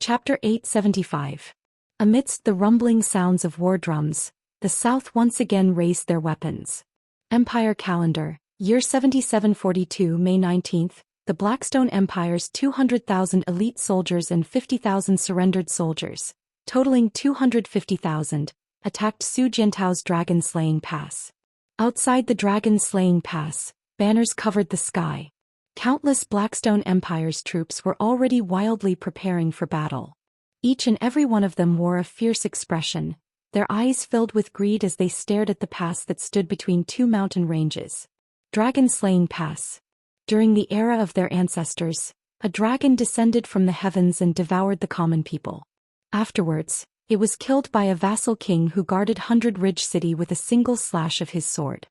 Chapter 875. Amidst the rumbling sounds of war drums, the South once again raised their weapons. Empire Calendar, Year 7742, May 19th, the Blackstone Empire's 200,000 elite soldiers and 50,000 surrendered soldiers, totaling 250,000, attacked Zhou Xian's dragon-slaying pass. Outside the dragon-slaying pass, banners covered the sky. Countless Blackstone Empire's troops were already wildly preparing for battle. Each and every one of them wore a fierce expression, their eyes filled with greed as they stared at the pass that stood between two mountain ranges. Dragon-slaying pass. During the era of their ancestors, a dragon descended from the heavens and devoured the common people. Afterwards, it was killed by a vassal king who guarded Hundred Ridge City with a single slash of his sword.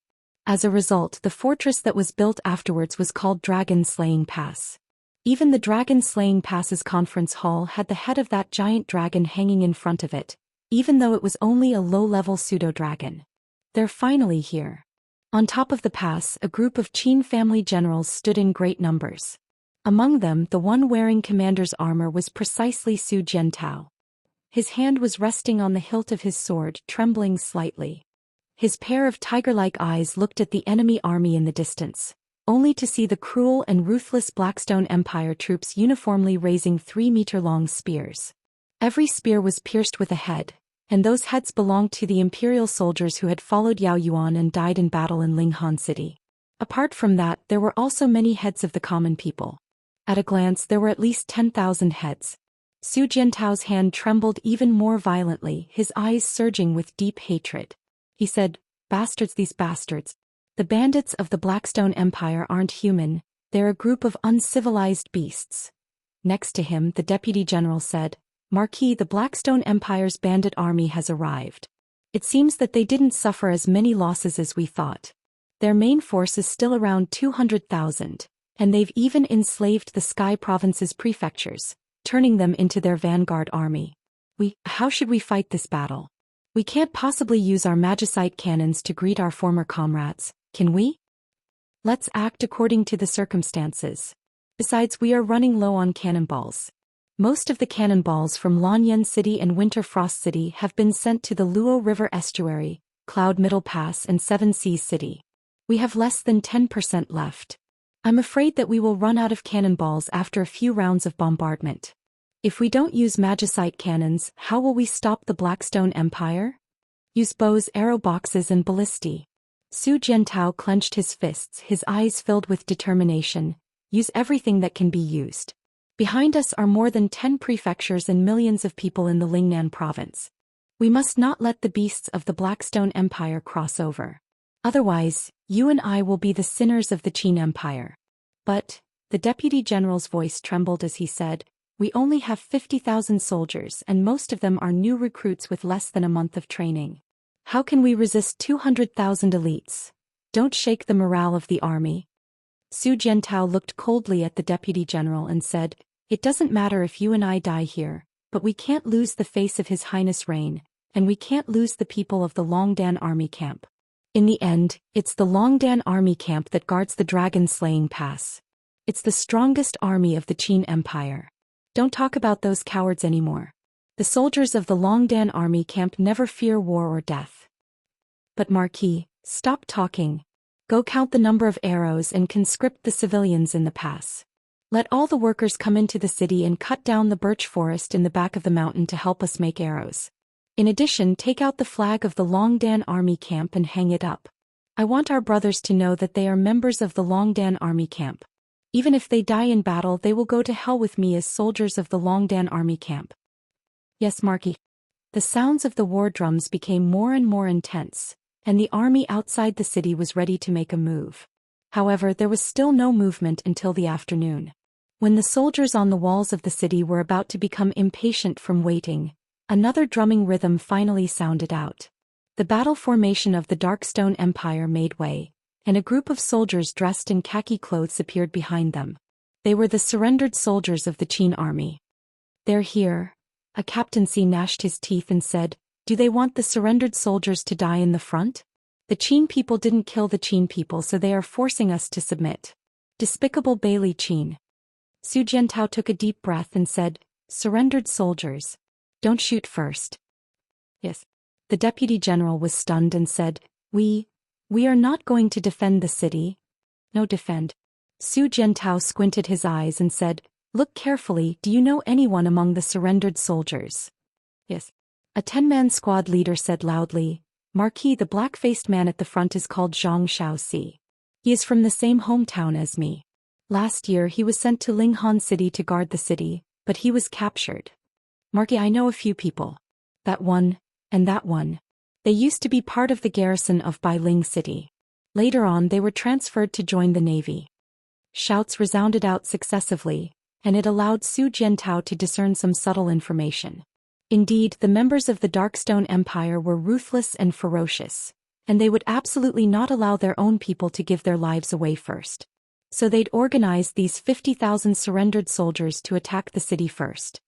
As a result, the fortress that was built afterwards was called Dragon-slaying Pass. Even the Dragon-slaying Pass's conference hall had the head of that giant dragon hanging in front of it, even though it was only a low-level pseudo-dragon. They're finally here. On top of the pass, a group of Qin family generals stood in great numbers. Among them, the one wearing commander's armor was precisely Zhou Xian. His hand was resting on the hilt of his sword, trembling slightly. His pair of tiger-like eyes looked at the enemy army in the distance, only to see the cruel and ruthless Blackstone Empire troops uniformly raising 3-meter-long spears. Every spear was pierced with a head, and those heads belonged to the imperial soldiers who had followed Yao Yuan and died in battle in Linghan City. Apart from that, there were also many heads of the common people. At a glance, there were at least 10,000 heads. Zhou Xian's hand trembled even more violently, his eyes surging with deep hatred. He said, "Bastards, these bastards. The bandits of the Blackstone Empire aren't human, they're a group of uncivilized beasts." Next to him, the deputy general said, "Marquis, the Blackstone Empire's bandit army has arrived. It seems that they didn't suffer as many losses as we thought. Their main force is still around 200,000, and they've even enslaved the Sky Province's prefectures, turning them into their vanguard army. How should we fight this battle? We can't possibly use our magicite cannons to greet our former comrades, can we? Let's act according to the circumstances. Besides, we are running low on cannonballs. Most of the cannonballs from Lanyan City and Winter Frost City have been sent to the Luo River Estuary, Cloud Middle Pass and Seven Seas City. We have less than 10% left. I'm afraid that we will run out of cannonballs after a few rounds of bombardment. If we don't use magicite cannons, how will we stop the Blackstone Empire? Use bows, arrow boxes and ballistae." Zhou Xian clenched his fists, his eyes filled with determination. "Use everything that can be used. Behind us are more than 10 prefectures and millions of people in the Lingnan province. We must not let the beasts of the Blackstone Empire cross over. Otherwise, you and I will be the sinners of the Qin Empire." "But," the deputy general's voice trembled as he said, "we only have 50,000 soldiers and most of them are new recruits with less than a month of training. How can we resist 200,000 elites? Don't shake the morale of the army." Zhou Xian looked coldly at the deputy general and said, "It doesn't matter if you and I die here, but we can't lose the face of His Highness' reign, and we can't lose the people of the Longdan army camp. In the end, it's the Longdan army camp that guards the dragon-slaying pass. It's the strongest army of the Qin Empire. Don't talk about those cowards anymore. The soldiers of the Longdan army camp never fear war or death." "But Marquis, stop talking. Go count the number of arrows and conscript the civilians in the pass. Let all the workers come into the city and cut down the birch forest in the back of the mountain to help us make arrows. In addition, take out the flag of the Longdan army camp and hang it up. I want our brothers to know that they are members of the Longdan army camp. Even if they die in battle, they will go to hell with me as soldiers of the Longdan army camp." "Yes, Marquis." The sounds of the war drums became more and more intense, and the army outside the city was ready to make a move. However, there was still no movement until the afternoon. When the soldiers on the walls of the city were about to become impatient from waiting, another drumming rhythm finally sounded out. The battle formation of the Darkstone Empire made way, and a group of soldiers dressed in khaki clothes appeared behind them. They were the surrendered soldiers of the Qin army. "They're here." A captaincy gnashed his teeth and said, "Do they want the surrendered soldiers to die in the front? The Qin people didn't kill the Qin people, so they are forcing us to submit. Despicable Bailey Qin." Zhou Xian took a deep breath and said, Surrendered soldiers. Don't shoot first. Yes. The deputy general was stunned and said, We are not going to defend the city. No, defend. Su Jiantao squinted his eyes and said, Look carefully, do you know anyone among the surrendered soldiers? Yes. A 10-man squad leader said loudly, Marquis, the black-faced man at the front is called Zhang Xiaoxi. He is from the same hometown as me. Last year he was sent to Linghan City to guard the city, but he was captured. Marquis, I know a few people. That one, and that one. They used to be part of the garrison of Bailing City. Later on they were transferred to join the navy. Shouts resounded out successively, and it allowed Su Jiantao to discern some subtle information. Indeed, the members of the Darkstone Empire were ruthless and ferocious, and they would absolutely not allow their own people to give their lives away first. So they'd organized these 50,000 surrendered soldiers to attack the city first.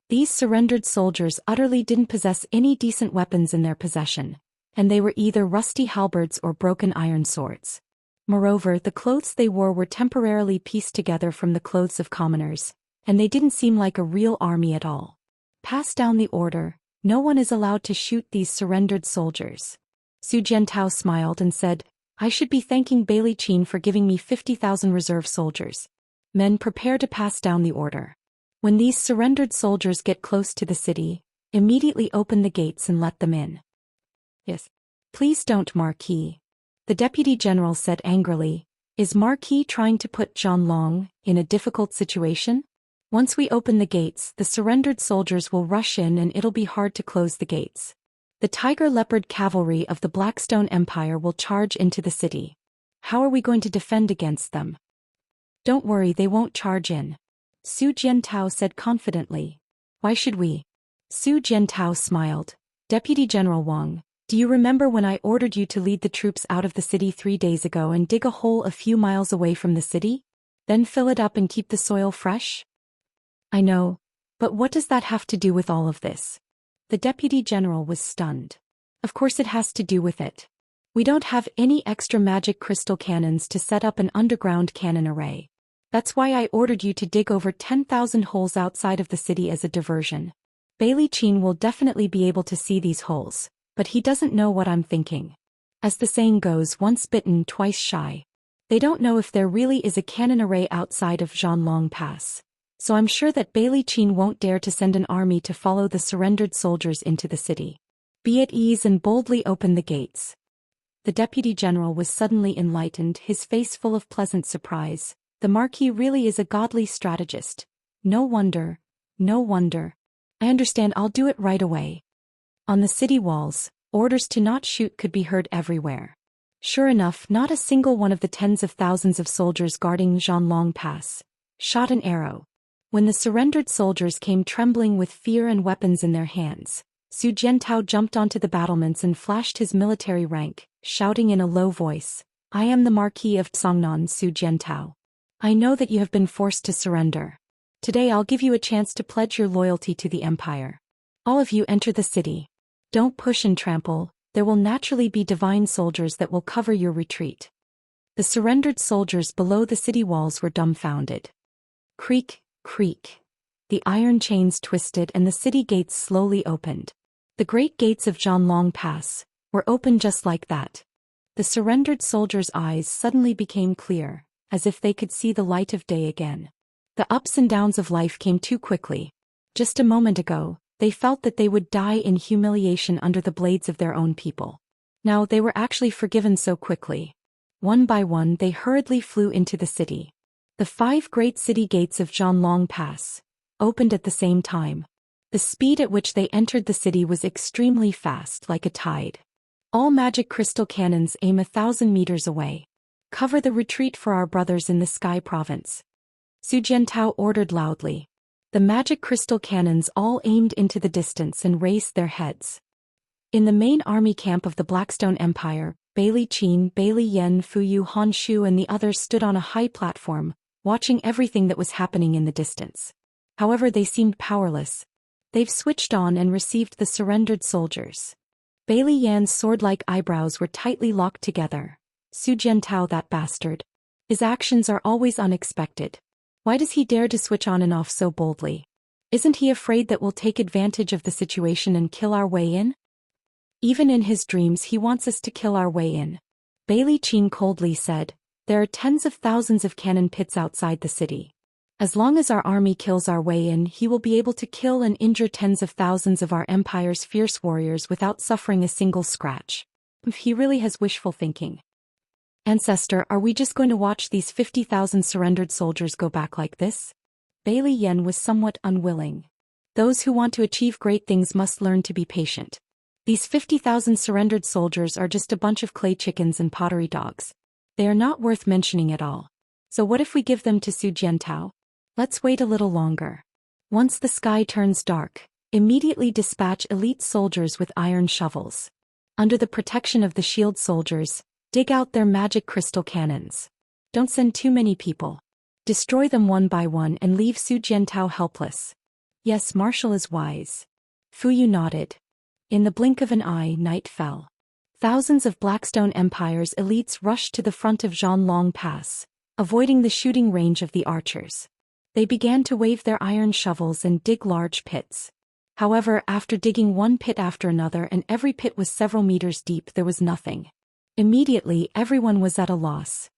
These surrendered soldiers utterly didn't possess any decent weapons in their possession, and they were either rusty halberds or broken iron swords. Moreover, the clothes they wore were temporarily pieced together from the clothes of commoners, and they didn't seem like a real army at all. Pass down the order, no one is allowed to shoot these surrendered soldiers. Su Jiantao smiled and said, I should be thanking Bailey Qin for giving me 50,000 reserve soldiers. Men, prepare to pass down the order. When these surrendered soldiers get close to the city, immediately open the gates and let them in. Yes. Please don't, Marquis. The deputy general said angrily, Is Marquis trying to put Zhanlong in a difficult situation? Once we open the gates, the surrendered soldiers will rush in and it'll be hard to close the gates. The Tiger Leopard cavalry of the Blackstone Empire will charge into the city. How are we going to defend against them? Don't worry, they won't charge in. Su Jiantao said confidently. Why should we? Su Jiantao smiled. Deputy General Wang, do you remember when I ordered you to lead the troops out of the city 3 days ago and dig a hole a few miles away from the city? Then fill it up and keep the soil fresh? I know, but what does that have to do with all of this? The deputy general was stunned. Of course it has to do with it. We don't have any extra magic crystal cannons to set up an underground cannon array. That's why I ordered you to dig over 10,000 holes outside of the city as a diversion. Bailey Qin will definitely be able to see these holes, but he doesn't know what I'm thinking. As the saying goes, once bitten, twice shy. They don't know if there really is a cannon array outside of Zhanlong Pass. So I'm sure that Bailey Qin won't dare to send an army to follow the surrendered soldiers into the city. Be at ease and boldly open the gates. The deputy general was suddenly enlightened, his face full of pleasant surprise. The Marquis really is a godly strategist. No wonder, no wonder. I understand, I'll do it right away. On the city walls, orders to not shoot could be heard everywhere. Sure enough, not a single one of the tens of thousands of soldiers guarding Zhanlong Pass shot an arrow. When the surrendered soldiers came trembling with fear and weapons in their hands, Su Jiantao jumped onto the battlements and flashed his military rank, shouting in a low voice, I am the Marquis of Tsongnan, Su Jiantao. I know that you have been forced to surrender. Today I'll give you a chance to pledge your loyalty to the Empire. All of you enter the city. Don't push and trample, there will naturally be divine soldiers that will cover your retreat. The surrendered soldiers below the city walls were dumbfounded. Creak, creak. The iron chains twisted and the city gates slowly opened. The great gates of Zhanlong Pass were opened just like that. The surrendered soldiers' eyes suddenly became clear, as if they could see the light of day again. The ups and downs of life came too quickly. Just a moment ago, they felt that they would die in humiliation under the blades of their own people. Now they were actually forgiven so quickly. One by one they hurriedly flew into the city. The 5 great city gates of Zhanlong Pass opened at the same time. The speed at which they entered the city was extremely fast, like a tide. All magic crystal cannons aim 1,000 meters away. Cover the retreat for our brothers in the Sky Province. Su Jiantao ordered loudly. The magic crystal cannons all aimed into the distance and raised their heads. In the main army camp of the Blackstone Empire, Bailey Qin, Bailey Yen, Fuyu Honshu and the others stood on a high platform, watching everything that was happening in the distance. However, they seemed powerless. They've switched on and received the surrendered soldiers. Bailey Yan's sword-like eyebrows were tightly locked together. Su Jiantao, that bastard. His actions are always unexpected. Why does he dare to switch on and off so boldly? Isn't he afraid that we'll take advantage of the situation and kill our way in? Even in his dreams he wants us to kill our way in. Bailey Qin coldly said, there are tens of thousands of cannon pits outside the city. As long as our army kills our way in, he will be able to kill and injure tens of thousands of our empire's fierce warriors without suffering a single scratch. He really has wishful thinking. Ancestor, are we just going to watch these 50,000 surrendered soldiers go back like this? Bailey Yen was somewhat unwilling. Those who want to achieve great things must learn to be patient. These 50,000 surrendered soldiers are just a bunch of clay chickens and pottery dogs. They are not worth mentioning at all. So what if we give them to Su Jiantao? Let's wait a little longer. Once the sky turns dark, immediately dispatch elite soldiers with iron shovels. Under the protection of the shield soldiers, dig out their magic crystal cannons. Don't send too many people. Destroy them one by one and leave Su Jiantao helpless. Yes, Marshal is wise. Fu Yu nodded. In the blink of an eye, night fell. Thousands of Blackstone Empire's elites rushed to the front of Zhanlong Pass, avoiding the shooting range of the archers. They began to wave their iron shovels and dig large pits. However, after digging one pit after another and every pit was several meters deep, there was nothing. Immediately, everyone was at a loss.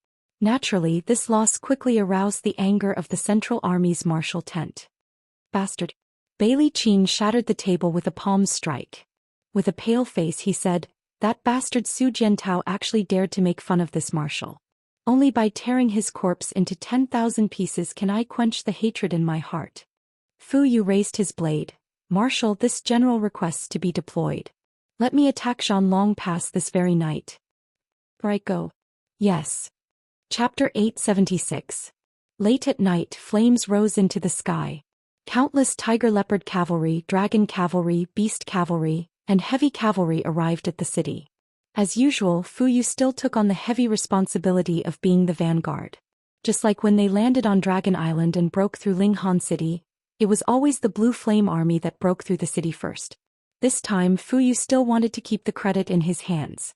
Naturally, this loss quickly aroused the anger of the Central Army's martial tent. Bastard. Bailey Qin shattered the table with a palm strike. With a pale face he said, that bastard Su Jiantao actually dared to make fun of this marshal. Only by tearing his corpse into 10,000 pieces can I quench the hatred in my heart. Fu Yu raised his blade. Marshal, this general requests to be deployed. Let me attack Zhanlong Pass this very night. Right, go. Yes. Chapter 876. Late at night, flames rose into the sky. Countless tiger leopard cavalry, dragon cavalry, beast cavalry, and heavy cavalry arrived at the city. As usual, Fu Yu still took on the heavy responsibility of being the vanguard. Just like when they landed on Dragon Island and broke through Linghan City, it was always the Blue Flame Army that broke through the city first. This time, Fu Yu still wanted to keep the credit in his hands.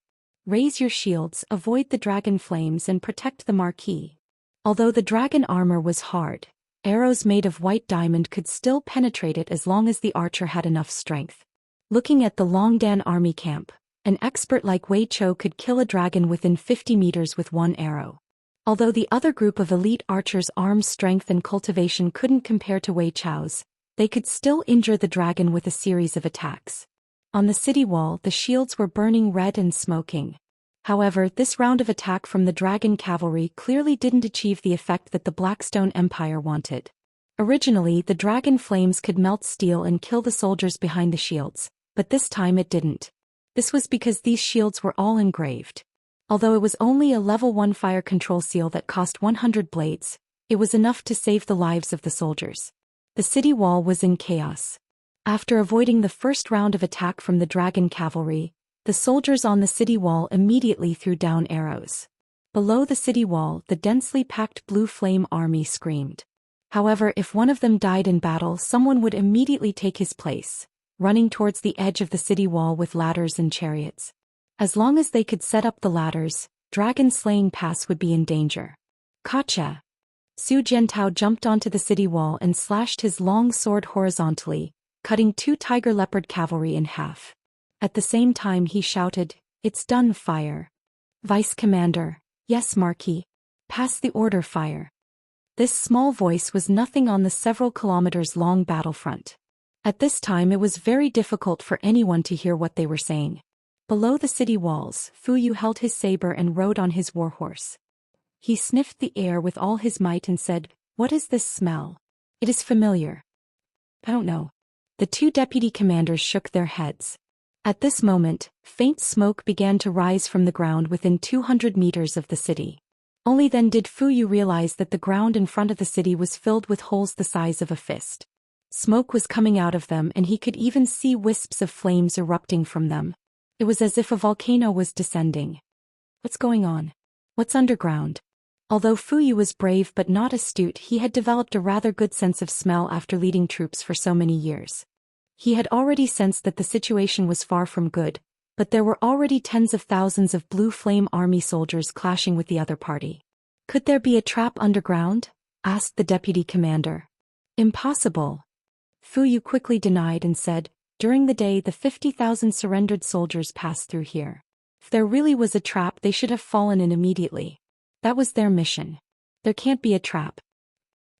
Raise your shields, avoid the dragon flames and protect the marquee. Although the dragon armor was hard, arrows made of white diamond could still penetrate it as long as the archer had enough strength. Looking at the Longdan army camp, an expert like Wei Chou could kill a dragon within 50 meters with one arrow. Although the other group of elite archers' arms strength and cultivation couldn't compare to Wei Chou's, they could still injure the dragon with a series of attacks. On the city wall, the shields were burning red and smoking. However, this round of attack from the dragon cavalry clearly didn't achieve the effect that the Blackstone Empire wanted. Originally, the dragon flames could melt steel and kill the soldiers behind the shields, but this time it didn't. This was because these shields were all engraved. Although it was only a level 1 fire control seal that cost 100 blades, it was enough to save the lives of the soldiers. The city wall was in chaos. After avoiding the first round of attack from the dragon cavalry, the soldiers on the city wall immediately threw down arrows. Below the city wall, the densely packed Blue Flame Army screamed. However, if one of them died in battle, someone would immediately take his place, running towards the edge of the city wall with ladders and chariots. As long as they could set up the ladders, Dragon Slaying Pass would be in danger. Gotcha! Su Jiantao jumped onto the city wall and slashed his long sword horizontally, cutting 2 tiger leopard cavalry in half. At the same time he shouted, "It's done, fire." Vice Commander, yes Marquis. Pass the order, fire. This small voice was nothing on the several kilometers long battlefront. At this time it was very difficult for anyone to hear what they were saying. Below the city walls, Fu Yu held his saber and rode on his warhorse. He sniffed the air with all his might and said, "What is this smell? It is familiar." "I don't know." The 2 deputy commanders shook their heads. At this moment, faint smoke began to rise from the ground within 200 meters of the city. Only then did Fu Yu realize that the ground in front of the city was filled with holes the size of a fist. Smoke was coming out of them and he could even see wisps of flames erupting from them. It was as if a volcano was descending. What's going on? What's underground? Although Fu Yu was brave but not astute, he had developed a rather good sense of smell after leading troops for so many years. He had already sensed that the situation was far from good, but there were already tens of thousands of Blue Flame Army soldiers clashing with the other party. Could there be a trap underground? Asked the deputy commander. Impossible. Fu Yu quickly denied and said, during the day the 50,000 surrendered soldiers passed through here. If there really was a trap, they should have fallen in immediately. That was their mission. There can't be a trap.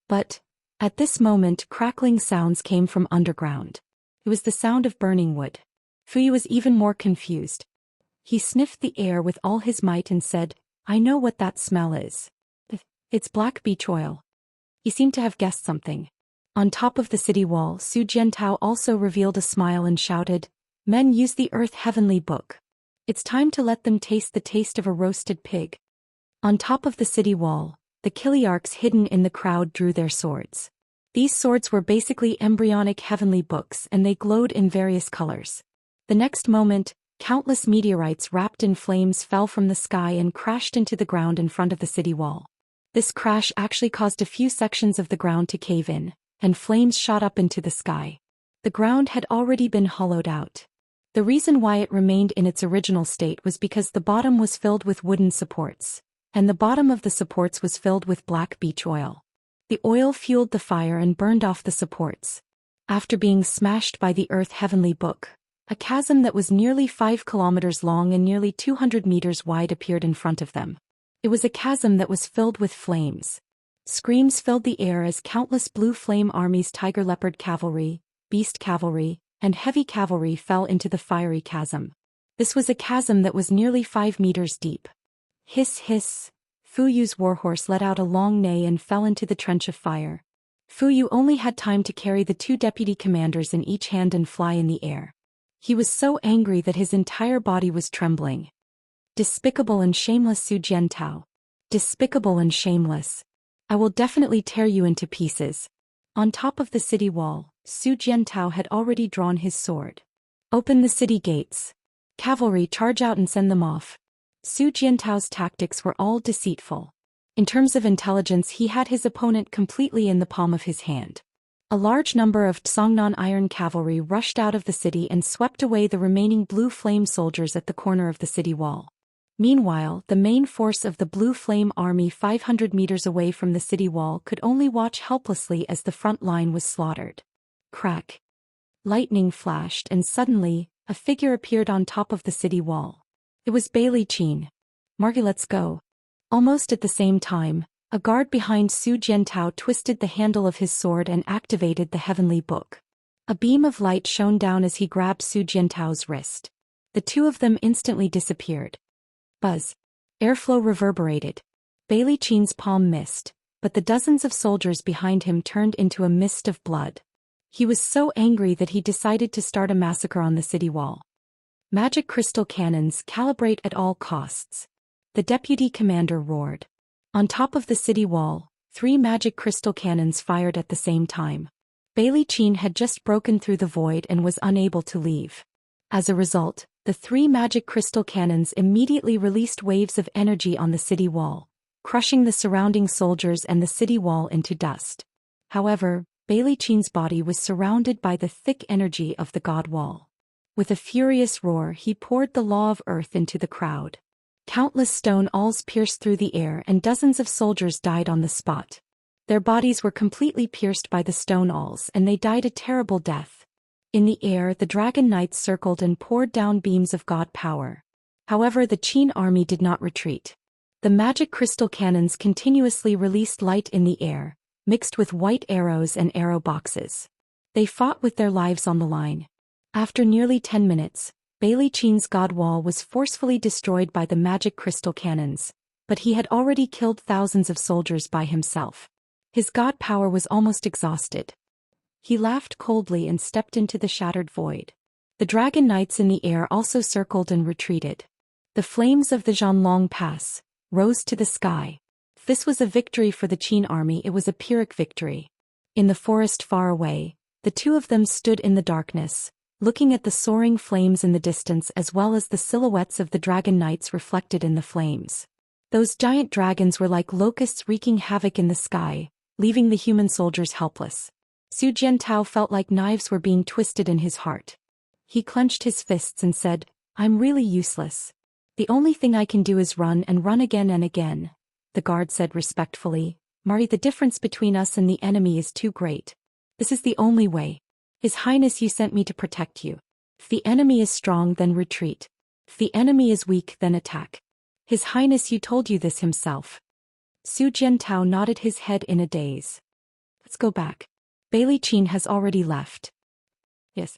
But, at this moment, crackling sounds came from underground. It was the sound of burning wood. Fu Yu was even more confused. He sniffed the air with all his might and said, I know what that smell is. It's black beech oil. He seemed to have guessed something. On top of the city wall, Su Jiantao also revealed a smile and shouted, Men use the Earth Heavenly Book. It's time to let them taste the taste of a roasted pig. On top of the city wall, the Kiliarchs hidden in the crowd drew their swords. These swords were basically embryonic heavenly books and they glowed in various colors. The next moment, countless meteorites wrapped in flames fell from the sky and crashed into the ground in front of the city wall. This crash actually caused a few sections of the ground to cave in, and flames shot up into the sky. The ground had already been hollowed out. The reason why it remained in its original state was because the bottom was filled with wooden supports, and the bottom of the supports was filled with black beech oil. The oil fueled the fire and burned off the supports. After being smashed by the Earth Heavenly Book, a chasm that was nearly 5 kilometers long and nearly 200 meters wide appeared in front of them. It was a chasm that was filled with flames. Screams filled the air as countless blue flame armies, tiger leopard cavalry, beast cavalry, and heavy cavalry fell into the fiery chasm. This was a chasm that was nearly 5 meters deep. Hiss hiss, Fu Yu's warhorse let out a long neigh and fell into the trench of fire. Fu Yu only had time to carry the 2 deputy commanders in each hand and fly in the air. He was so angry that his entire body was trembling. Despicable and shameless Su Jiantao. Despicable and shameless. I will definitely tear you into pieces. On top of the city wall, Su Jiantao had already drawn his sword. Open the city gates. Cavalry, charge out and send them off. Su Jiantao's tactics were all deceitful. In terms of intelligence, he had his opponent completely in the palm of his hand. A large number of Tsongnan iron cavalry rushed out of the city and swept away the remaining blue flame soldiers at the corner of the city wall. Meanwhile, the main force of the Blue Flame Army 500 meters away from the city wall could only watch helplessly as the front line was slaughtered. Crack. Lightning flashed and suddenly, a figure appeared on top of the city wall. It was Bailey Qin. Margie, let's go. Almost at the same time, a guard behind Su Jiantao twisted the handle of his sword and activated the heavenly book. A beam of light shone down as he grabbed Su Jiantao's wrist. The two of them instantly disappeared. Buzz. Airflow reverberated. Bailey Qin's palm missed, but the dozens of soldiers behind him turned into a mist of blood. He was so angry that he decided to start a massacre on the city wall. Magic crystal cannons, calibrate at all costs. The deputy commander roared. On top of the city wall, 3 magic crystal cannons fired at the same time. Bailey Qin had just broken through the void and was unable to leave. As a result, the 3 magic crystal cannons immediately released waves of energy on the city wall, crushing the surrounding soldiers and the city wall into dust. However, Bailey Qin's body was surrounded by the thick energy of the god wall. With a furious roar, he poured the law of earth into the crowd. Countless stone awls pierced through the air and dozens of soldiers died on the spot. Their bodies were completely pierced by the stone awls and they died a terrible death. In the air, the dragon knights circled and poured down beams of god power. However, the Qin army did not retreat. The magic crystal cannons continuously released light in the air, mixed with white arrows and arrow boxes. They fought with their lives on the line. After nearly 10 minutes, Bailey Qin's god wall was forcefully destroyed by the magic crystal cannons, but he had already killed thousands of soldiers by himself. His god power was almost exhausted. He laughed coldly and stepped into the shattered void. The dragon knights in the air also circled and retreated. The flames of the Zhanlong Pass rose to the sky. If this was a victory for the Qin army, it was a Pyrrhic victory. In the forest far away, the two of them stood in the darkness, looking at the soaring flames in the distance as well as the silhouettes of the dragon knights reflected in the flames. Those giant dragons were like locusts wreaking havoc in the sky, leaving the human soldiers helpless. Su Jiantao felt like knives were being twisted in his heart. He clenched his fists and said, I'm really useless. The only thing I can do is run and run again and again. The guard said respectfully, Mari, the difference between us and the enemy is too great. This is the only way. His Highness, you sent me to protect you. If the enemy is strong, then retreat. If the enemy is weak, then attack. His Highness, you told you this himself. Su Jiantao nodded his head in a daze. Let's go back. Bailey Qin has already left. Yes.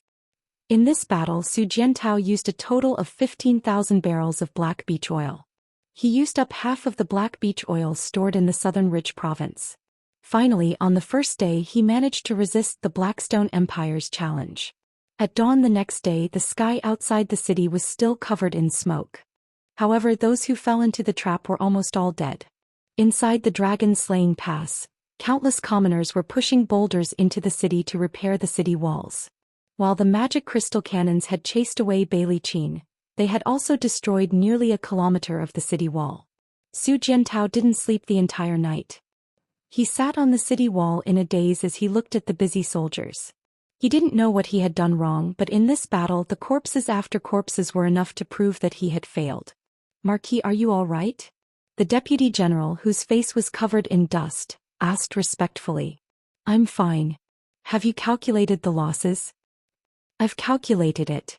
In this battle, Su Jiantao used a total of 15,000 barrels of black beech oil. He used up half of the black beech oil stored in the southern Ridge province. Finally, on the first day, he managed to resist the Blackstone Empire's challenge. At dawn the next day, the sky outside the city was still covered in smoke. However, those who fell into the trap were almost all dead. Inside the dragon-slaying pass, countless commoners were pushing boulders into the city to repair the city walls. While the magic crystal cannons had chased away Bailey Qin, they had also destroyed nearly a kilometer of the city wall. Su Jiantao didn't sleep the entire night. He sat on the city wall in a daze as he looked at the busy soldiers. He didn't know what he had done wrong, but in this battle the corpses after corpses were enough to prove that he had failed. Marquis, are you all right? The deputy general, whose face was covered in dust, asked respectfully. I'm fine. Have you calculated the losses? I've calculated it.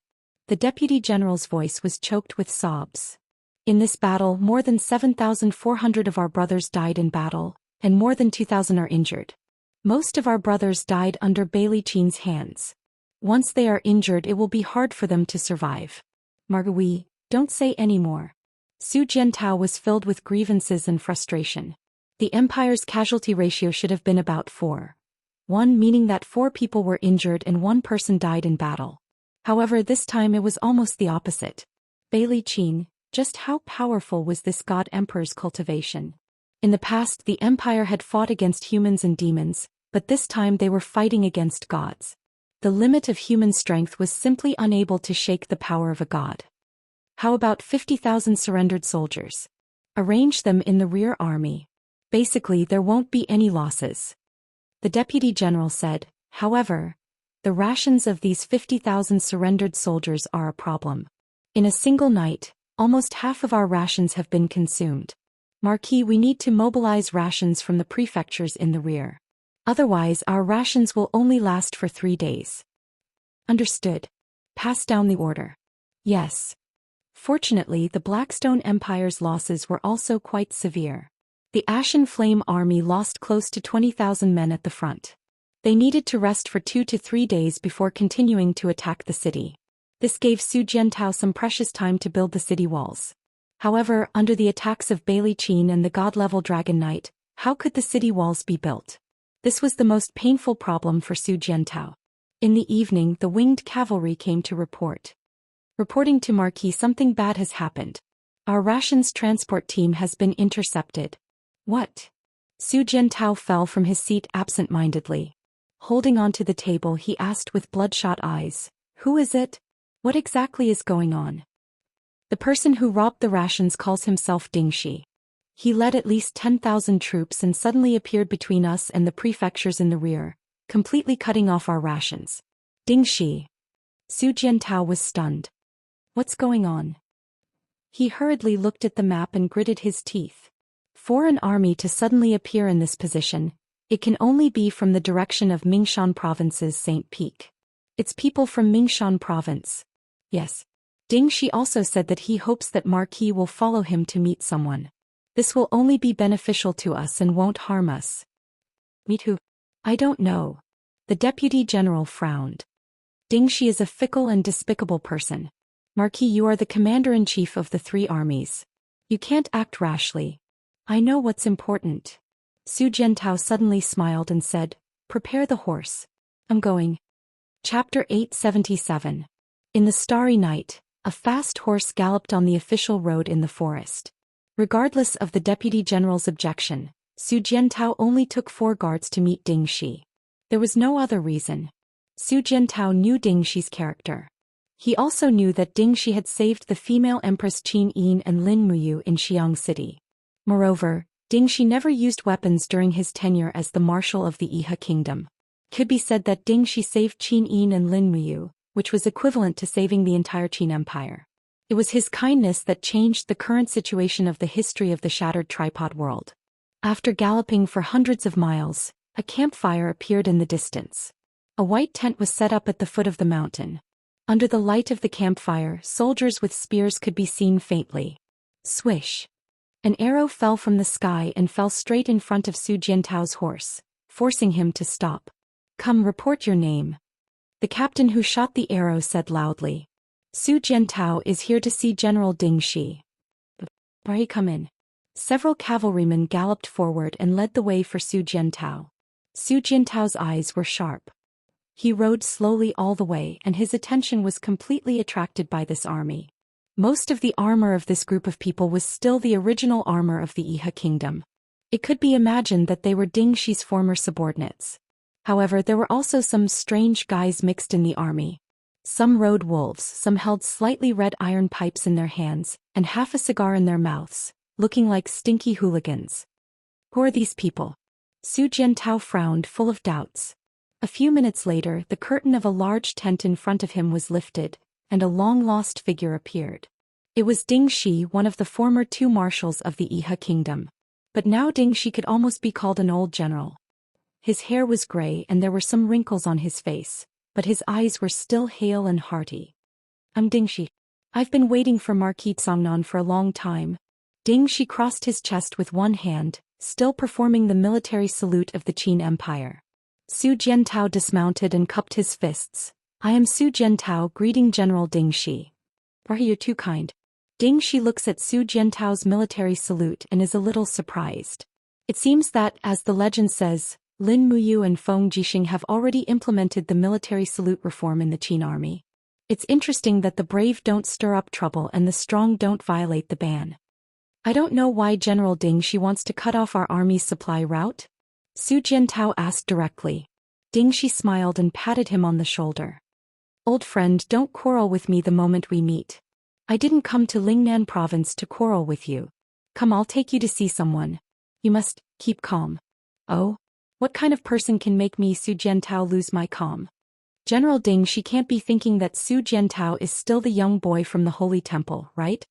The deputy general's voice was choked with sobs. In this battle, more than 7,400 of our brothers died in battle, and more than 2,000 are injured. Most of our brothers died under Bailey Qin's hands. Once they are injured, it will be hard for them to survive. Marguerite, don't say any more. Su Jiantao was filled with grievances and frustration. The Empire's casualty ratio should have been about 4:1, meaning that 4 people were injured and 1 person died in battle. However, this time it was almost the opposite. Bailey Qin, just how powerful was this God Emperor's cultivation? In the past, the Empire had fought against humans and demons, but this time they were fighting against gods. The limit of human strength was simply unable to shake the power of a god. How about 50,000 surrendered soldiers? Arrange them in the rear army. Basically, there won't be any losses. The deputy general said. However, the rations of these 50,000 surrendered soldiers are a problem. In a single night, almost half of our rations have been consumed. Marquis, we need to mobilize rations from the prefectures in the rear. Otherwise, our rations will only last for 3 days. Understood. Pass down the order. Yes. Fortunately, the Blackstone Empire's losses were also quite severe. The Ashen Flame army lost close to 20,000 men at the front. They needed to rest for 2 to 3 days before continuing to attack the city. This gave Su Jiantao some precious time to build the city walls. However, under the attacks of Bailey Qin and the god-level Dragon Knight, how could the city walls be built? This was the most painful problem for Su Jiantao. In the evening, the winged cavalry came to report. Reporting to Marquis, something bad has happened. Our rations transport team has been intercepted. What? Su Jiantao fell from his seat absent-mindedly. Holding onto the table, he asked with bloodshot eyes, "Who is it? What exactly is going on?" The person who robbed the rations calls himself Ding Shi. He led at least 10,000 troops and suddenly appeared between us and the prefectures in the rear, completely cutting off our rations. Ding Shi. Su Jiantao was stunned. What's going on? He hurriedly looked at the map and gritted his teeth. For an army to suddenly appear in this position, it can only be from the direction of Mingshan Province's St. Peak. It's people from Mingshan Province. Yes. Ding Shi also said that he hopes that Marquis will follow him to meet someone. This will only be beneficial to us and won't harm us. Meet who? I don't know. The deputy general frowned. Ding Shi is a fickle and despicable person. Marquis, you are the commander-in-chief of the 3 armies. You can't act rashly. I know what's important. Su Jiantao suddenly smiled and said, "Prepare the horse. I'm going." Chapter 877. In the starry night, a fast horse galloped on the official road in the forest. Regardless of the deputy general's objection, Su Jiantao only took 4 guards to meet Ding Shi. There was no other reason. Su Jiantao knew Ding Shi's character. He also knew that Ding Shi had saved the female Empress Qin Yin and Lin Muyu in Xiang City. Moreover, Ding Shi never used weapons during his tenure as the marshal of the Iha kingdom. Could be said that Ding Shi saved Qin Yin and Lin Muyu, which was equivalent to saving the entire Qin Empire. It was his kindness that changed the current situation of the history of the shattered tripod world. After galloping for hundreds of miles, a campfire appeared in the distance. A white tent was set up at the foot of the mountain. Under the light of the campfire, soldiers with spears could be seen faintly. Swish! An arrow fell from the sky and fell straight in front of Su Jiantao's horse, forcing him to stop. "Come, report your name." The captain who shot the arrow said loudly. "Su Jiantao is here to see General Ding Shi." "Pray come in." Several cavalrymen galloped forward and led the way for Su Jiantao. Su Jiantao's eyes were sharp. He rode slowly all the way, and his attention was completely attracted by this army. Most of the armor of this group of people was still the original armor of the Iha kingdom. It could be imagined that they were Ding Shi's former subordinates. However, there were also some strange guys mixed in the army. Some rode wolves, some held slightly red iron pipes in their hands, and half a cigar in their mouths, looking like stinky hooligans. Who are these people? Su Jiantao frowned, full of doubts. A few minutes later, the curtain of a large tent in front of him was lifted, and a long-lost figure appeared. It was Ding Shi, one of the former two marshals of the Iha kingdom. But now Ding Shi could almost be called an old general. His hair was gray and there were some wrinkles on his face, but his eyes were still hale and hearty. "I'm Ding Shi. I've been waiting for Marquis Songnan for a long time." Ding Shi crossed his chest with one hand, still performing the military salute of the Qin Empire. Su Jiantao dismounted and cupped his fists. "I am Su Jiantao, greeting General Ding Shi." "You're too kind." Ding Shi looks at Su Jiantao's military salute and is a little surprised. It seems that, as the legend says, Lin Muyu and Feng Jixing have already implemented the military salute reform in the Qin army. It's interesting that the brave don't stir up trouble and the strong don't violate the ban. "I don't know why General Ding Shi wants to cut off our army's supply route?" Su Jiantao asked directly. Ding Shi smiled and patted him on the shoulder. "Old friend, don't quarrel with me the moment we meet. I didn't come to Lingnan province to quarrel with you. Come, I'll take you to see someone. You must keep calm." "Oh? What kind of person can make me?" Su Jiantao lose my calm. General Ding Shi can't be thinking that Su Jiantao is still the young boy from the Holy Temple, right?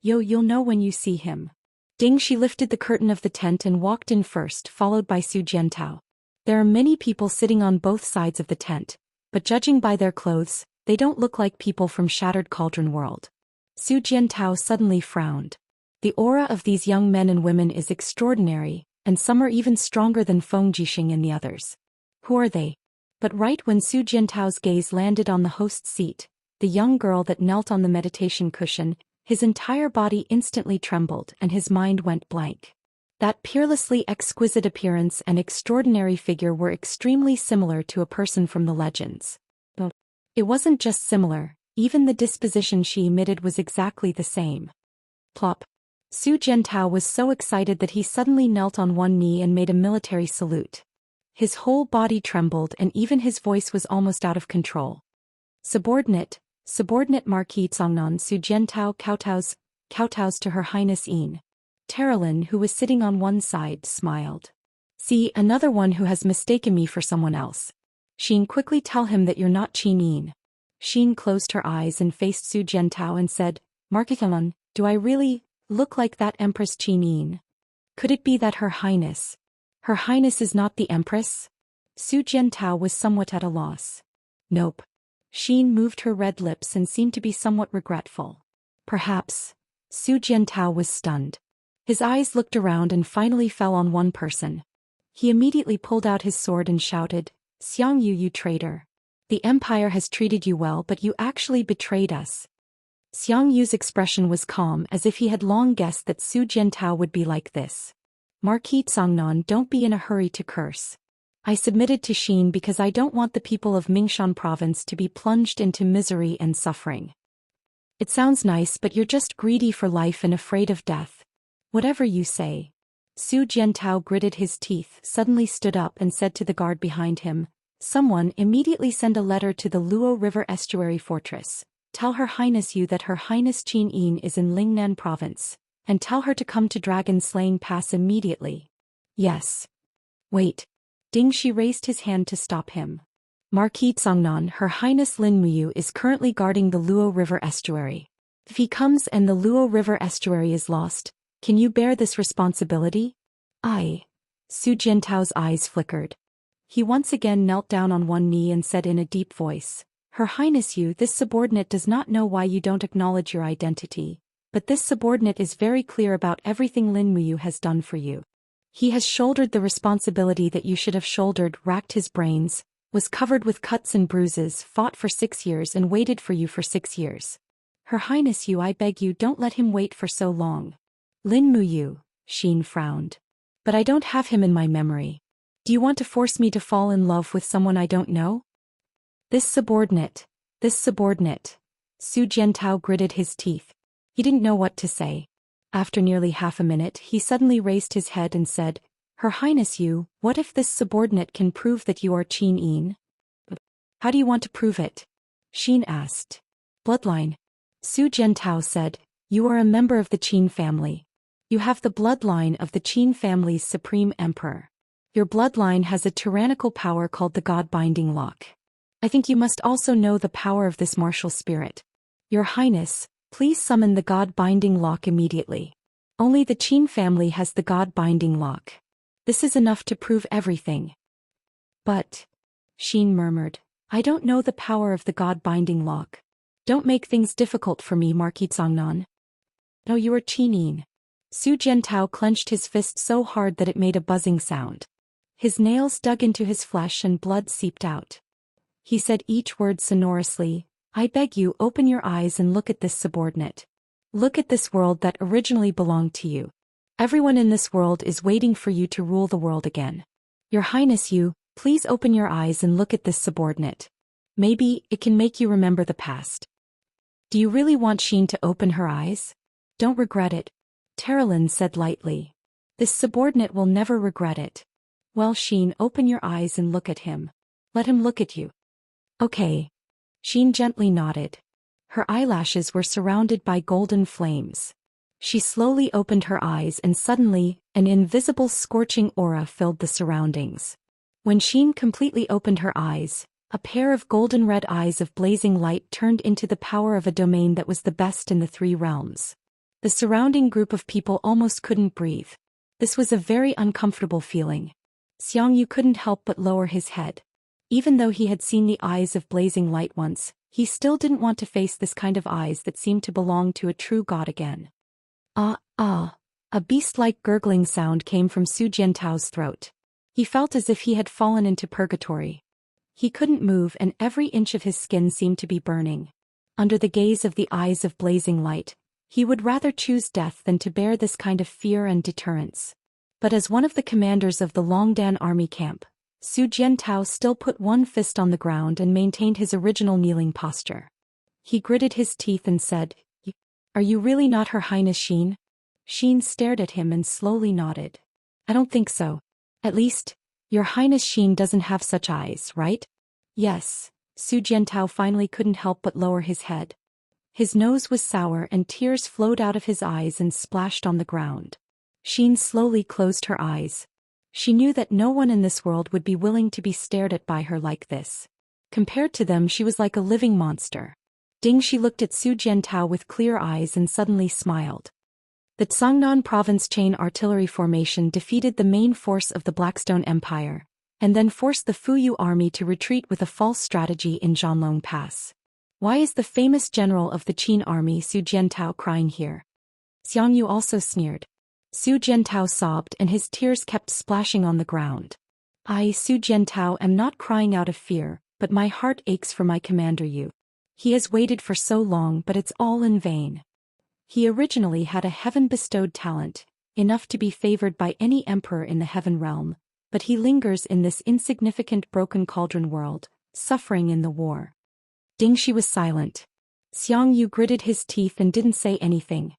You'll know when you see him." Ding Shi lifted the curtain of the tent and walked in first, followed by Su Jiantao. There are many people sitting on both sides of the tent, but judging by their clothes, they don't look like people from Shattered Cauldron World. Su Jiantao suddenly frowned. The aura of these young men and women is extraordinary, and some are even stronger than Feng Jixing and the others. Who are they? But right when Su Jiantao's gaze landed on the host's seat, the young girl that knelt on the meditation cushion, his entire body instantly trembled and his mind went blank. That peerlessly exquisite appearance and extraordinary figure were extremely similar to a person from the legends. But it wasn't just similar, even the disposition she emitted was exactly the same. Plop. Su Jiantao was so excited that he suddenly knelt on one knee and made a military salute. His whole body trembled and even his voice was almost out of control. Subordinate Marquis Songnan Su Jiantao kowtows to Her Highness Yin. Terralin, who was sitting on one side, smiled. "See, another one who has mistaken me for someone else. Xin, quickly tell him that you're not Qin Yin." Xin closed her eyes and faced Su Jiantao and said, "Marquis Songnan, do I really look like that Empress Qin Yin? Could it be that Her Highness is not the Empress?" Su Jiantao was somewhat at a loss. "Nope." Xin moved her red lips and seemed to be somewhat regretful. "Perhaps." Su Jiantao was stunned. His eyes looked around and finally fell on one person. He immediately pulled out his sword and shouted, "Xiangyu, you traitor. The Empire has treated you well, but you actually betrayed us." Xiangyu's expression was calm, as if he had long guessed that Su Jiantao would be like this. "Marquis Songnan, don't be in a hurry to curse. I submitted to Xin because I don't want the people of Mingshan province to be plunged into misery and suffering." "It sounds nice, but you're just greedy for life and afraid of death. Whatever you say." Su Jiantao gritted his teeth, suddenly stood up and said to the guard behind him, "Someone immediately send a letter to the Luo River Estuary Fortress. Tell Her Highness Yu that Her Highness Qin Yin is in Lingnan province, and tell her to come to Dragon Slaying Pass immediately." "Yes." "Wait." Ding Shi raised his hand to stop him. "Marquis Songnan, Her Highness Lin Muyu is currently guarding the Luo River Estuary. If he comes and the Luo River Estuary is lost, can you bear this responsibility?" "I." Su Jiantao's eyes flickered. He once again knelt down on one knee and said in a deep voice, "Her Highness you, this subordinate does not know why you don't acknowledge your identity, but this subordinate is very clear about everything Lin Muyu has done for you. He has shouldered the responsibility that you should have shouldered, racked his brains, was covered with cuts and bruises, fought for 6 years and waited for you for 6 years. Her Highness you, I beg you don't let him wait for so long." "Lin Muyu," Xian frowned. "But I don't have him in my memory. Do you want to force me to fall in love with someone I don't know?" This subordinate. Su Jiantao gritted his teeth. He didn't know what to say. After nearly half a minute he suddenly raised his head and said, "Her Highness you, what if this subordinate can prove that you are Qin Yin?" "How do you want to prove it?" Xian asked. "Bloodline." Su Jiantao said, "You are a member of the Qin family. You have the bloodline of the Qin family's supreme emperor. Your bloodline has a tyrannical power called the God-binding lock. I think you must also know the power of this martial spirit. Your Highness, please summon the God-binding lock immediately. Only the Qin family has the God-binding lock. This is enough to prove everything." "But," Xian murmured, "I don't know the power of the God-binding lock. Don't make things difficult for me, Marquis Zhongnan." "No, you are Qin Yin." Su Jiantao clenched his fist so hard that it made a buzzing sound. His nails dug into his flesh and blood seeped out. He said each word sonorously, "I beg you, open your eyes and look at this subordinate. Look at this world that originally belonged to you. Everyone in this world is waiting for you to rule the world again. Your Highness you, please open your eyes and look at this subordinate. Maybe it can make you remember the past." "Do you really want Xian to open her eyes? Don't regret it," Terralyn said lightly. "This subordinate will never regret it. Well, Xian, open your eyes and look at him. Let him look at you." "Okay." Xian gently nodded. Her eyelashes were surrounded by golden flames. She slowly opened her eyes and suddenly, an invisible scorching aura filled the surroundings. When Xian completely opened her eyes, a pair of golden red eyes of blazing light turned into the power of a domain that was the best in the 3 realms. The surrounding group of people almost couldn't breathe. This was a very uncomfortable feeling. Xiangyu couldn't help but lower his head. Even though he had seen the eyes of blazing light once, he still didn't want to face this kind of eyes that seemed to belong to a true god again. A beast-like gurgling sound came from Su Jiantao's throat. He felt as if he had fallen into purgatory. He couldn't move and every inch of his skin seemed to be burning. Under the gaze of the eyes of blazing light, he would rather choose death than to bear this kind of fear and deterrence. But as one of the commanders of the Longdan army camp, Su Jiantao still put one fist on the ground and maintained his original kneeling posture. He gritted his teeth and said, "Are you really not Her Highness Xian?" Xian stared at him and slowly nodded. "I don't think so. At least, Your Highness Xian doesn't have such eyes, right?" "Yes." Su Jiantao finally couldn't help but lower his head. His nose was sour and tears flowed out of his eyes and splashed on the ground. Xian slowly closed her eyes. She knew that no one in this world would be willing to be stared at by her like this. Compared to them she was like a living monster. She looked at Su Jiantao with clear eyes and suddenly smiled. The Zhongnan province chain artillery formation defeated the main force of the Blackstone Empire, and then forced the Fuyu army to retreat with a false strategy in Zhanlong Pass. Why is the famous general of the Qin army Su Jiantao crying here? Xiangyu also sneered. Su Jiantao sobbed and his tears kept splashing on the ground. "I, Su Jiantao, am not crying out of fear, but my heart aches for my commander Yu. He has waited for so long but it's all in vain. He originally had a heaven-bestowed talent, enough to be favored by any emperor in the heaven realm, but he lingers in this insignificant broken cauldron world, suffering in the war." She was silent. Xiangyu gritted his teeth and didn't say anything.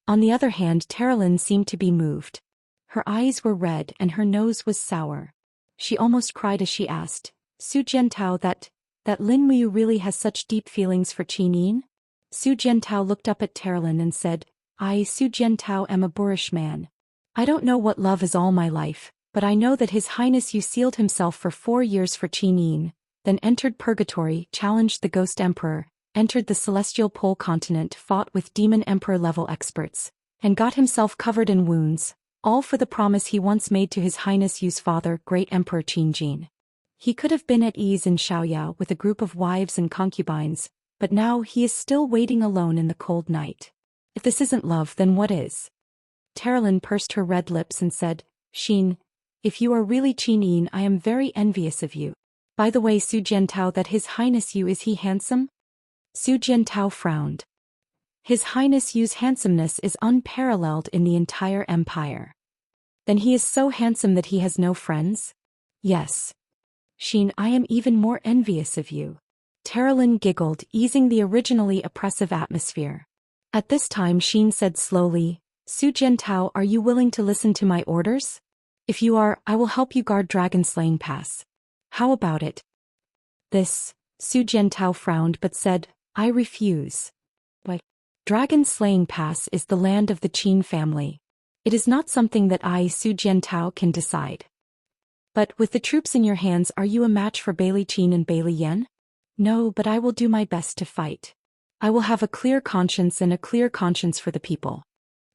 On the other hand, Terralyn seemed to be moved. Her eyes were red and her nose was sour. She almost cried as she asked, "Su Jiantao, that Lin Muyu really has such deep feelings for Qin Yin?" Su Jiantao looked up at Terralyn and said, "I, Su Jiantao, am a boorish man. I don't know what love is all my life, but I know that His Highness Yu sealed himself for 4 years for Qin Yin, then entered purgatory, challenged the Ghost Emperor, entered the Celestial Pole continent, fought with Demon Emperor-level experts, and got himself covered in wounds, all for the promise he once made to His Highness Yu's father, Great Emperor Qin Jin. He could have been at ease in Xiaoyao with a group of wives and concubines, but now he is still waiting alone in the cold night. If this isn't love, then what is? Terlin pursed her red lips and said, Xin, if you are really Qin Yin, I am very envious of you. By the way, Su Jiantao, that His Highness Yu, is he handsome? Su Jiantao frowned. His Highness Yu's handsomeness is unparalleled in the entire empire. Then he is so handsome that he has no friends? Yes. Xin, I am even more envious of you. Terlin giggled, easing the originally oppressive atmosphere. At this time Xin said slowly, Su Jiantao, are you willing to listen to my orders? If you are, I will help you guard Dragon Slaying Pass. How about it? This, Su Jiantao frowned but said, I refuse. Why? Dragon Slaying Pass is the land of the Qin family. It is not something that I, Su Jiantao, can decide. But with the troops in your hands, are you a match for Bailey Qin and Bailey Yan? No, but I will do my best to fight. I will have a clear conscience and a clear conscience for the people.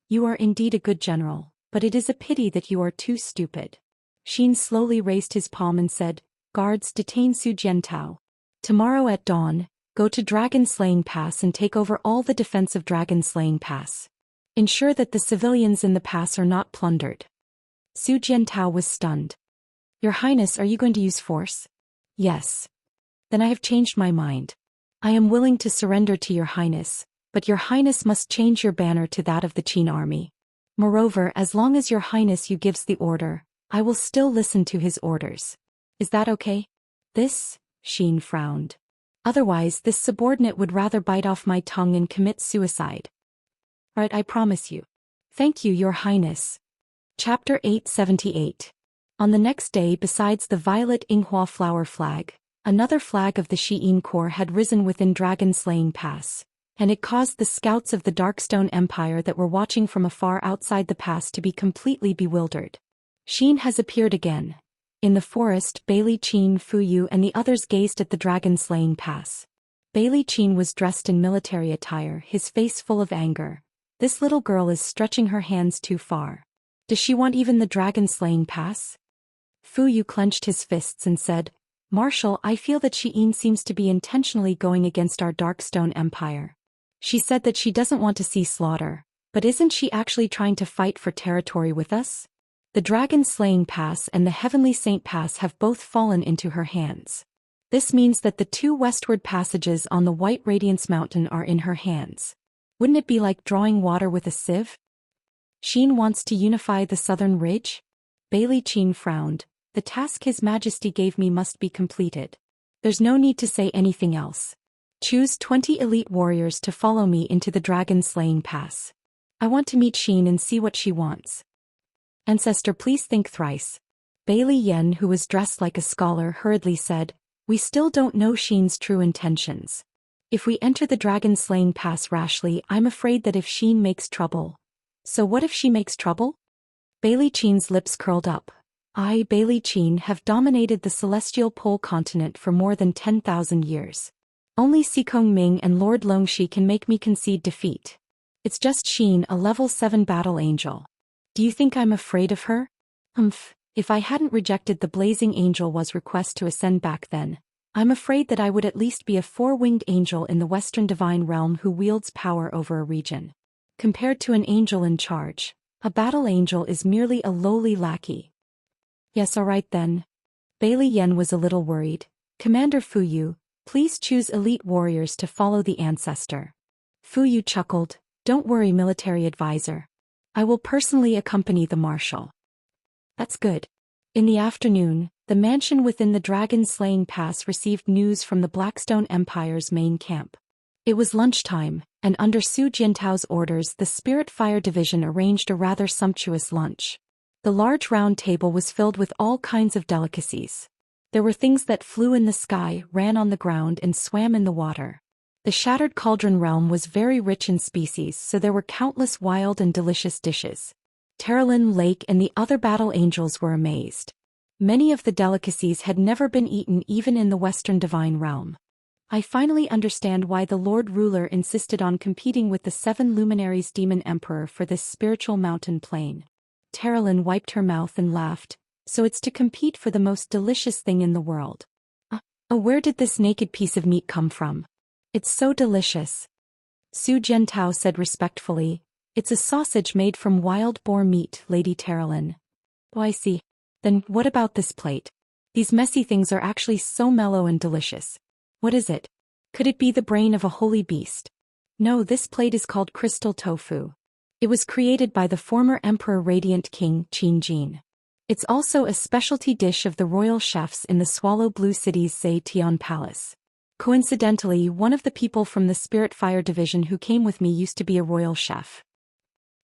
You are indeed a good general, but it is a pity that you are too stupid. Xin slowly raised his palm and said, Guards, detain Su Jiantao. Tomorrow at dawn, go to Dragon Slaying Pass and take over all the defense of Dragon Slaying Pass. Ensure that the civilians in the pass are not plundered. Su Jiantao was stunned. Your Highness, are you going to use force? Yes. Then I have changed my mind. I am willing to surrender to your Highness, but your Highness must change your banner to that of the Qin army. Moreover, as long as your Highness Yu gives the order, I will still listen to his orders. Is that okay? This? Xin frowned. Otherwise, this subordinate would rather bite off my tongue and commit suicide. Right, I promise you. Thank you, your Highness. Chapter 878. On the next day, besides the violet Yinghua flower flag, another flag of the Xi'an Corps had risen within Dragon Slaying Pass, and it caused the scouts of the Darkstone Empire that were watching from afar outside the pass to be completely bewildered. Xin has appeared again. In the forest, Bailey Qin, Fu Yu and the others gazed at the Dragon Slaying Pass. Bailey Qin was dressed in military attire, his face full of anger. This little girl is stretching her hands too far. Does she want even the Dragon Slaying Pass? Fu Yu clenched his fists and said, Marshal, I feel that Xi'an seems to be intentionally going against our Darkstone Empire. She said that she doesn't want to see slaughter, but isn't she actually trying to fight for territory with us? The Dragon Slaying Pass and the Heavenly Saint Pass have both fallen into her hands. This means that the two westward passages on the White Radiance Mountain are in her hands. Wouldn't it be like drawing water with a sieve? Xin wants to unify the southern ridge? Bailey Qin frowned. The task His Majesty gave me must be completed. There's no need to say anything else. Choose 20 elite warriors to follow me into the Dragon Slaying Pass. I want to meet Xin and see what she wants. Ancestor, please think thrice. Bailey Yan, who was dressed like a scholar, hurriedly said, We still don't know Xin's true intentions. If we enter the Dragon Slaying Pass rashly, I'm afraid that if Xin makes trouble. So what if she makes trouble? Bailey Qin's lips curled up. I, Bailey Qin, have dominated the celestial pole continent for more than 10,000 years. Only Xikong Ming and Lord Longxi can make me concede defeat. It's just Xin, a level 7 battle angel. Do you think I'm afraid of her? If I hadn't rejected the Blazing Angel was request to ascend back then, I'm afraid that I would at least be a 4-winged angel in the Western Divine Realm who wields power over a region. Compared to an angel in charge, a battle angel is merely a lowly lackey. Yes, all right then. Bailey Yan was a little worried. Commander Fu Yu, please choose elite warriors to follow the ancestor. Fu Yu chuckled. Don't worry, military advisor. I will personally accompany the marshal. That's good. In the afternoon, the mansion within the Dragon Slaying Pass received news from the Blackstone Empire's main camp. It was lunchtime, and under Su Jiantao's orders the Spirit Fire Division arranged a rather sumptuous lunch. The large round table was filled with all kinds of delicacies. There were things that flew in the sky, ran on the ground and swam in the water. The Shattered Cauldron realm was very rich in species, so there were countless wild and delicious dishes. Terlin, Lake and the other battle angels were amazed. Many of the delicacies had never been eaten even in the Western Divine Realm. I finally understand why the Lord Ruler insisted on competing with the 7 luminaries Demon Emperor for this spiritual mountain plain. Terlin wiped her mouth and laughed. So it's to compete for the most delicious thing in the world. Where did this naked piece of meat come from? It's so delicious. Su Jiantao said respectfully. It's a sausage made from wild boar meat, Lady Terralyn. Oh, I see. Then what about this plate? These messy things are actually so mellow and delicious. What is it? Could it be the brain of a holy beast? No, this plate is called crystal tofu. It was created by the former Emperor Radiant King Qin Jin. It's also a specialty dish of the royal chefs in the Swallow Blue City's Zetian Palace. Coincidentally, one of the people from the Spirit Fire Division who came with me used to be a royal chef.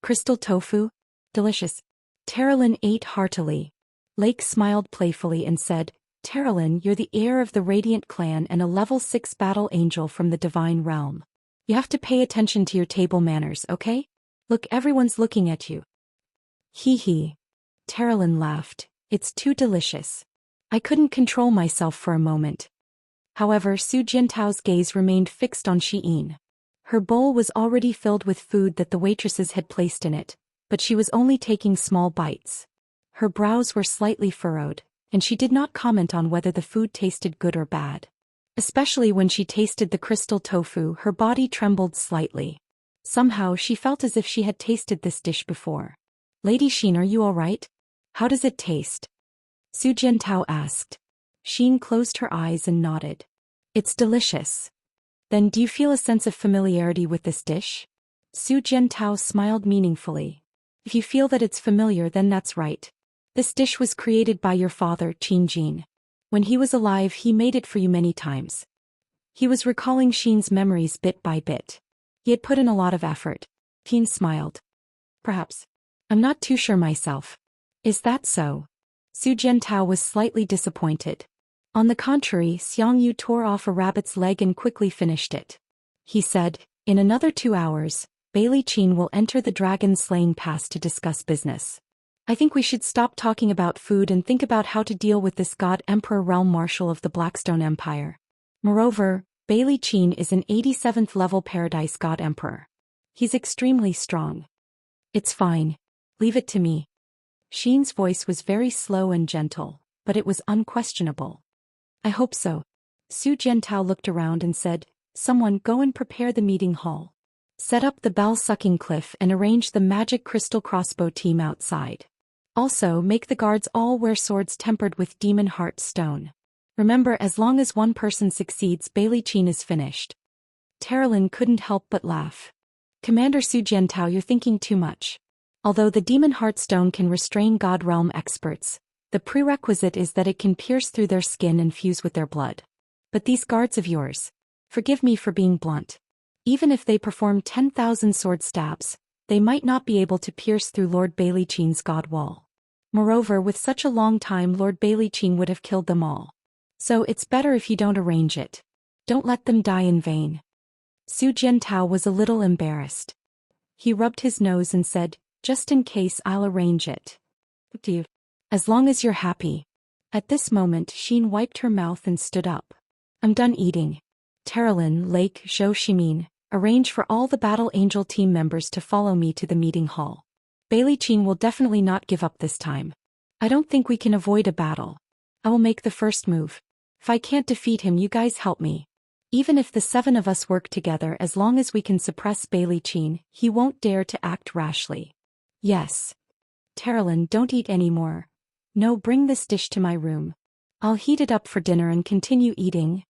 Crystal tofu? Delicious. Terralyn ate heartily. Lake smiled playfully and said, Terralyn, you're the heir of the Radiant clan and a level 6 battle angel from the Divine Realm. You have to pay attention to your table manners, okay? Look, everyone's looking at you. Hee hee. Terralyn laughed. It's too delicious. I couldn't control myself for a moment. However, Su Jiantao's gaze remained fixed on Xian. Her bowl was already filled with food that the waitresses had placed in it, but she was only taking small bites. Her brows were slightly furrowed, and she did not comment on whether the food tasted good or bad. Especially when she tasted the crystal tofu, her body trembled slightly. Somehow she felt as if she had tasted this dish before. Lady Xian, are you all right? How does it taste? Su Jiantao asked. Xian closed her eyes and nodded. It's delicious. Then do you feel a sense of familiarity with this dish? Su Jiantao smiled meaningfully. If you feel that it's familiar, then that's right. This dish was created by your father, Qin Jin. When he was alive, he made it for you many times. He was recalling Xian's memories bit by bit. He had put in a lot of effort. Xian smiled. Perhaps. I'm not too sure myself. Is that so? Su Jiantao was slightly disappointed. On the contrary, Xiangyu tore off a rabbit's leg and quickly finished it. He said, in another 2 hours, Bailey Qin will enter the dragon slaying pass to discuss business. I think we should stop talking about food and think about how to deal with this God Emperor Realm Marshal of the Blackstone Empire. Moreover, Bailey Qin is an 87th level Paradise God Emperor. He's extremely strong. It's fine. Leave it to me. Xian's voice was very slow and gentle, but it was unquestionable. I hope so. Su Jiantao looked around and said, someone go and prepare the meeting hall. Set up the bell-sucking cliff and arrange the magic crystal crossbow team outside. Also, make the guards all wear swords tempered with demon heart stone. Remember, as long as one person succeeds, Bailey Qin is finished. Terralyn couldn't help but laugh. Commander Su Jiantao, you're thinking too much. Although the demon heart stone can restrain God Realm experts, the prerequisite is that it can pierce through their skin and fuse with their blood. But these guards of yours, forgive me for being blunt. Even if they perform 10,000 sword stabs, they might not be able to pierce through Lord Bailey Qin's God Wall. Moreover, with such a long time, Lord Bailey Qin would have killed them all. So it's better if you don't arrange it. Don't let them die in vain. Su Jiantao was a little embarrassed. He rubbed his nose and said, just in case, I'll arrange it. Up to you. As long as you're happy. At this moment, Xian wiped her mouth and stood up. I'm done eating. Terralyn, Lake, Zhou Xian, arrange for all the Battle Angel team members to follow me to the meeting hall. Bailey Qin will definitely not give up this time. I don't think we can avoid a battle. I will make the first move. If I can't defeat him, you guys help me. Even if the 7 of us work together, as long as we can suppress Bailey Qin, he won't dare to act rashly. Yes. Terralyn, don't eat anymore. No, bring this dish to my room. I'll heat it up for dinner and continue eating.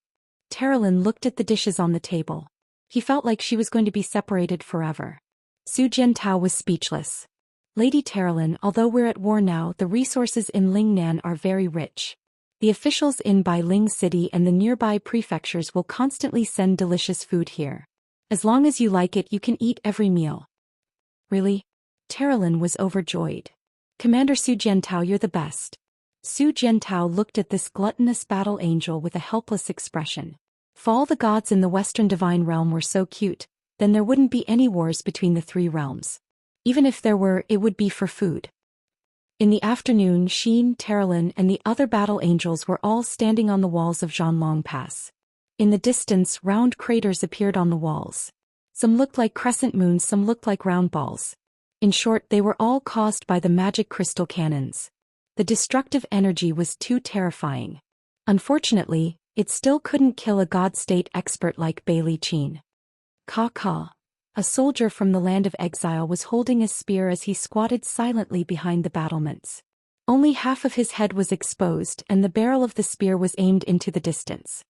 Terralyn looked at the dishes on the table. He felt like she was going to be separated forever. Su Jiantao was speechless. Lady Terralyn, although we're at war now, the resources in Lingnan are very rich. The officials in Bailing City and the nearby prefectures will constantly send delicious food here. As long as you like it, you can eat every meal. Really? Terralyn was overjoyed. Commander Su Jiantao, you're the best. Su Jiantao looked at this gluttonous battle angel with a helpless expression. If all the gods in the Western Divine Realm were so cute, then there wouldn't be any wars between the 3 realms. Even if there were, it would be for food. In the afternoon, Xian, Terralyn, and the other battle angels were all standing on the walls of Zhanlong Pass. In the distance, round craters appeared on the walls. Some looked like crescent moons, some looked like round balls. In short, they were all caused by the magic crystal cannons. The destructive energy was too terrifying. Unfortunately, it still couldn't kill a God-state expert like Bailey Qin. Ka. A soldier from the land of exile was holding a spear as he squatted silently behind the battlements. Only half of his head was exposed and the barrel of the spear was aimed into the distance.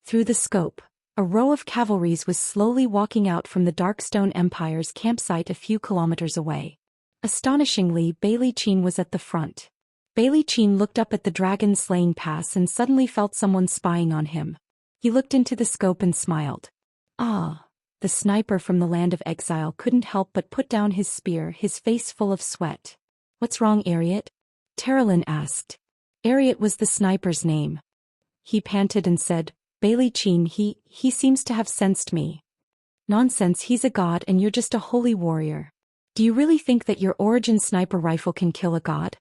Through the scope, a row of cavalries was slowly walking out from the Darkstone Empire's campsite a few kilometers away. Astonishingly, Bailey Qin was at the front. Bailey Qin looked up at the dragon-slaying pass and suddenly felt someone spying on him. He looked into the scope and smiled. Ah! The sniper from the land of exile couldn't help but put down his spear, his face full of sweat. What's wrong, Ariat? Terralyn asked. Ariat was the sniper's name. He panted and said, Bailey Qin, he seems to have sensed me. Nonsense, he's a god and you're just a holy warrior. Do you really think that your origin sniper rifle can kill a god?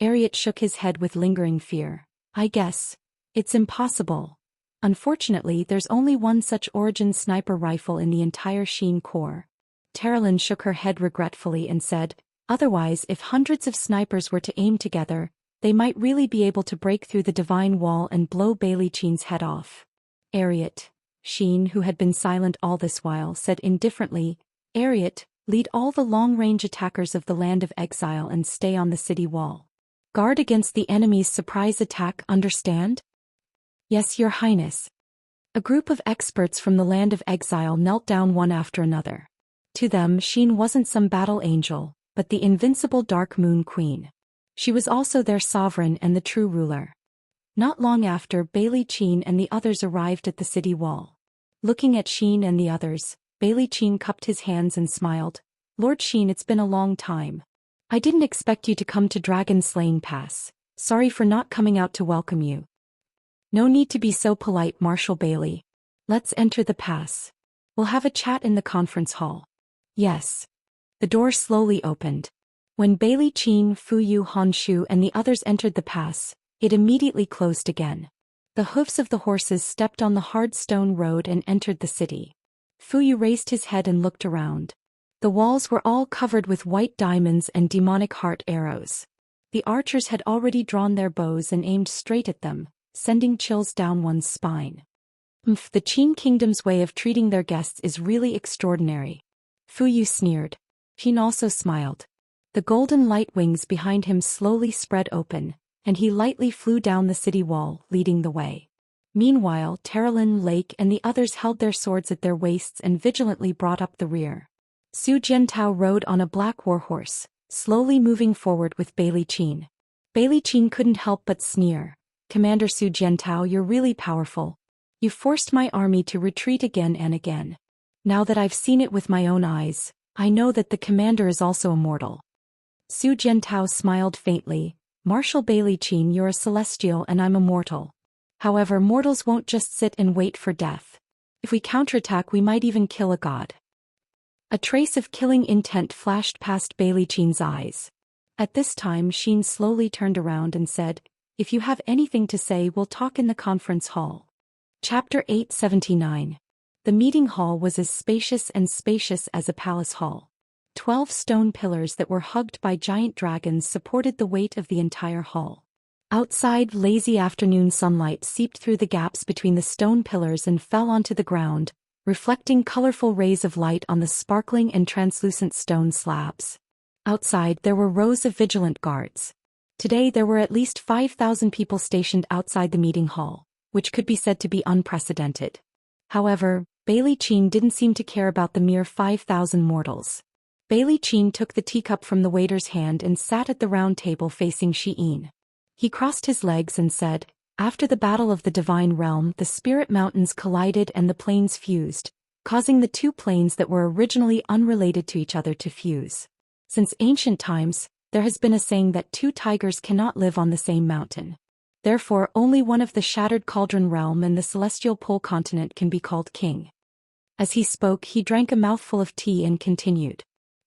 Ariat shook his head with lingering fear. I guess. It's impossible. Unfortunately, there's only one such origin sniper rifle in the entire Xian Corps. Terralyn shook her head regretfully and said, otherwise, if hundreds of snipers were to aim together, they might really be able to break through the divine wall and blow Bailey Qin's head off. Ariat. Xian, who had been silent all this while, said indifferently, Ariat, lead all the long-range attackers of the land of exile and stay on the city wall. Guard against the enemy's surprise attack, understand? Yes, Your Highness. A group of experts from the land of exile knelt down one after another. To them, Xian wasn't some battle angel, but the invincible Dark Moon Queen. She was also their sovereign and the true ruler. Not long after, Bailey Qin and the others arrived at the city wall. Looking at Xian and the others, Bailey Qin cupped his hands and smiled. Lord Xian, it's been a long time. I didn't expect you to come to Dragon Slaying Pass. Sorry for not coming out to welcome you. No need to be so polite, Marshal Bailey. Let's enter the pass. We'll have a chat in the conference hall. Yes. The door slowly opened. When Bailey Qin, Fuyu Honshu and the others entered the pass, it immediately closed again. The hoofs of the horses stepped on the hard stone road and entered the city. Fuyu raised his head and looked around. The walls were all covered with white diamonds and demonic heart arrows. The archers had already drawn their bows and aimed straight at them, sending chills down one's spine. The Qin Kingdom's way of treating their guests is really extraordinary. Fuyu sneered. Qin also smiled. The golden light wings behind him slowly spread open, and he lightly flew down the city wall, leading the way. Meanwhile, Terralyn, Lake and the others held their swords at their waists and vigilantly brought up the rear. Su Jiantao rode on a black warhorse, slowly moving forward with Bailey Qin. Bailey Qin couldn't help but sneer. Commander Su Jiantao, you're really powerful. You forced my army to retreat again and again. Now that I've seen it with my own eyes, I know that the commander is also immortal. Su Jiantao smiled faintly. Marshal Bailey Qin, you're a celestial and I'm immortal. However, mortals won't just sit and wait for death. If we counterattack, we might even kill a god. A trace of killing intent flashed past Bailey Qin's eyes. At this time, Xian slowly turned around and said, if you have anything to say, we'll talk in the conference hall. Chapter 879. The meeting hall was as spacious as a palace hall. 12 stone pillars that were hugged by giant dragons supported the weight of the entire hall. Outside, lazy afternoon sunlight seeped through the gaps between the stone pillars and fell onto the ground, reflecting colorful rays of light on the sparkling and translucent stone slabs. Outside, there were rows of vigilant guards. Today there were at least 5,000 people stationed outside the meeting hall, which could be said to be unprecedented. However, Bailey Qin didn't seem to care about the mere 5,000 mortals. Bailey Qin took the teacup from the waiter's hand and sat at the round table facing Xian. He crossed his legs and said, after the battle of the Divine Realm, the spirit mountains collided and the planes fused, causing the two planes that were originally unrelated to each other to fuse. Since ancient times, there has been a saying that two tigers cannot live on the same mountain. Therefore, only one of the Shattered Cauldron Realm and the Celestial Pole Continent can be called king. As he spoke, he drank a mouthful of tea and continued.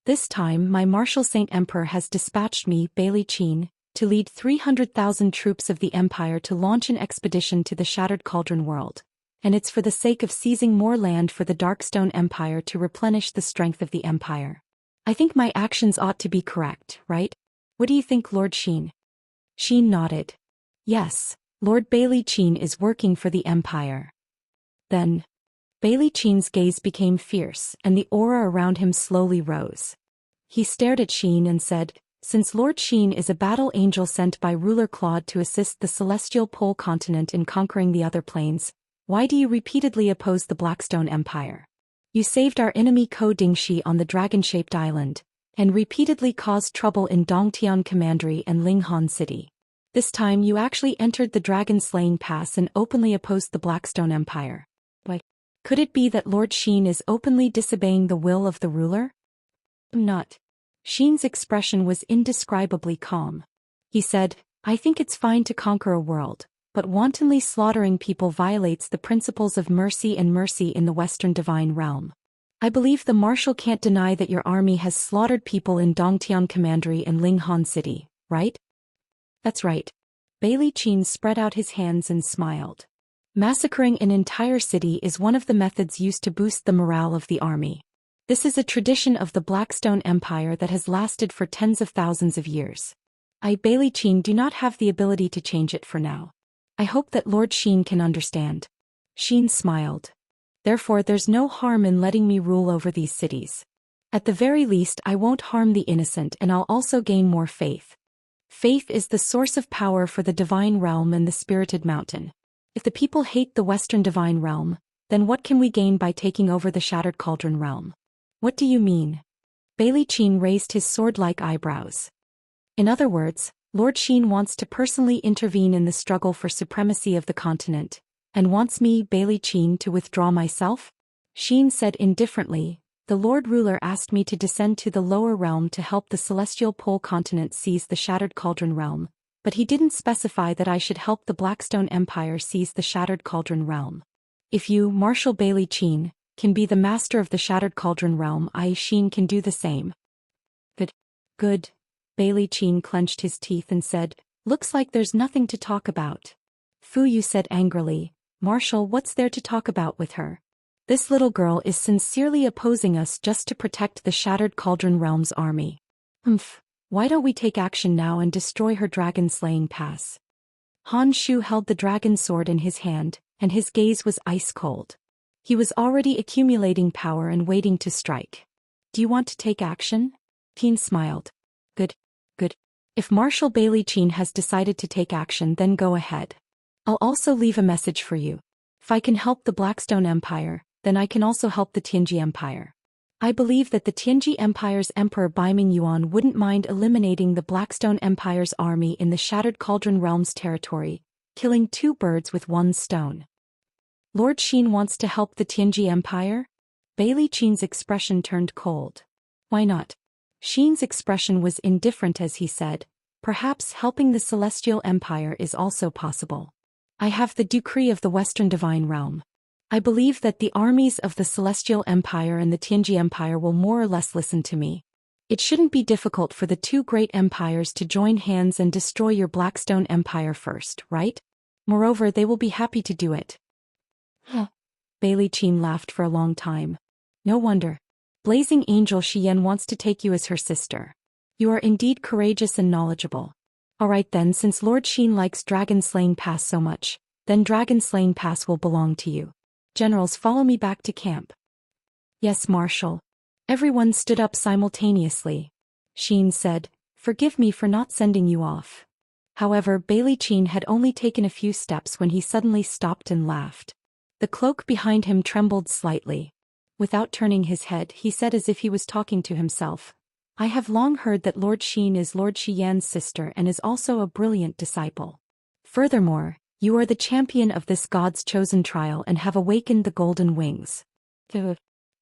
This time, my Marshal Saint Emperor has dispatched me, Bailey Qin, to lead 300,000 troops of the Empire to launch an expedition to the Shattered Cauldron world, and it's for the sake of seizing more land for the Darkstone Empire to replenish the strength of the Empire. I think my actions ought to be correct, right? What do you think, Lord Xian? Xian nodded. Yes, Lord Bailey Qin is working for the Empire. Then, Bailey Qin's gaze became fierce and the aura around him slowly rose. He stared at Xian and said, since Lord Xian is a battle angel sent by ruler Claude to assist the celestial pole continent in conquering the other planes, why do you repeatedly oppose the Blackstone Empire? You saved our enemy Ko Dingxi on the dragon-shaped island, and repeatedly caused trouble in Dongtian Commandery and Linghan City. This time you actually entered the dragon-slaying pass and openly opposed the Blackstone Empire. Why? Could it be that Lord Xian is openly disobeying the will of the ruler? Not. Xian's expression was indescribably calm. He said, I think it's fine to conquer a world, but wantonly slaughtering people violates the principles of mercy and mercy in the Western Divine Realm. I believe the Marshal can't deny that your army has slaughtered people in Dongtian Commandery and Linghan City, right? That's right. Bailey Qin spread out his hands and smiled. Massacring an entire city is one of the methods used to boost the morale of the army. This is a tradition of the Blackstone Empire that has lasted for tens of thousands of years. I, Bailey Qin, do not have the ability to change it for now. I hope that Lord Xian can understand. Xian smiled. Therefore there's no harm in letting me rule over these cities. At the very least I won't harm the innocent and I'll also gain more faith. Faith is the source of power for the Divine Realm and the Spirited Mountain. If the people hate the Western Divine Realm, then what can we gain by taking over the Shattered Cauldron Realm? What do you mean? Bailey Qin raised his sword-like eyebrows. In other words, Lord Xian wants to personally intervene in the struggle for supremacy of the continent, and wants me, Bailey Qin, to withdraw myself? Xian said indifferently, the Lord Ruler asked me to descend to the lower realm to help the celestial pole continent seize the Shattered Cauldron Realm, but he didn't specify that I should help the Blackstone Empire seize the Shattered Cauldron Realm. If you, Marshal Bailey Qin, can be the master of the Shattered Cauldron Realm, I, Xian, can do the same. Good. Bailey Qin clenched his teeth and said, looks like there's nothing to talk about. Fu Yu said angrily, Marshal, what's there to talk about with her? This little girl is sincerely opposing us just to protect the Shattered Cauldron Realm's army. Why don't we take action now and destroy her dragon-slaying pass? Han Shu held the dragon sword in his hand, and his gaze was ice-cold. He was already accumulating power and waiting to strike. Do you want to take action? Qin smiled. Good. If Marshal Bailey Qin has decided to take action, then go ahead. I'll also leave a message for you. If I can help the Blackstone Empire, then I can also help the Tianji Empire. I believe that the Tianji Empire's Emperor Baiming Yuan wouldn't mind eliminating the Blackstone Empire's army in the Shattered Cauldron Realm's territory, killing two birds with one stone. Lord Xian wants to help the Tianji Empire? Bailey Qin's expression turned cold. Why not? Xian's expression was indifferent as he said, perhaps helping the Celestial Empire is also possible. I have the decree of the Western Divine Realm. I believe that the armies of the Celestial Empire and the Tianji Empire will more or less listen to me. It shouldn't be difficult for the two great empires to join hands and destroy your Blackstone Empire first, right? Moreover, they will be happy to do it. Bailey Qin laughed for a long time. No wonder. Blazing Angel Xian wants to take you as her sister. You are indeed courageous and knowledgeable. Alright then, since Lord Xian likes Dragon Slaying Pass so much, then Dragon Slaying Pass will belong to you. Generals, follow me back to camp. Yes, Marshal. Everyone stood up simultaneously. Xian said, forgive me for not sending you off. However, Bailey Qin had only taken a few steps when he suddenly stopped and laughed. The cloak behind him trembled slightly. Without turning his head, he said as if he was talking to himself, I have long heard that Lord Xian is Lord Xian's sister and is also a brilliant disciple. Furthermore, you are the champion of this God's chosen trial and have awakened the golden wings.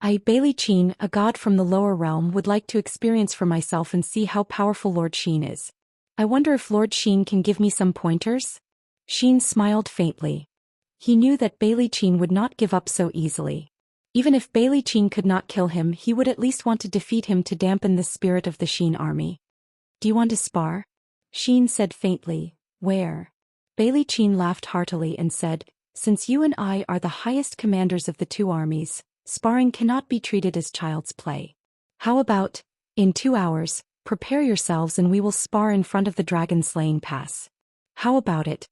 I, Bailey Qin, a god from the lower realm, would like to experience for myself and see how powerful Lord Xian is. I wonder if Lord Xian can give me some pointers? Xian smiled faintly. He knew that Bailey Qin would not give up so easily. Even if Bailey Qin could not kill him, he would at least want to defeat him to dampen the spirit of the Xian army. Do you want to spar? Xian said faintly. Where? Bailey Qin laughed heartily and said, since you and I are the highest commanders of the two armies, sparring cannot be treated as child's play. How about, in 2 hours, Prepare yourselves and we will spar in front of the dragon-slaying pass. How about it?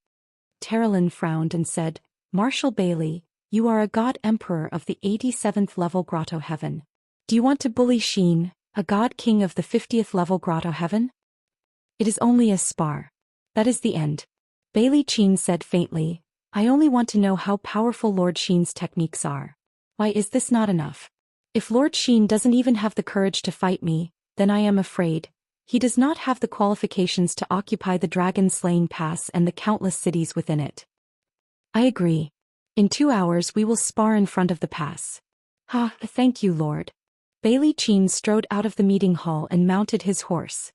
Terralyn frowned and said, Marshal Bailey, you are a god emperor of the 87th level grotto heaven. Do you want to bully Xian, a god king of the 50th level grotto heaven? It is only a spar. That is the end. Bailey Qian said faintly, I only want to know how powerful Lord Xian's techniques are. Why is this not enough? If Lord Xian doesn't even have the courage to fight me, then I am afraid he does not have the qualifications to occupy the dragon-slaying pass and the countless cities within it. I agree. In 2 hours we will spar in front of the pass. Thank you, Lord. Bailey Qian strode out of the meeting hall and mounted his horse.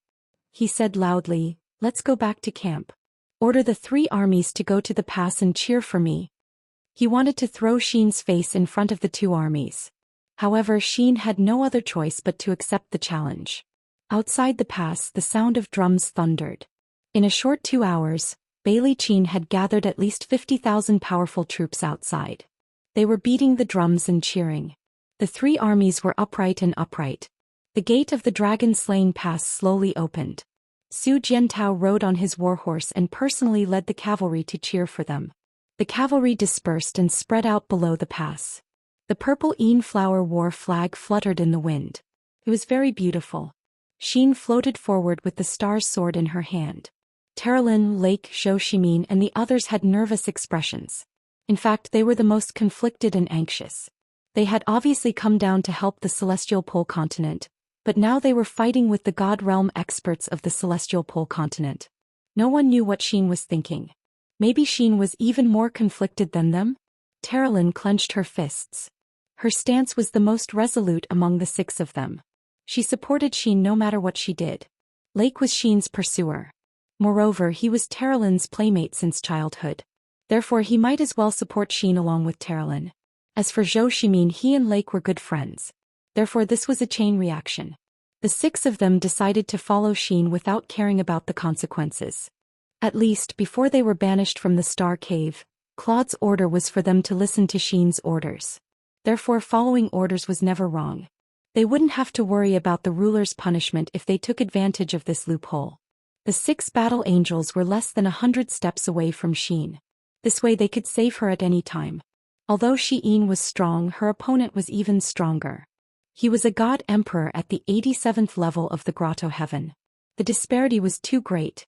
He said loudly, let's go back to camp. Order the 3 armies to go to the pass and cheer for me. He wanted to throw Xian's face in front of the 2 armies. However, Xian had no other choice but to accept the challenge. Outside the pass, the sound of drums thundered. In a short 2 hours, Bailey Qian had gathered at least 50,000 powerful troops outside. They were beating the drums and cheering. The 3 armies were upright. The gate of the dragon-slaying pass slowly opened. Su Jiantao rode on his warhorse and personally led the cavalry to cheer for them. The cavalry dispersed and spread out below the pass. The purple flower war flag fluttered in the wind. It was very beautiful. Xian floated forward with the star's sword in her hand. Terralyn, Lake, Zhou Xian and the others had nervous expressions. In fact, they were the most conflicted and anxious. They had obviously come down to help the Celestial Pole continent, but now they were fighting with the God Realm experts of the Celestial Pole continent. No one knew what Xian was thinking. Maybe Xian was even more conflicted than them? Terralyn clenched her fists. Her stance was the most resolute among the 6 of them. She supported Xian no matter what she did. Lake was Xian's pursuer. Moreover, he was Terralyn's playmate since childhood. Therefore he might as well support Xian along with Terralyn. As for Zhou Xian, he and Lake were good friends. Therefore this was a chain reaction. The 6 of them decided to follow Xian without caring about the consequences. At least, before they were banished from the Star Cave, Claude's order was for them to listen to Xian's orders. Therefore following orders was never wrong. They wouldn't have to worry about the ruler's punishment if they took advantage of this loophole. The 6 battle angels were less than 100 steps away from Xian. This way they could save her at any time. Although Xian was strong, her opponent was even stronger. He was a god emperor at the 87th level of the grotto heaven. The disparity was too great.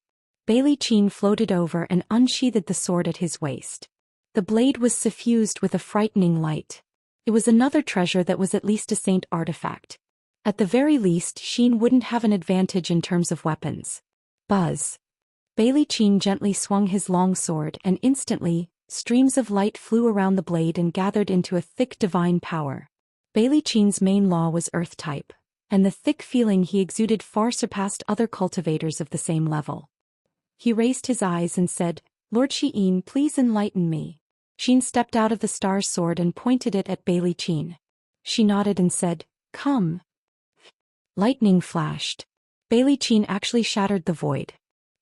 Bailey Qian floated over and unsheathed the sword at his waist. The blade was suffused with a frightening light. It was another treasure that was at least a saint artifact. At the very least, Xian wouldn't have an advantage in terms of weapons. Buzz. Bailey Qian gently swung his long sword and instantly, streams of light flew around the blade and gathered into a thick divine power. Bailey Qian's main law was earth type, and the thick feeling he exuded far surpassed other cultivators of the same level. He raised his eyes and said, Lord Xian, please enlighten me. Xian stepped out of the star's sword and pointed it at Bailey Qian. She nodded and said, Come. Lightning flashed. Bailey Qian actually shattered the void.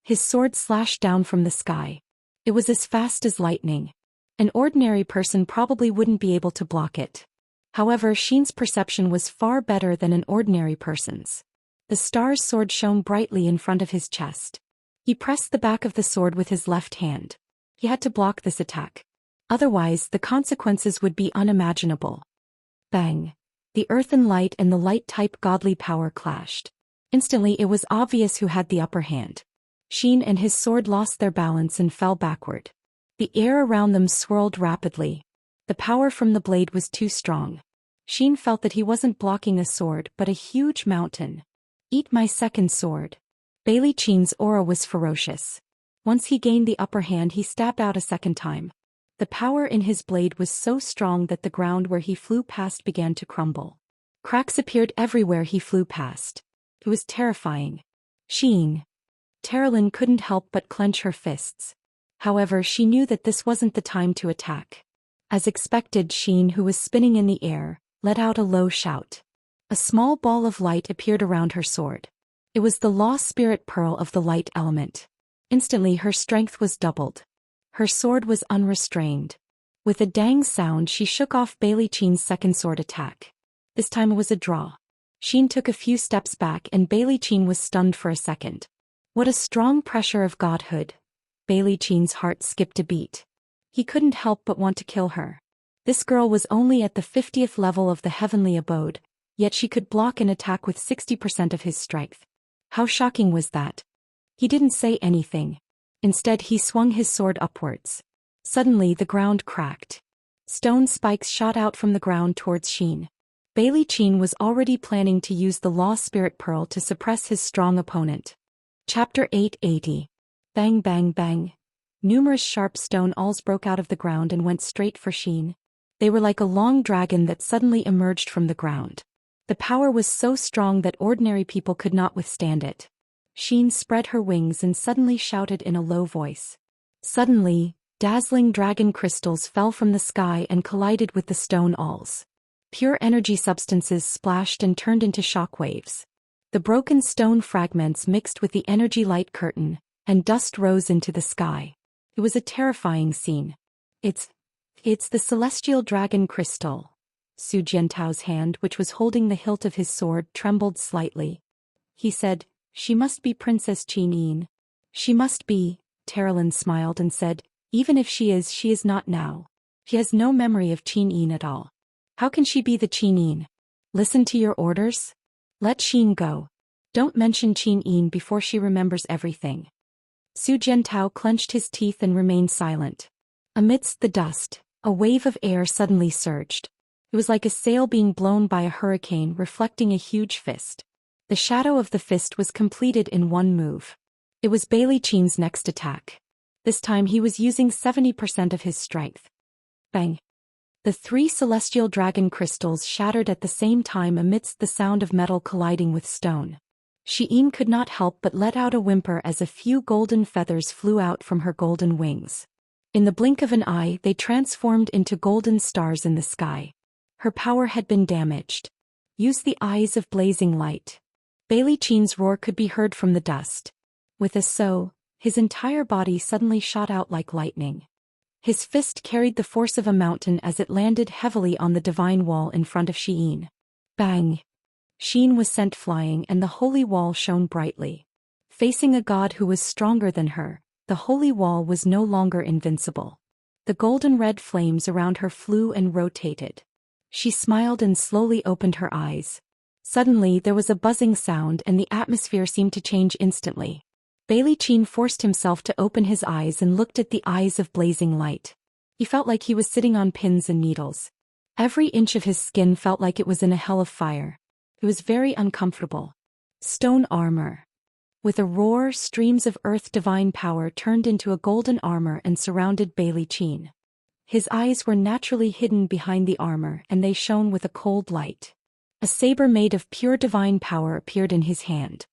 His sword slashed down from the sky. It was as fast as lightning. An ordinary person probably wouldn't be able to block it. However, Xian's perception was far better than an ordinary person's. The star's sword shone brightly in front of his chest. He pressed the back of the sword with his left hand. He had to block this attack. Otherwise, the consequences would be unimaginable. Bang! The earthen light and the light-type godly power clashed. Instantly it was obvious who had the upper hand. Xian and his sword lost their balance and fell backward. The air around them swirled rapidly. The power from the blade was too strong. Xian felt that he wasn't blocking a sword but a huge mountain. Eat my second sword. Bailey Qian's aura was ferocious. Once he gained the upper hand, he stabbed out a second time. The power in his blade was so strong that the ground where he flew past began to crumble. Cracks appeared everywhere he flew past. It was terrifying. Xian. Terralyn couldn't help but clench her fists. However, she knew that this wasn't the time to attack. As expected, Xian, who was spinning in the air, let out a low shout. A small ball of light appeared around her sword. It was the law spirit pearl of the light element. Instantly her strength was doubled. Her sword was unrestrained. With a dang sound, she shook off Bailey Qian's second sword attack. This time it was a draw. Xian took a few steps back and Bailey Qin was stunned for a second. What a strong pressure of godhood. Bailey Qin's heart skipped a beat. He couldn't help but want to kill her. This girl was only at the 50th level of the heavenly abode, yet she could block an attack with 60% of his strength. How shocking was that? He didn't say anything. Instead he swung his sword upwards. Suddenly the ground cracked. Stone spikes shot out from the ground towards Xian. Bailey Qin was already planning to use the Law Spirit Pearl to suppress his strong opponent. Chapter 880. Bang bang bang. Numerous sharp stone awls broke out of the ground and went straight for Xian. They were like a long dragon that suddenly emerged from the ground. The power was so strong that ordinary people could not withstand it. Xian spread her wings and suddenly shouted in a low voice. Suddenly, dazzling dragon crystals fell from the sky and collided with the stone awls. Pure energy substances splashed and turned into shock waves. The broken stone fragments mixed with the energy light curtain, and dust rose into the sky. It was a terrifying scene. It's the celestial dragon crystal. Su Jiantao's hand, which was holding the hilt of his sword, trembled slightly. He said, "She must be Princess Qin Yin." "She must be," Terralyn smiled and said, "even if she is not now. She has no memory of Qin Yin at all. How can she be the Qin Yin? Listen to your orders? Let Xian go. Don't mention Qin Yin before she remembers everything." Su Jiantao clenched his teeth and remained silent. Amidst the dust, a wave of air suddenly surged. It was like a sail being blown by a hurricane reflecting a huge fist. The shadow of the fist was completed in one move. It was Bailey Qin's next attack. This time he was using 70% of his strength. Bang! The 3 celestial dragon crystals shattered at the same time amidst the sound of metal colliding with stone. Xian could not help but let out a whimper as a few golden feathers flew out from her golden wings. In the blink of an eye they transformed into golden stars in the sky. Her power had been damaged. Use the eyes of blazing light. Bailey Qin's roar could be heard from the dust. With a so, his entire body suddenly shot out like lightning. His fist carried the force of a mountain as it landed heavily on the divine wall in front of Xian. Bang! Xian was sent flying and the holy wall shone brightly. Facing a god who was stronger than her, the holy wall was no longer invincible. The golden red flames around her flew and rotated. She smiled and slowly opened her eyes. Suddenly there was a buzzing sound and the atmosphere seemed to change instantly. Bailey Qin forced himself to open his eyes and looked at the eyes of blazing light. He felt like he was sitting on pins and needles. Every inch of his skin felt like it was in a hell of fire. It was very uncomfortable. Stone armor. With a roar, streams of earth divine power turned into a golden armor and surrounded Bailey Qin. His eyes were naturally hidden behind the armor and they shone with a cold light. A saber made of pure divine power appeared in his hand.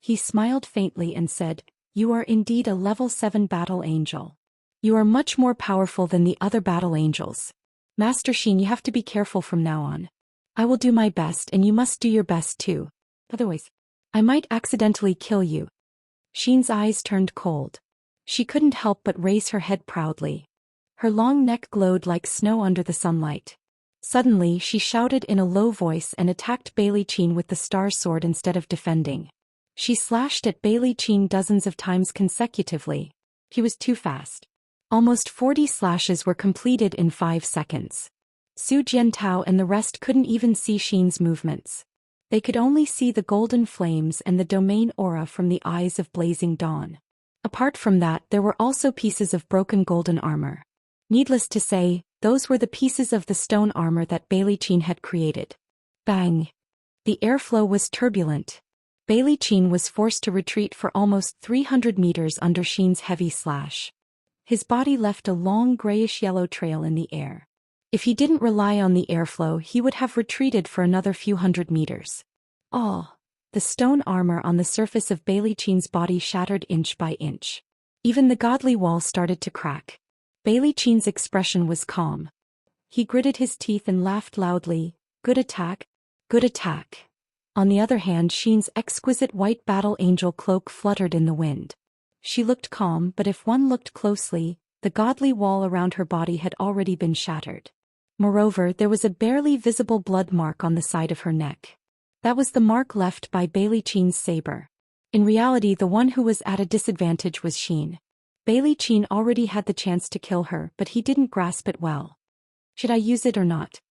He smiled faintly and said, "You are indeed a level 7 battle angel. You are much more powerful than the other battle angels. Master Xian, you have to be careful from now on. I will do my best and you must do your best too. Otherwise, I might accidentally kill you." Xian's eyes turned cold. She couldn't help but raise her head proudly. Her long neck glowed like snow under the sunlight. Suddenly she shouted in a low voice and attacked Bailey Qin with the star sword instead of defending. She slashed at Bailey Qin dozens of times consecutively. He was too fast. Almost 40 slashes were completed in 5 seconds. Su Jiantao and the rest couldn't even see Xian's movements. They could only see the golden flames and the domain aura from the eyes of blazing dawn. Apart from that, there were also pieces of broken golden armor. Needless to say, those were the pieces of the stone armor that Bailey Qin had created. Bang! The airflow was turbulent. Bailey Qin was forced to retreat for almost 300 meters under Xian's heavy slash. His body left a long grayish-yellow trail in the air. If he didn't rely on the airflow, he would have retreated for another few hundred meters. Oh! The stone armor on the surface of Bailey Qin's body shattered inch by inch. Even the godly wall started to crack. Bailey Qin's expression was calm. He gritted his teeth and laughed loudly. Good attack. Good attack. On the other hand, Xian's exquisite white battle angel cloak fluttered in the wind. She looked calm, but if one looked closely, the godly wall around her body had already been shattered. Moreover, there was a barely visible blood mark on the side of her neck. That was the mark left by Bailey Qin's saber. In reality, the one who was at a disadvantage was Xian. Bailey Qin already had the chance to kill her, but he didn't grasp it well. Should I use it or not?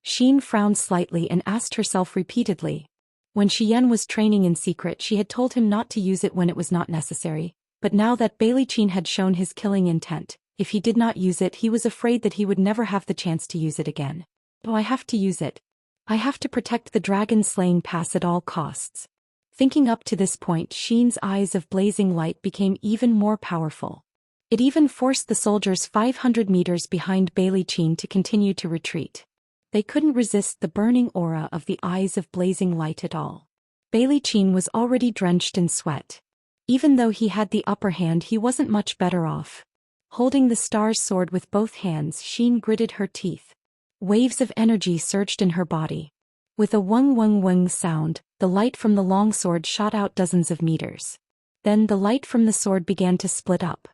Xian frowned slightly and asked herself repeatedly. When Xian was training in secret, she had told him not to use it when it was not necessary, but now that Bailey Qin had shown his killing intent, if he did not use it, he was afraid that he would never have the chance to use it again. Oh, I have to use it. I have to protect the dragon-slaying pass at all costs. Thinking up to this point, Xian's eyes of blazing light became even more powerful. It even forced the soldiers 500 meters behind Bailey Qin to continue to retreat. They couldn't resist the burning aura of the eyes of blazing light at all. Bailey Qin was already drenched in sweat. Even though he had the upper hand, he wasn't much better off. Holding the star's sword with both hands, Xian gritted her teeth. Waves of energy surged in her body. With a wung wung wung sound, the light from the long sword shot out dozens of meters. Then the light from the sword began to split up.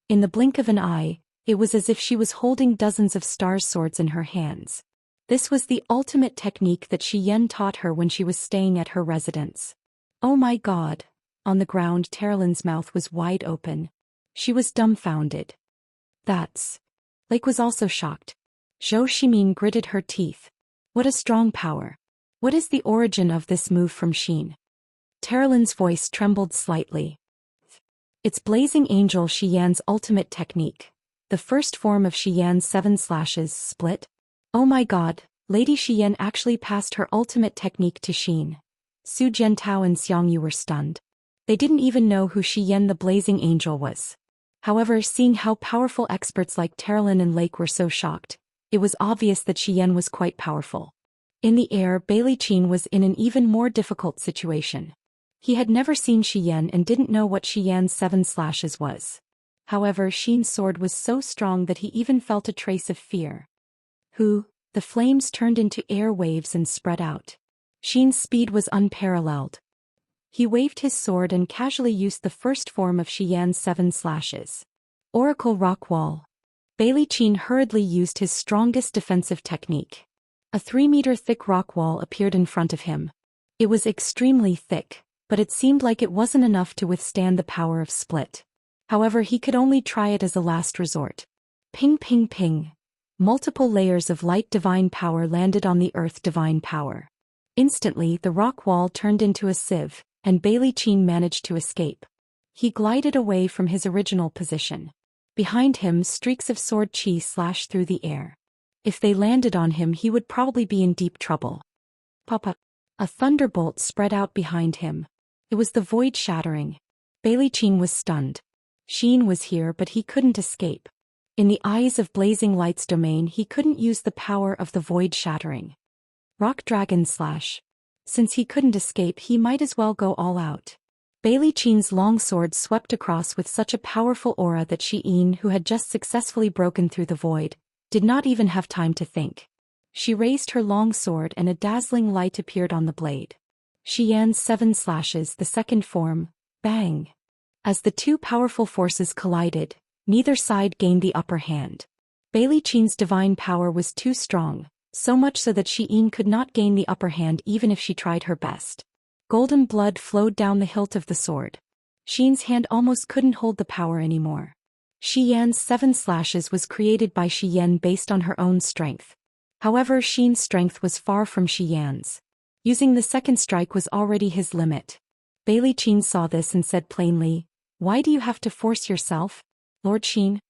In the blink of an eye, it was as if she was holding dozens of stars' swords in her hands. This was the ultimate technique that Xian taught her when she was staying at her residence. Oh my god! On the ground, Terlin's mouth was wide open. She was dumbfounded. That's... Lake was also shocked. Zhou Xian gritted her teeth. What a strong power. What is the origin of this move from Xian? Terlin's voice trembled slightly. It's Blazing Angel Xian's ultimate technique. The first form of Xian's 7 slashes split. Oh my god, Lady Xian actually passed her ultimate technique to Xian. Su Jiantao and Xiangyu were stunned. They didn't even know who Xian the Blazing Angel was. However, seeing how powerful experts like Terlin and Lake were so shocked, it was obvious that Xian was quite powerful. In the air, Bailey Qin was in an even more difficult situation. He had never seen Xian and didn't know what Xian's 7 slashes was. However, Xian's sword was so strong that he even felt a trace of fear. The flames turned into air waves and spread out. Xian's speed was unparalleled. He waved his sword and casually used the first form of Xian's 7 slashes. Oracle Rock Wall. Bailey Qin hurriedly used his strongest defensive technique. A 3-meter thick rock wall appeared in front of him. It was extremely thick, but it seemed like it wasn't enough to withstand the power of split. However, he could only try it as a last resort. Ping ping ping. Multiple layers of light divine power landed on the earth divine power. Instantly, the rock wall turned into a sieve, and Bailey Qin managed to escape. He glided away from his original position. Behind him, streaks of sword chi slashed through the air. If they landed on him, he would probably be in deep trouble. Papa! A thunderbolt spread out behind him. It was the void shattering. Bailey Qin was stunned. Xian was here, but he couldn't escape. In the eyes of Blazing Light's domain, he couldn't use the power of the void shattering. Rock Dragon Slash. Since he couldn't escape, he might as well go all out. Bailey Qin's long sword swept across with such a powerful aura that Xian, who had just successfully broken through the void, did not even have time to think. She raised her long sword and a dazzling light appeared on the blade. Xian's 7 slashes, the second form, bang. As the two powerful forces collided, neither side gained the upper hand. Bailey Qin's divine power was too strong, so much so that Xian could not gain the upper hand even if she tried her best. Golden blood flowed down the hilt of the sword. Xian's hand almost couldn't hold the power anymore. Xian's 7 slashes was created by Xian based on her own strength. However, Xian's strength was far from Xian's. Using the second strike was already his limit. Bailey Qin saw this and said plainly, "Why do you have to force yourself, Lord Xian?"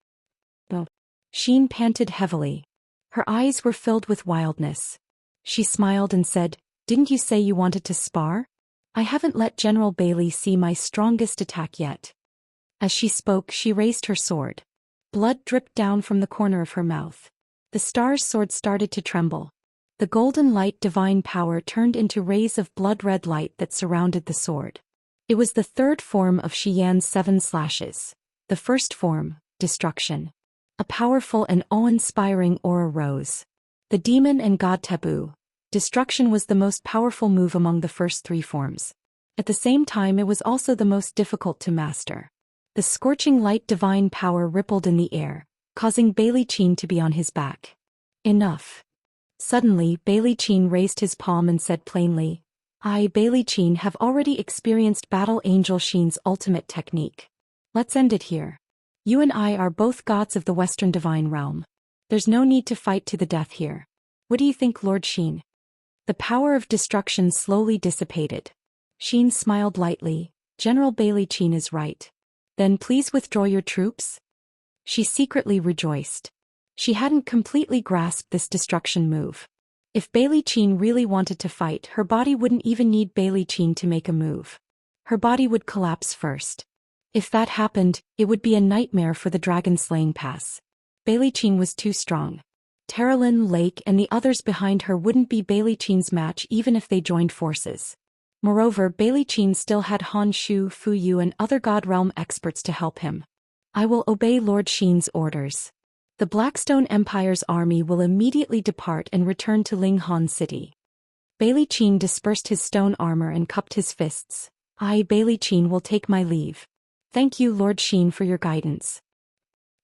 Xian panted heavily. Her eyes were filled with wildness. She smiled and said, "Didn't you say you wanted to spar? I haven't let General Bailey see my strongest attack yet." As she spoke, she raised her sword. Blood dripped down from the corner of her mouth. The star's sword started to tremble. The golden light divine power turned into rays of blood-red light that surrounded the sword. It was the third form of Xian's 7 slashes. The first form, destruction. A powerful and awe-inspiring aura rose. The demon and god taboo. Destruction was the most powerful move among the first 3 forms. At the same time, it was also the most difficult to master. The scorching light divine power rippled in the air, causing Bailey Qin to be on his back. Enough. Suddenly, Bailey Qin raised his palm and said plainly, I, Bailey Qin, have already experienced Battle Angel Xian's ultimate technique. Let's end it here. You and I are both gods of the Western Divine Realm. There's no need to fight to the death here. What do you think, Lord Xian? The power of destruction slowly dissipated. Xian smiled lightly. General Bailey Qin is right. Then please withdraw your troops? She secretly rejoiced. She hadn't completely grasped this destruction move. If Bailey Qin really wanted to fight, her body wouldn't even need Bailey Qin to make a move. Her body would collapse first. If that happened, it would be a nightmare for the dragon slaying pass. Bailey Qin was too strong. Terralyn, Lake, and the others behind her wouldn't be Bailey Qin's match even if they joined forces. Moreover, Bailey Qin still had Han Shu, Fu Yu, and other God Realm experts to help him. I will obey Lord Xian's orders. The Blackstone Empire's army will immediately depart and return to Linghan City. Bailey Qin dispersed his stone armor and cupped his fists. I, Bailey Qin, will take my leave. Thank you, Lord Xian, for your guidance.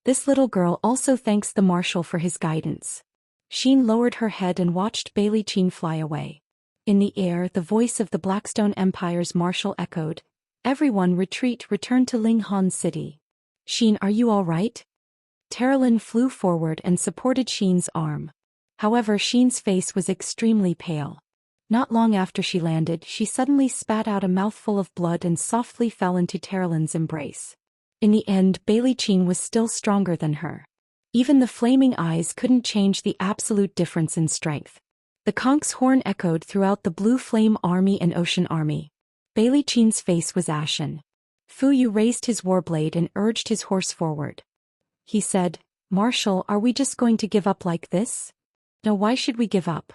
This little girl also thanks the marshal for his guidance. Xian lowered her head and watched Bailey Qin fly away. In the air, the voice of the Blackstone Empire's marshal echoed. Everyone retreat, return to Linghan City. Xian, are you all right? Terralyn flew forward and supported Xian's arm. However, Xian's face was extremely pale. Not long after she landed, she suddenly spat out a mouthful of blood and softly fell into Terralyn's embrace. In the end, Bailey Qin was still stronger than her. Even the flaming eyes couldn't change the absolute difference in strength. The conch's horn echoed throughout the Blue Flame Army and Ocean Army. Bailey Qin's face was ashen. Fu Yu raised his warblade and urged his horse forward. He said, Marshal, are we just going to give up like this? No, why should we give up?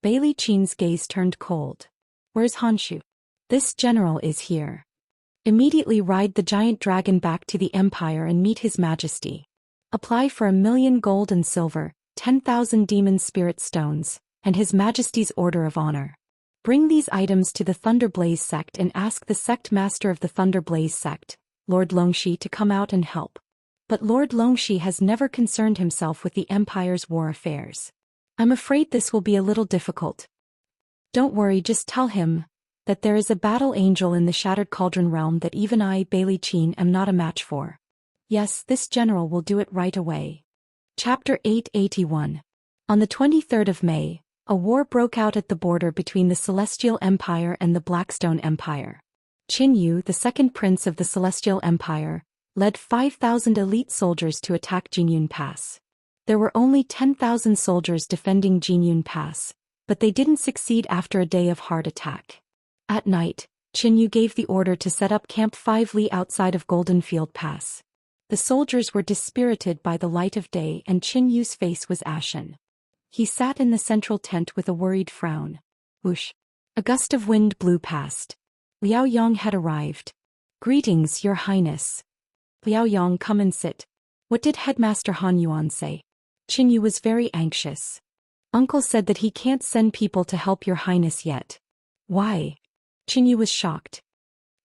Bailey Qin's gaze turned cold. Where's Han Shu? This general is here. Immediately ride the giant dragon back to the Empire and meet His Majesty. Apply for 1,000,000 gold and silver, 10,000 demon spirit stones, and His Majesty's Order of Honor. Bring these items to the Thunderblaze sect and ask the sect master of the Thunderblaze sect, Lord Longxi, to come out and help. But Lord Longxi has never concerned himself with the Empire's war affairs. I'm afraid this will be a little difficult. Don't worry, just tell him that there is a battle angel in the Shattered Cauldron realm that even I, Bailey Qin, am not a match for. Yes, this general will do it right away. Chapter 881. On the 23rd of May, a war broke out at the border between the Celestial Empire and the Blackstone Empire. Qin Yu, the second prince of the Celestial Empire, led 5,000 elite soldiers to attack Jinyun Pass. There were only 10,000 soldiers defending Jinyun Pass, but they didn't succeed after a day of hard attack. At night, Qin Yu gave the order to set up Camp 5 Li outside of Golden Field Pass. The soldiers were dispirited by the light of day and Qin Yu's face was ashen. He sat in the central tent with a worried frown. Whoosh! A gust of wind blew past. Liao Yang had arrived. Greetings, Your Highness. Liao Yang, come and sit. What did Headmaster Han Yuan say? Qin Yu was very anxious. Uncle said that he can't send people to help Your Highness yet. Why? Qin Yu was shocked.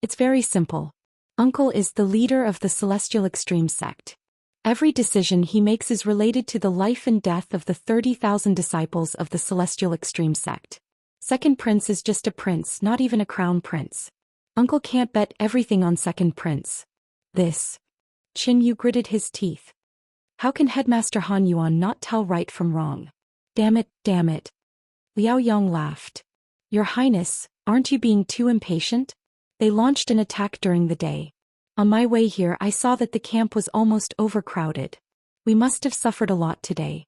It's very simple. Uncle is the leader of the Celestial Extreme sect. Every decision he makes is related to the life and death of the 30,000 disciples of the Celestial Extreme sect. Second Prince is just a prince, not even a crown prince. Uncle can't bet everything on Second Prince. This. Qin Yu gritted his teeth. How can Headmaster Han Yuan not tell right from wrong? Damn it, damn it. Liao Yang laughed. Your Highness, aren't you being too impatient? They launched an attack during the day. On my way here I saw that the camp was almost overcrowded. We must have suffered a lot today.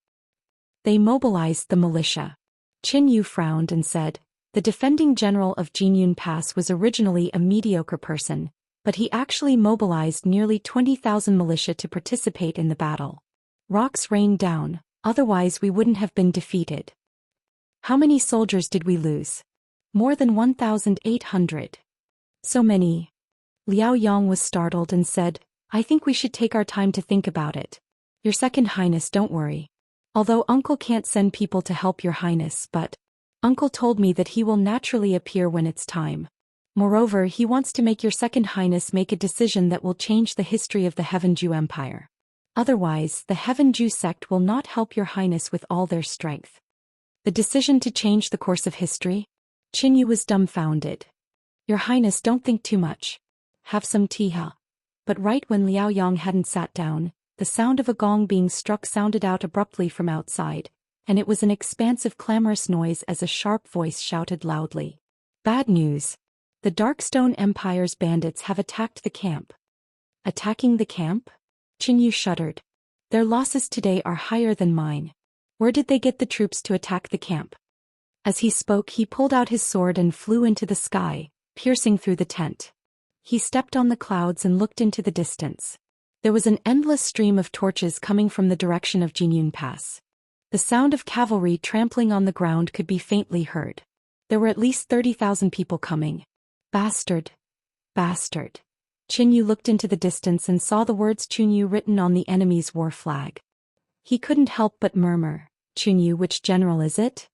They mobilized the militia. Qin Yu frowned and said, the defending general of Jinyun Pass was originally a mediocre person, but he actually mobilized nearly 20,000 militia to participate in the battle. Rocks rained down, otherwise we wouldn't have been defeated. How many soldiers did we lose? More than 1,800. So many. Liao Yang was startled and said, I think we should take our time to think about it. Your Second Highness, don't worry. Although Uncle can't send people to help Your Highness, but Uncle told me that he will naturally appear when it's time. Moreover, he wants to make Your Second Highness make a decision that will change the history of the Heaven Jew Empire. Otherwise, the Heaven Jew sect will not help Your Highness with all their strength. The decision to change the course of history? Qin Yu was dumbfounded. Your Highness, don't think too much. Have some tea, huh? But right when Liao Yang hadn't sat down, the sound of a gong being struck sounded out abruptly from outside, and it was an expansive clamorous noise as a sharp voice shouted loudly. Bad news. The Darkstone Empire's bandits have attacked the camp. Attacking the camp? Qin Yu shuddered. Their losses today are higher than mine. Where did they get the troops to attack the camp? As he spoke, he pulled out his sword and flew into the sky, piercing through the tent. He stepped on the clouds and looked into the distance. There was an endless stream of torches coming from the direction of Jinyun Pass. The sound of cavalry trampling on the ground could be faintly heard. There were at least 30,000 people coming. Bastard. Bastard. Qin Yu looked into the distance and saw the words Chunyu written on the enemy's war flag. He couldn't help but murmur, Chunyu, which general is it?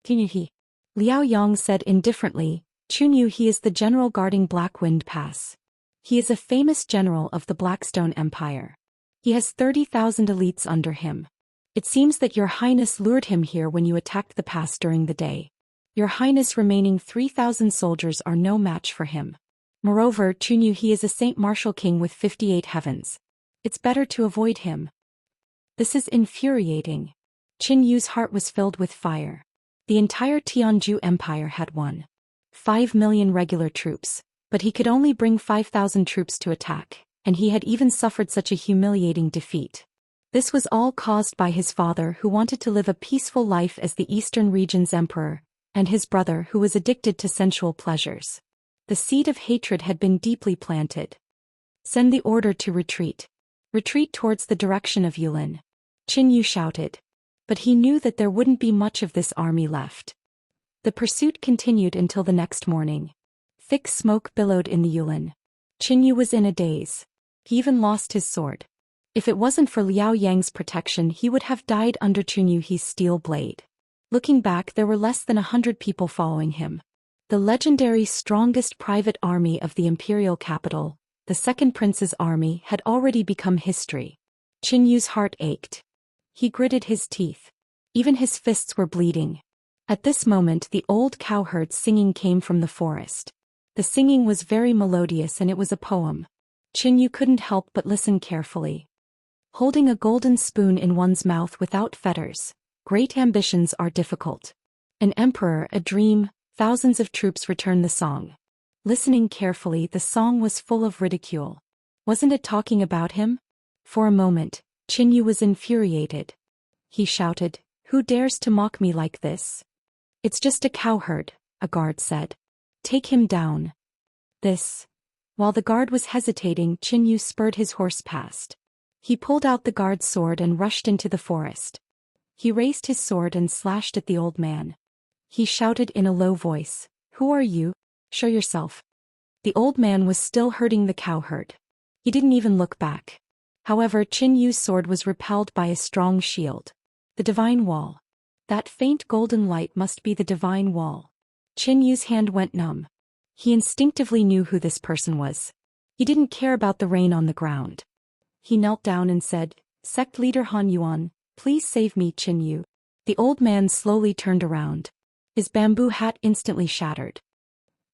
He. Liao Yang said indifferently, Chunyu, he is the general guarding Blackwind Pass. He is a famous general of the Blackstone Empire. He has 30,000 elites under him. It seems that your Highness lured him here when you attacked the pass during the day. Your Highness' remaining 3,000 soldiers are no match for him. Moreover, Chunyu, he is a Saint Martial King with 58 heavens. It's better to avoid him. This is infuriating. Qin Yu's heart was filled with fire. The entire Tianzhu Empire had 1.5 million regular troops, but he could only bring 5,000 troops to attack, and he had even suffered such a humiliating defeat. This was all caused by his father, who wanted to live a peaceful life as the Eastern region's emperor, and his brother, who was addicted to sensual pleasures. The seed of hatred had been deeply planted. Send the order to retreat. Retreat towards the direction of Yulin. Qin Yu shouted. But he knew that there wouldn't be much of this army left. The pursuit continued until the next morning. Thick smoke billowed in the Yulin. Qin Yu was in a daze. He even lost his sword. If it wasn't for Liao Yang's protection, he would have died under Qin Yu's steel blade. Looking back, there were less than 100 people following him. The legendary strongest private army of the imperial capital, the Second Prince's army, had already become history. Qin Yu's heart ached. He gritted his teeth. Even his fists were bleeding. At this moment, the old cowherd's singing came from the forest. The singing was very melodious and it was a poem. Qin Yu couldn't help but listen carefully. Holding a golden spoon in one's mouth without fetters, great ambitions are difficult. An emperor, a dream, thousands of troops returned the song. Listening carefully, the song was full of ridicule. Wasn't it talking about him? For a moment, Qin Yu was infuriated. He shouted, "Who dares to mock me like this?" "It's just a cowherd," a guard said. "Take him down." This. While the guard was hesitating, Qin Yu spurred his horse past. He pulled out the guard's sword and rushed into the forest. He raised his sword and slashed at the old man. He shouted in a low voice, "Who are you? Show yourself." The old man was still herding the cowherd. He didn't even look back. However, Qin Yu's sword was repelled by a strong shield. The divine wall. That faint golden light must be the divine wall. Qin Yu's hand went numb. He instinctively knew who this person was. He didn't care about the rain on the ground. He knelt down and said, "Sect leader Han Yuan, please save me, Qin Yu." The old man slowly turned around. His bamboo hat instantly shattered.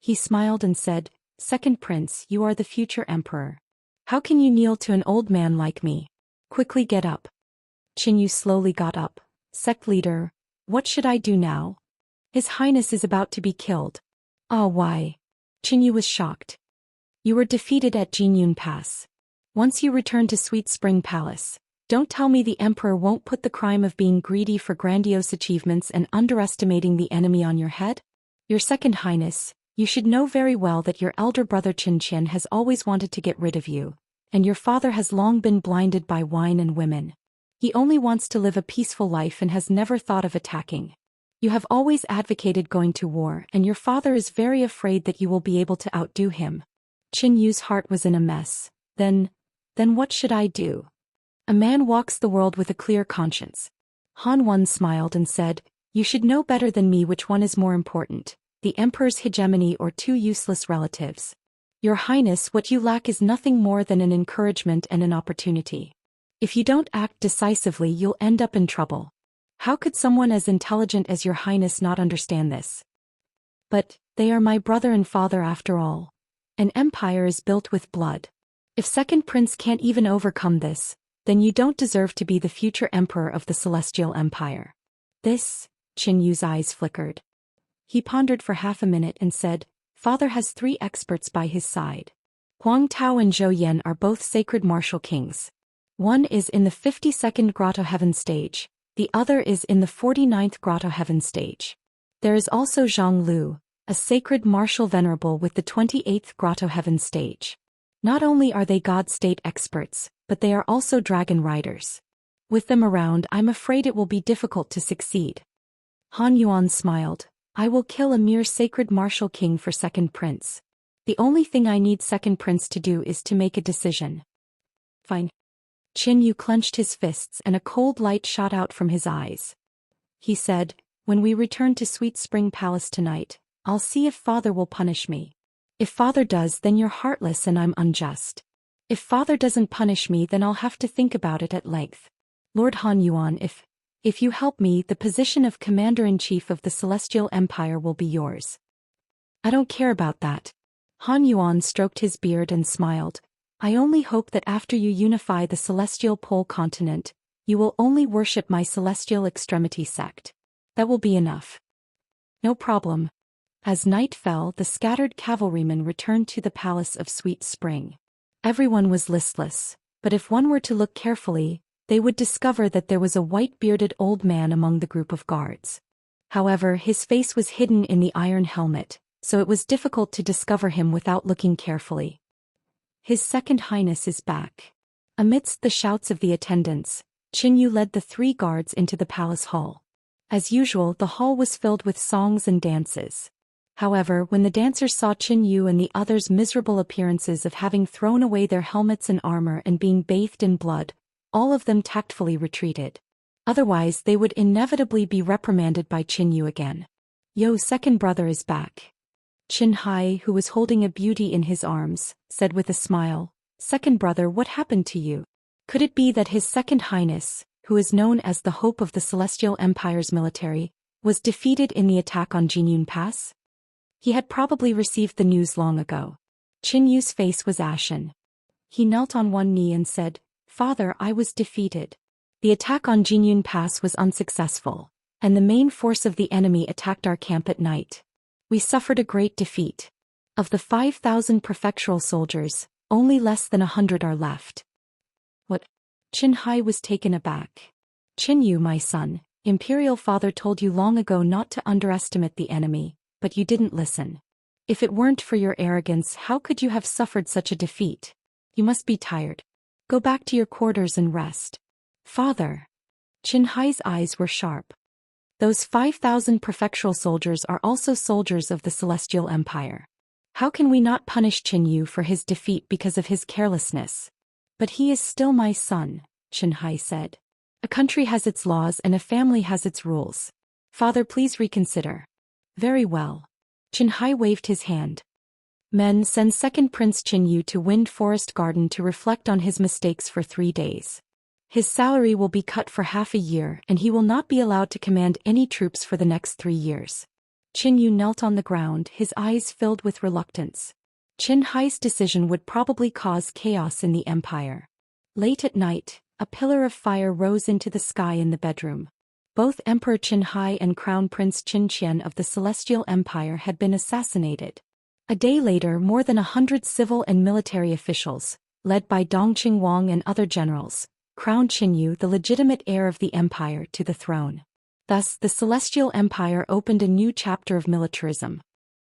He smiled and said, "Second Prince, you are the future emperor. How can you kneel to an old man like me? Quickly get up." Qin Yu slowly got up. "Sect leader, what should I do now? His Highness is about to be killed." "Ah, why?" Qin Yu was shocked. "You were defeated at Jinyun Pass. Once you return to Sweet Spring Palace, don't tell me the Emperor won't put the crime of being greedy for grandiose achievements and underestimating the enemy on your head? Your Second Highness, you should know very well that your elder brother Qin Qian has always wanted to get rid of you, and your father has long been blinded by wine and women. He only wants to live a peaceful life and has never thought of attacking. You have always advocated going to war, and your father is very afraid that you will be able to outdo him." Qin Yu's heart was in a mess. Then what should I do? A man walks the world with a clear conscience. Han Wen smiled and said, "You should know better than me which one is more important, the Emperor's hegemony or two useless relatives. Your Highness, what you lack is nothing more than an encouragement and an opportunity. If you don't act decisively, you'll end up in trouble. How could someone as intelligent as your Highness not understand this?" But they are my brother and father after all. An empire is built with blood. If second prince can't even overcome this, then you don't deserve to be the future emperor of the Celestial Empire. This, Qin Yu's eyes flickered. He pondered for half a minute and said, Father has 3 experts by his side. Huang Tao and Zhou Xian are both sacred martial kings. One is in the 52nd Grotto Heaven stage, the other is in the 49th Grotto Heaven stage. There is also Zhang Lu, a sacred martial venerable with the 28th Grotto Heaven stage. Not only are they God state experts, but they are also dragon riders. With them around, I'm afraid it will be difficult to succeed. Han Yuan smiled. I will kill a mere sacred martial king for second prince. The only thing I need second prince to do is to make a decision. Fine. Qin Yu clenched his fists and a cold light shot out from his eyes. He said, when we return to Sweet Spring Palace tonight, I'll see if father will punish me. If father does, then you're heartless and I'm unjust. If father doesn't punish me, then I'll have to think about it at length. Lord Han Yuan, if you help me, the position of Commander-in-Chief of the Celestial Empire will be yours. I don't care about that. Han Yuan stroked his beard and smiled. I only hope that after you unify the Celestial Pole continent, you will only worship my Celestial Extremity sect. That will be enough. No problem. As night fell, the scattered cavalrymen returned to the Palace of Sweet Spring. Everyone was listless, but if one were to look carefully, they would discover that there was a white-bearded old man among the group of guards. However, his face was hidden in the iron helmet, so it was difficult to discover him without looking carefully. His Second Highness is back. Amidst the shouts of the attendants, Qin Yu led the 3 guards into the palace hall. As usual, the hall was filled with songs and dances. However, when the dancers saw Qin Yu and the others' miserable appearances of having thrown away their helmets and armor and being bathed in blood, all of them tactfully retreated. Otherwise, they would inevitably be reprimanded by Qin Yu again. Yo, second brother is back. Qin Hai, who was holding a beauty in his arms, said with a smile, Second brother, what happened to you? Could it be that his Second Highness, who is known as the hope of the Celestial Empire's military, was defeated in the attack on Jinyun Pass? He had probably received the news long ago. Qin Yu's face was ashen. He knelt on one knee and said, Father, I was defeated. The attack on Jinyun Pass was unsuccessful, and the main force of the enemy attacked our camp at night. We suffered a great defeat. Of the 5,000 prefectural soldiers, only less than 100 are left. What? Qin Hai was taken aback. Qin Yu, my son, Imperial Father told you long ago not to underestimate the enemy, but you didn't listen. If it weren't for your arrogance, how could you have suffered such a defeat? You must be tired. Go back to your quarters and rest. Father. Qin Hai's eyes were sharp. Those 5,000 prefectural soldiers are also soldiers of the Celestial Empire. How can we not punish Qin Yu for his defeat because of his carelessness? But he is still my son, Qin Hai said. A country has its laws and a family has its rules. Father, please reconsider. Very well. Qin Hai waved his hand. Men, send second Prince Qin Yu to Wind Forest Garden to reflect on his mistakes for 3 days. His salary will be cut for half a year and he will not be allowed to command any troops for the next 3 years. Qin Yu knelt on the ground, his eyes filled with reluctance. Qin Hai's decision would probably cause chaos in the empire. Late at night, a pillar of fire rose into the sky in the bedroom. Both Emperor Qin Hai and Crown Prince Qin Qian of the Celestial Empire had been assassinated. A day later, more than 100 civil and military officials, led by Dongqing Wang and other generals, crowned Qin Yu, the legitimate heir of the empire, to the throne. Thus, the Celestial Empire opened a new chapter of militarism.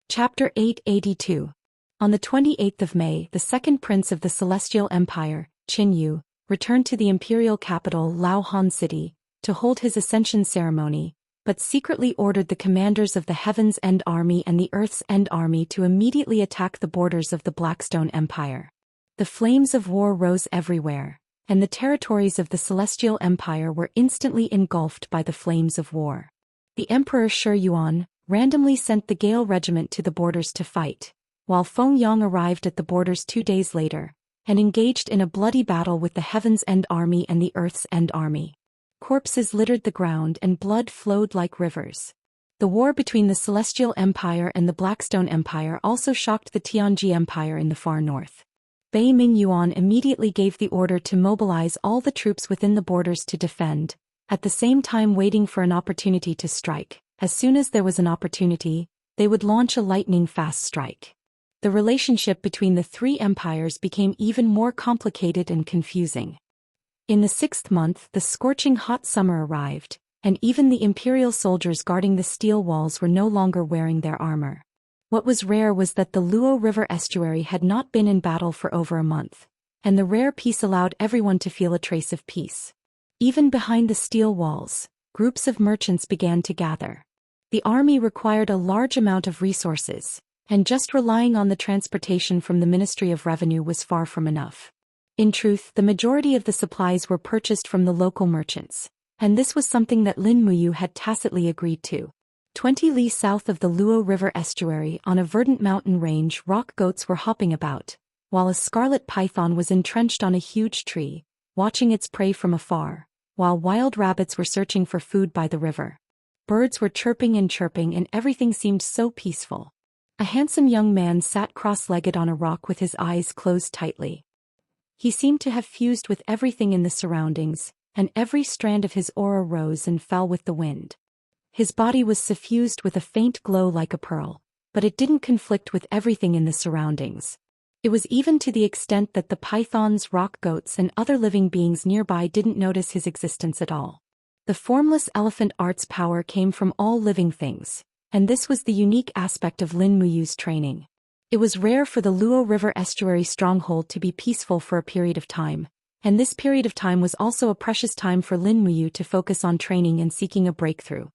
Chapter 882. On the 28th of May, the second prince of the Celestial Empire, Qin Yu, returned to the imperial capital Laohan City, to hold his ascension ceremony, but secretly ordered the commanders of the Heaven's End Army and the Earth's End Army to immediately attack the borders of the Blackstone Empire. The flames of war rose everywhere, and the territories of the Celestial Empire were instantly engulfed by the flames of war. The Emperor Shi Yuan randomly sent the Gale Regiment to the borders to fight, while Feng Yang arrived at the borders 2 days later, and engaged in a bloody battle with the Heaven's End Army and the Earth's End Army. Corpses littered the ground and blood flowed like rivers. The war between the Celestial Empire and the Blackstone Empire also shocked the Tianji Empire in the far north. Bei Mingyuan immediately gave the order to mobilize all the troops within the borders to defend, at the same time waiting for an opportunity to strike. As soon as there was an opportunity, they would launch a lightning-fast strike. The relationship between the three empires became even more complicated and confusing. In the 6th month, the scorching hot summer arrived, and even the imperial soldiers guarding the steel walls were no longer wearing their armor. What was rare was that the Luo River estuary had not been in battle for over a month, and the rare peace allowed everyone to feel a trace of peace. Even behind the steel walls, groups of merchants began to gather. The army required a large amount of resources, and just relying on the transportation from the Ministry of Revenue was far from enough. In truth, the majority of the supplies were purchased from the local merchants, and this was something that Lin Muyu had tacitly agreed to. 20 li south of the Luo River estuary on a verdant mountain range, rock goats were hopping about, while a scarlet python was entrenched on a huge tree, watching its prey from afar, while wild rabbits were searching for food by the river. Birds were chirping and everything seemed so peaceful. A handsome young man sat cross-legged on a rock with his eyes closed tightly. He seemed to have fused with everything in the surroundings, and every strand of his aura rose and fell with the wind. His body was suffused with a faint glow like a pearl, but it didn't conflict with everything in the surroundings. It was even to the extent that the pythons, rock goats, and other living beings nearby didn't notice his existence at all. The formless elephant art's power came from all living things, and this was the unique aspect of Lin Muyu's training. It was rare for the Luo River estuary stronghold to be peaceful for a period of time, and this period of time was also a precious time for Lin Muyu to focus on training and seeking a breakthrough.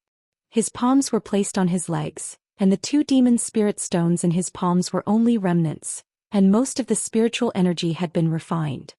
His palms were placed on his legs, and the 2 demon spirit stones in his palms were only remnants, and most of the spiritual energy had been refined.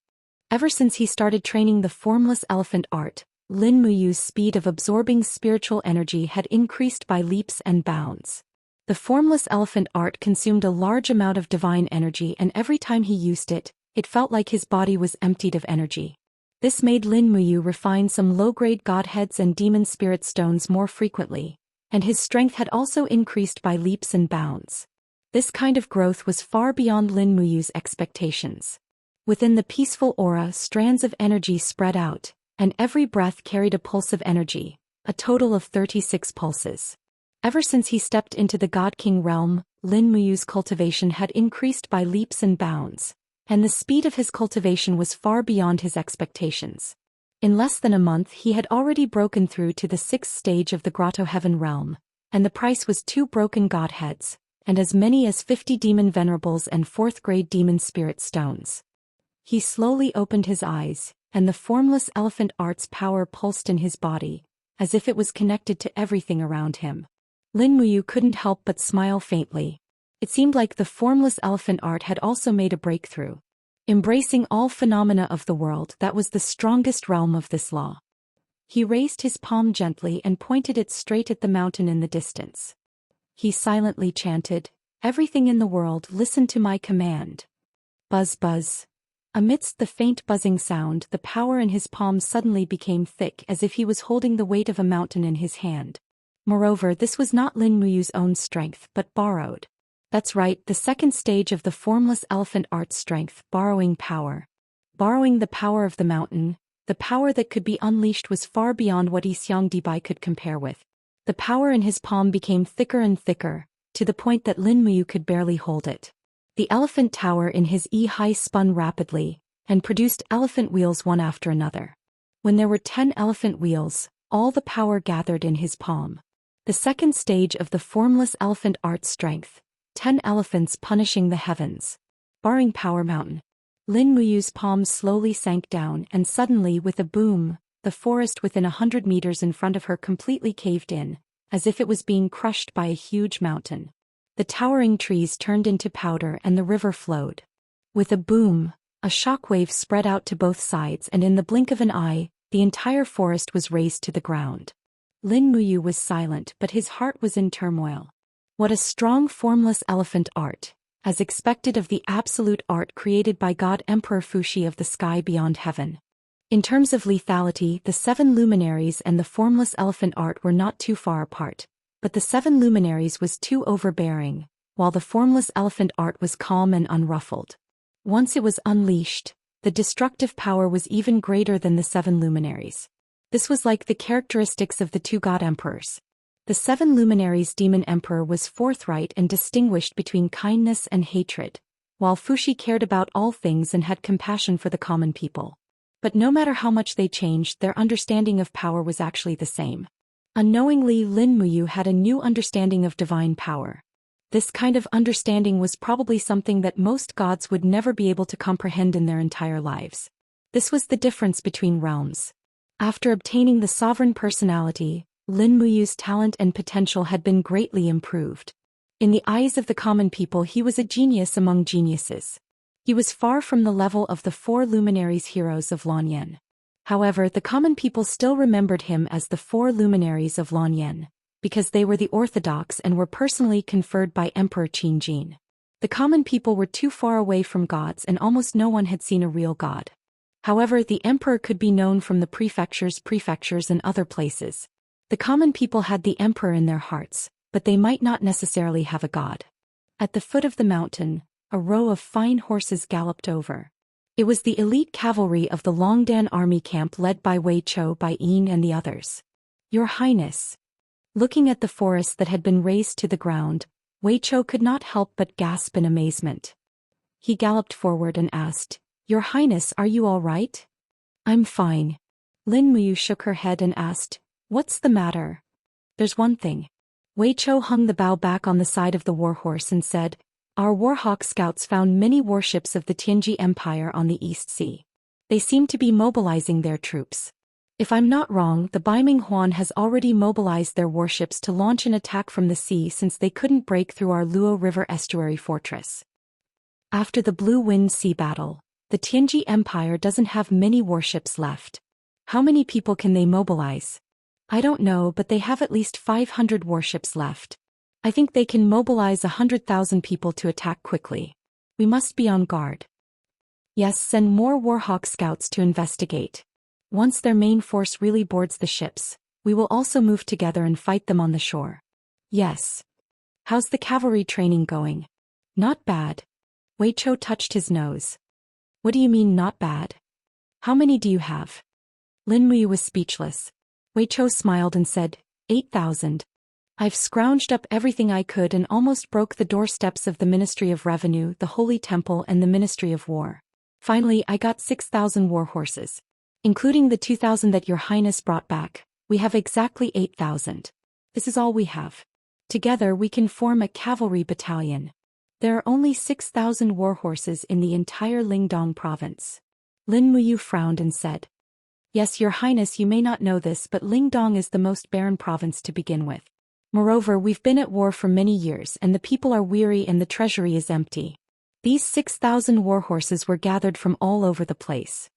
Ever since he started training the formless elephant art, Lin Muyu's speed of absorbing spiritual energy had increased by leaps and bounds. The formless elephant art consumed a large amount of divine energy, and every time he used it, it felt like his body was emptied of energy. This made Lin Muyu refine some low-grade godheads and demon spirit stones more frequently, and his strength had also increased by leaps and bounds. This kind of growth was far beyond Lin Muyu's expectations. Within the peaceful aura, strands of energy spread out, and every breath carried a pulse of energy, a total of 36 pulses. Ever since he stepped into the God King realm, Lin Muyu's cultivation had increased by leaps and bounds, and the speed of his cultivation was far beyond his expectations. In less than a month he had already broken through to the 6th stage of the Grotto Heaven realm, and the price was 2 broken godheads, and as many as 50 demon venerables and 4th-grade demon spirit stones. He slowly opened his eyes, and the formless elephant art's power pulsed in his body, as if it was connected to everything around him. Lin Muyu couldn't help but smile faintly. It seemed like the formless elephant art had also made a breakthrough. Embracing all phenomena of the world, that was the strongest realm of this law. He raised his palm gently and pointed it straight at the mountain in the distance. He silently chanted, "Everything in the world, listen to my command." Buzz buzz. Amidst the faint buzzing sound, the power in his palm suddenly became thick, as if he was holding the weight of a mountain in his hand. Moreover, this was not Lin Muyu's own strength, but borrowed. That's right, the 2nd stage of the formless elephant art's strength, borrowing power. Borrowing the power of the mountain, the power that could be unleashed was far beyond what Yixiang Dibai could compare with. The power in his palm became thicker and thicker, to the point that Lin Muyu could barely hold it. The elephant tower in his high spun rapidly, and produced elephant wheels one after another. When there were 10 elephant wheels, all the power gathered in his palm. The 2nd stage of the formless elephant art's strength, 10 elephants punishing the heavens. Barring power mountain. Lin Muyu's palm slowly sank down, and suddenly, with a boom, the forest within 100 meters in front of her completely caved in, as if it was being crushed by a huge mountain. The towering trees turned into powder and the river flowed. With a boom, a shockwave spread out to both sides, and in the blink of an eye, the entire forest was razed to the ground. Lin Muyu was silent, but his heart was in turmoil. What a strong formless elephant art, as expected of the absolute art created by God Emperor Fuxi of the sky beyond heaven. In terms of lethality, the 7 luminaries and the formless elephant art were not too far apart, But the 7 luminaries was too overbearing, while the formless elephant art was calm and unruffled. Once it was unleashed, the destructive power was even greater than the 7 luminaries. This was like the characteristics of the 2 god emperors. The 7 luminaries' demon emperor was forthright and distinguished between kindness and hatred, while Fuxi cared about all things and had compassion for the common people. But no matter how much they changed, their understanding of power was actually the same. Unknowingly, Lin Muyu had a new understanding of divine power. This kind of understanding was probably something that most gods would never be able to comprehend in their entire lives. This was the difference between realms. After obtaining the sovereign personality, Lin Muyu's talent and potential had been greatly improved. In the eyes of the common people, he was a genius among geniuses. He was far from the level of the 4 luminaries heroes of Lanyan. However, the common people still remembered him as the 4 luminaries of Lanyan, because they were the orthodox and were personally conferred by Emperor Qingjin. The common people were too far away from gods and almost no one had seen a real god. However, the emperor could be known from the prefectures and other places. The common people had the emperor in their hearts, but they might not necessarily have a god. At the foot of the mountain, a row of fine horses galloped over. It was the elite cavalry of the Longdan army camp led by Wei Chou, Bai Yin and the others. Your Highness. Looking at the forest that had been razed to the ground, Wei Chou could not help but gasp in amazement. He galloped forward and asked, Your Highness, are you all right? I'm fine. Lin Muyu shook her head and asked, What's the matter? There's one thing. Wei Chou hung the bow back on the side of the warhorse and said, Our Warhawk scouts found many warships of the Tianji Empire on the East Sea. They seem to be mobilizing their troops. If I'm not wrong, the Baiming Huan has already mobilized their warships to launch an attack from the sea since they couldn't break through our Luo River estuary fortress. After the Blue Wind Sea battle, the Tianji Empire doesn't have many warships left. How many people can they mobilize? I don't know, but they have at least 500 warships left. I think they can mobilize 100,000 people to attack quickly. We must be on guard. Yes, send more Warhawk scouts to investigate. Once their main force really boards the ships, we will also move together and fight them on the shore. Yes. How's the cavalry training going? Not bad. Wei Chou touched his nose. What do you mean not bad? How many do you have? Lin Muyu was speechless. Wei Chou smiled and said, 8,000. I've scrounged up everything I could and almost broke the doorsteps of the Ministry of Revenue, the Holy Temple and the Ministry of War. Finally, I got 6,000 war horses. Including the 2,000 that Your Highness brought back, we have exactly 8,000. This is all we have. Together we can form a cavalry battalion. There are only 6,000 war horses in the entire Lingdong province. Lin Muyu frowned and said, Yes, Your Highness, you may not know this, but Lingdong is the most barren province to begin with. Moreover, we've been at war for many years and the people are weary and the treasury is empty. These 6,000 war horses were gathered from all over the place.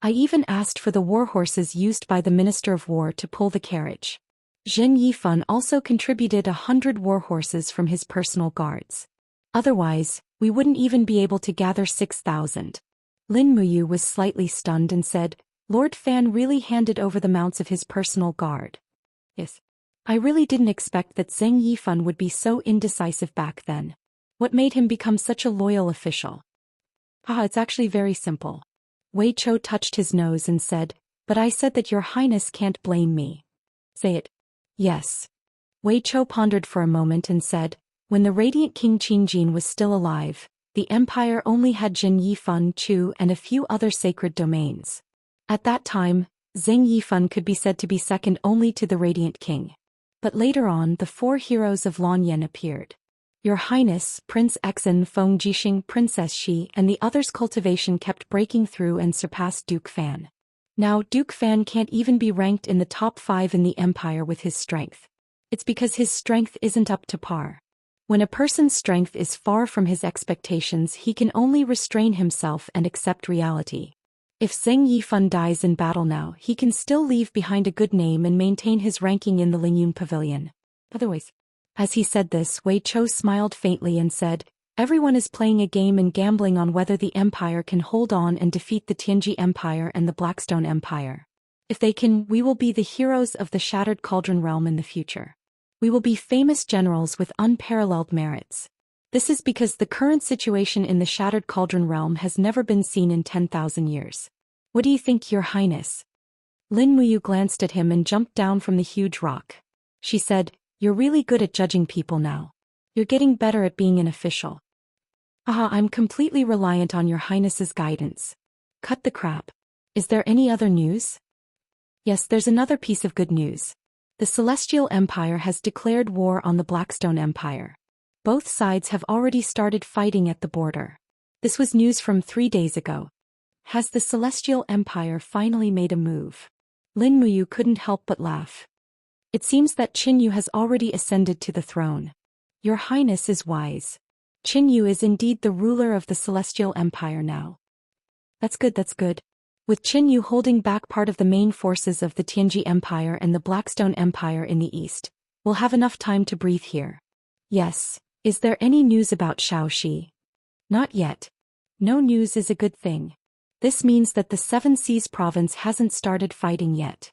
I even asked for the war horses used by the Minister of War to pull the carriage. Zheng Yifan also contributed 100 war horses from his personal guards. Otherwise, we wouldn't even be able to gather 6,000. Lin Muyu was slightly stunned and said, Lord Fan really handed over the mounts of his personal guard. Yes. I really didn't expect that Zheng Yifan would be so indecisive back then. What made him become such a loyal official? It's actually very simple. Wei Chou touched his nose and said, But I said that Your Highness can't blame me. Say it. Yes. Wei Chou pondered for a moment and said, When the Radiant King Qingjin was still alive, the empire only had Jin Yifan, Chu and a few other sacred domains. At that time, Zheng Yifan could be said to be second only to the Radiant King. But later on, the 4 heroes of Lanyan appeared. Your Highness, Prince Exen, Feng Jixing, Princess Shi and the others' cultivation kept breaking through and surpassed Duke Fan. Now Duke Fan can't even be ranked in the top 5 in the empire with his strength. It's because his strength isn't up to par. When a person's strength is far from his expectations, he can only restrain himself and accept reality. If Zheng Yifan dies in battle now, he can still leave behind a good name and maintain his ranking in the Lingyun Pavilion. Otherwise, as he said this, Wei Chou smiled faintly and said, Everyone is playing a game and gambling on whether the empire can hold on and defeat the Tianji Empire and the Blackstone Empire. If they can, we will be the heroes of the Shattered Cauldron realm in the future. We will be famous generals with unparalleled merits. This is because the current situation in the Shattered Cauldron realm has never been seen in 10,000 years. What do you think, Your Highness? Lin Muyu glanced at him and jumped down from the huge rock. She said, "You're really good at judging people now. You're getting better at being an official." I'm completely reliant on Your Highness's guidance. Cut the crap. Is there any other news? Yes, there's another piece of good news. The Celestial Empire has declared war on the Blackstone Empire. Both sides have already started fighting at the border. This was news from 3 days ago. Has the Celestial Empire finally made a move? Lin Muyu couldn't help but laugh. It seems that Qin Yu has already ascended to the throne. Your Highness is wise. Qin Yu is indeed the ruler of the Celestial Empire now. That's good. With Qin Yu holding back part of the main forces of the Tianji Empire and the Blackstone Empire in the east, we'll have enough time to breathe here. Yes. Is there any news about Xiaoxi? Not yet. No news is a good thing. This means that the Seven Seas province hasn't started fighting yet.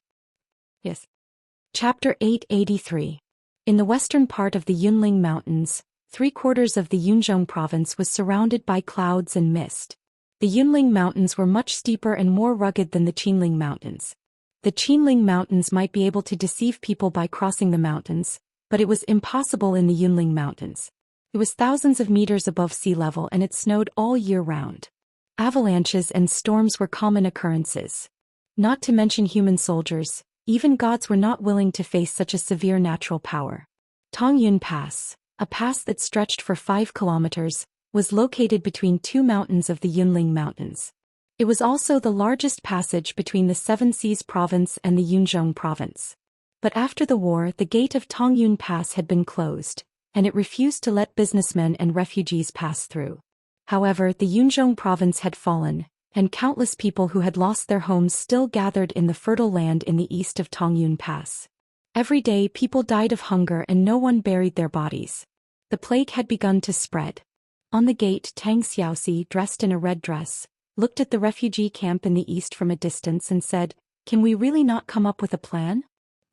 Yes. Chapter 883. In the western part of the Yunling Mountains, 3/4 of the Yunzhong province was surrounded by clouds and mist. The Yunling Mountains were much steeper and more rugged than the Qinling Mountains. The Qinling Mountains might be able to deceive people by crossing the mountains, but it was impossible in the Yunling Mountains. It was thousands of meters above sea level and it snowed all year round. Avalanches and storms were common occurrences. Not to mention human soldiers, even gods were not willing to face such a severe natural power. Tongyun Pass, a pass that stretched for 5 kilometers, was located between 2 mountains of the Yunling Mountains. It was also the largest passage between the Seven Seas province and the Yunzhong province. But after the war, the gate of Tongyun Pass had been closed, and it refused to let businessmen and refugees pass through. However, the Yunzhong province had fallen, and countless people who had lost their homes still gathered in the fertile land in the east of Tongyun Pass. Every day people died of hunger and no one buried their bodies. The plague had begun to spread. On the gate, Tang Xiaoxi, dressed in a red dress, looked at the refugee camp in the east from a distance and said, "Can we really not come up with a plan?"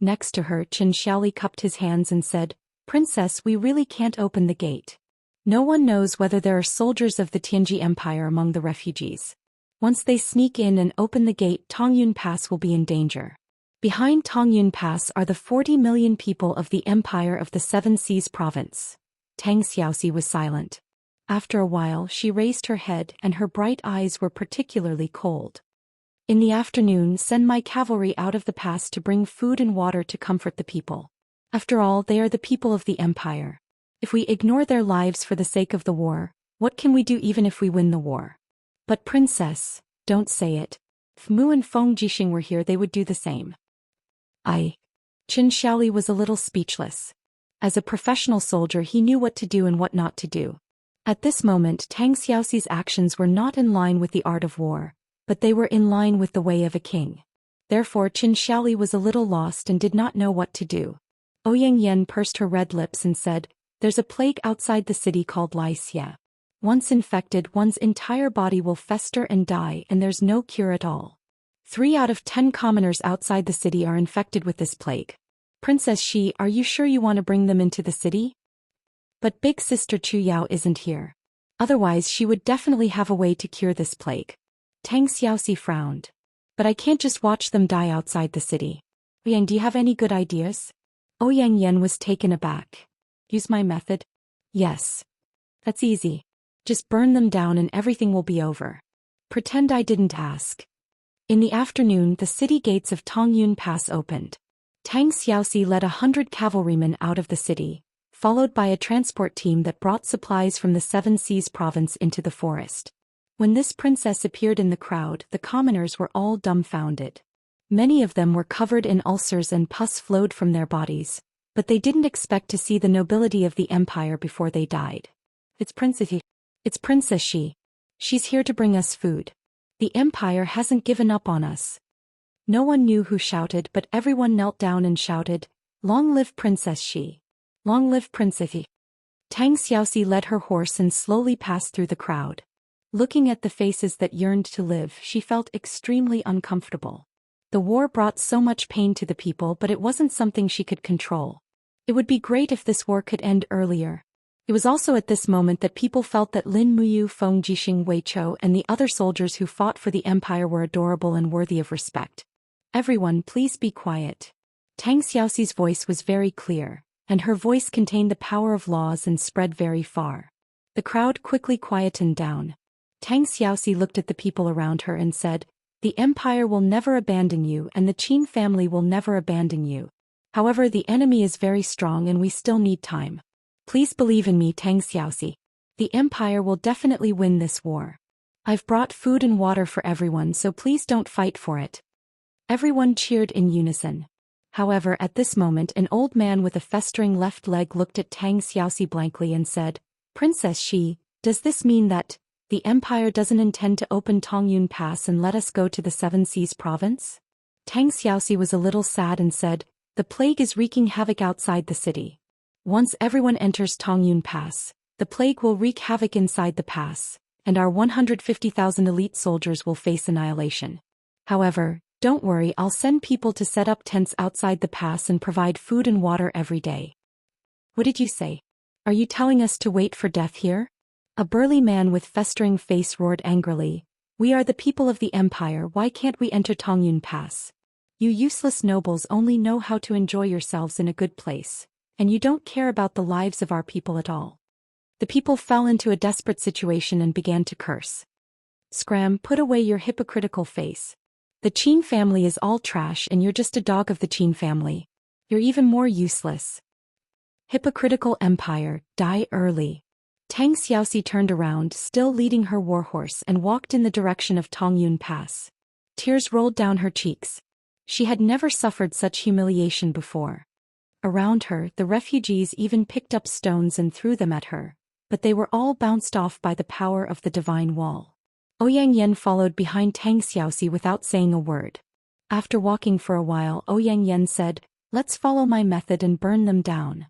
Next to her, Qin Xiaoli cupped his hands and said, "Princess, we really can't open the gate. No one knows whether there are soldiers of the Tianji Empire among the refugees. Once they sneak in and open the gate, Tongyun Pass will be in danger. Behind Tongyun Pass are the 40 million people of the Empire of the Seven Seas province." Tang Xiaoxi was silent. After a while, she raised her head and her bright eyes were particularly cold. "In the afternoon, send my cavalry out of the pass to bring food and water to comfort the people. After all, they are the people of the empire. If we ignore their lives for the sake of the war, what can we do even if we win the war?" "But princess, don't say it. If Mu and Feng Jixing were here, they would do the same." Qin Xiaoli was a little speechless. As a professional soldier, he knew what to do and what not to do. At this moment, Tang Xiaoxi's actions were not in line with the art of war, but they were in line with the way of a king. Therefore, Qin Xiaoli was a little lost and did not know what to do. Ouyang Yen pursed her red lips and said, "There's a plague outside the city called Xia. Once infected, one's entire body will fester and die, and there's no cure at all. 3 out of 10 commoners outside the city are infected with this plague. Princess Xi, are you sure you want to bring them into the city? But big sister Chu Yao isn't here. Otherwise she would definitely have a way to cure this plague." Tang Xiaoxi frowned. "But I can't just watch them die outside the city. Ouyang, do you have any good ideas?" Ouyang Yen was taken aback. "Use my method?" "Yes. That's easy. Just burn them down and everything will be over. Pretend I didn't ask." In the afternoon, the city gates of Tongyun Pass opened. Tang Xiaoxi led 100 cavalrymen out of the city, followed by a transport team that brought supplies from the Seven Seas province into the forest. When this princess appeared in the crowd, the commoners were all dumbfounded. Many of them were covered in ulcers and pus flowed from their bodies, but they didn't expect to see the nobility of the empire before they died. It's Princess Xi. She's here to bring us food. The empire hasn't given up on us." No one knew who shouted, but everyone knelt down and shouted, "Long live Princess Xi! Long live Princess Xi!" Tang Xiaoxi led her horse and slowly passed through the crowd. Looking at the faces that yearned to live, she felt extremely uncomfortable. The war brought so much pain to the people, but it wasn't something she could control. It would be great if this war could end earlier. It was also at this moment that people felt that Lin Muyu, Feng Jixing, Wei Chou, and the other soldiers who fought for the empire were adorable and worthy of respect. Everyone, please be quiet. Tang Xiaoxi's voice was very clear, and her voice contained the power of laws and spread very far. The crowd quickly quietened down. Tang Xiaoxi looked at the people around her and said, "The empire will never abandon you and the Qin family will never abandon you. However, the enemy is very strong and we still need time. Please believe in me, Tang Xiaoxi. The empire will definitely win this war. I've brought food and water for everyone, so please don't fight for it." Everyone cheered in unison. However, at this moment an old man with a festering left leg looked at Tang Xiaoxi blankly and said, "Princess Shi, does this mean that the empire doesn't intend to open Tongyun Pass and let us go to the Seven Seas province?" Tang Xiaoxi was a little sad and said, "The plague is wreaking havoc outside the city. Once everyone enters Tongyun Pass, the plague will wreak havoc inside the pass, and our 150,000 elite soldiers will face annihilation. However, don't worry, I'll send people to set up tents outside the pass and provide food and water every day." "What did you say? Are you telling us to wait for death here?" A burly man with festering face roared angrily, "We are the people of the empire, why can't we enter Tongyun Pass? You useless nobles only know how to enjoy yourselves in a good place, and you don't care about the lives of our people at all." The people fell into a desperate situation and began to curse. "Scram, put away your hypocritical face. The Qin family is all trash and you're just a dog of the Qin family. You're even more useless. Hypocritical empire, die early." Tang Xiaoxi turned around, still leading her warhorse, and walked in the direction of Tongyun Pass. Tears rolled down her cheeks. She had never suffered such humiliation before. Around her, the refugees even picked up stones and threw them at her, but they were all bounced off by the power of the divine wall. Ouyang Yen followed behind Tang Xiaoxi without saying a word. After walking for a while, Ouyang Yen said, "Let's follow my method and burn them down."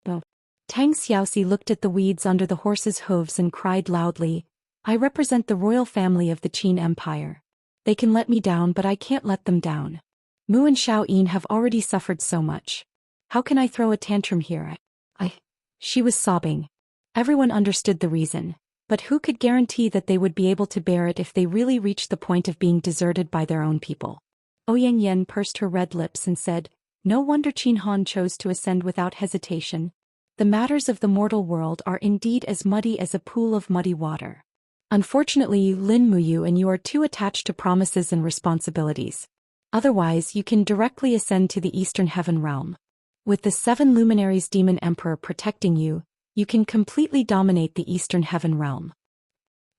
Oh. Tang Xiaoxi looked at the weeds under the horse's hooves and cried loudly, "I represent the royal family of the Qin Empire. They can let me down, but I can't let them down. Mu and Xiao Yin have already suffered so much. How can I throw a tantrum here? She was sobbing. Everyone understood the reason, but who could guarantee that they would be able to bear it if they really reached the point of being deserted by their own people? Ouyang Yen pursed her red lips and said, "No wonder Qin Han chose to ascend without hesitation. The matters of the mortal world are indeed as muddy as a pool of muddy water. Unfortunately, Lin Muyu and you are too attached to promises and responsibilities. Otherwise, you can directly ascend to the Eastern Heaven Realm. With the 7 luminaries Demon Emperor protecting you, you can completely dominate the Eastern Heaven Realm."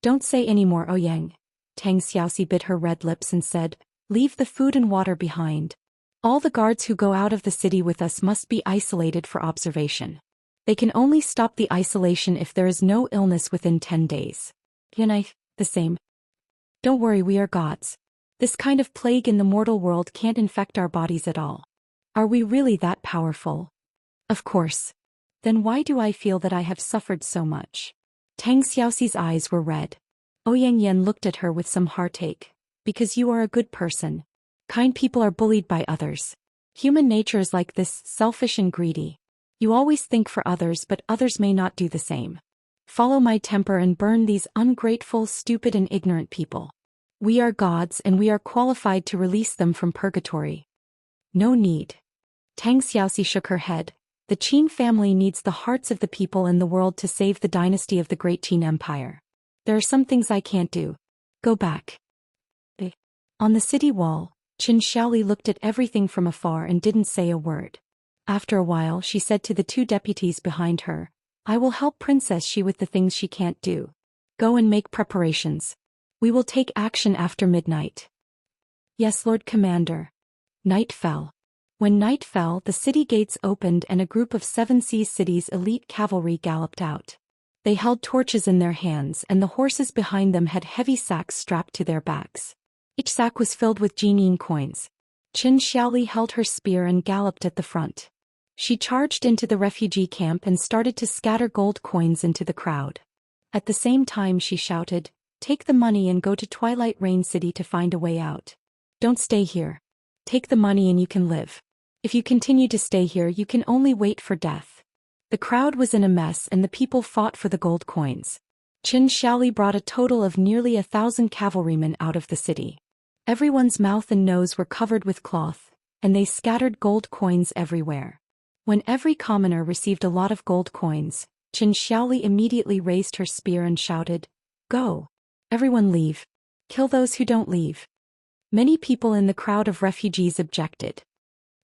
"Don't say any more, Ouyang." Tang Xiaoxi bit her red lips and said, "Leave the food and water behind. All the guards who go out of the city with us must be isolated for observation. They can only stop the isolation if there is no illness within 10 days. The same. Don't worry, we are gods. This kind of plague in the mortal world can't infect our bodies at all. Are we really that powerful?" "Of course. Then why do I feel that I have suffered so much?" Tang Xiaoxi's eyes were red. Ouyang Yen looked at her with some heartache. "Because you are a good person. Kind people are bullied by others. Human nature is like this, selfish and greedy. You always think for others, but others may not do the same. Follow my temper and burn these ungrateful, stupid and ignorant people. We are gods and we are qualified to release them from purgatory." "No need." Tang Xiaoxi shook her head. "The Qin family needs the hearts of the people in the world to save the dynasty of the Great Qin Empire. There are some things I can't do. Go back." On the city wall, Qin Xiaoli looked at everything from afar and didn't say a word. After a while, she said to the 2 deputies behind her, "I will help Princess Shi with the things she can't do. Go and make preparations. We will take action after midnight." "Yes, Lord Commander." Night fell. When night fell, the city gates opened and a group of 7 Seas City's elite cavalry galloped out. They held torches in their hands and the horses behind them had heavy sacks strapped to their backs. Each sack was filled with Jinying coins. Qin Xiaoli held her spear and galloped at the front. She charged into the refugee camp and started to scatter gold coins into the crowd. At the same time she shouted, "Take the money and go to Twilight Rain City to find a way out. Don't stay here. Take the money and you can live." If you continue to stay here, you can only wait for death. The crowd was in a mess and the people fought for the gold coins. Qin Xiaoli brought a total of nearly 1,000 cavalrymen out of the city. Everyone's mouth and nose were covered with cloth, and they scattered gold coins everywhere. When every commoner received a lot of gold coins, Qin Xiaoli immediately raised her spear and shouted, "Go! Everyone leave! Kill those who don't leave!" Many people in the crowd of refugees objected.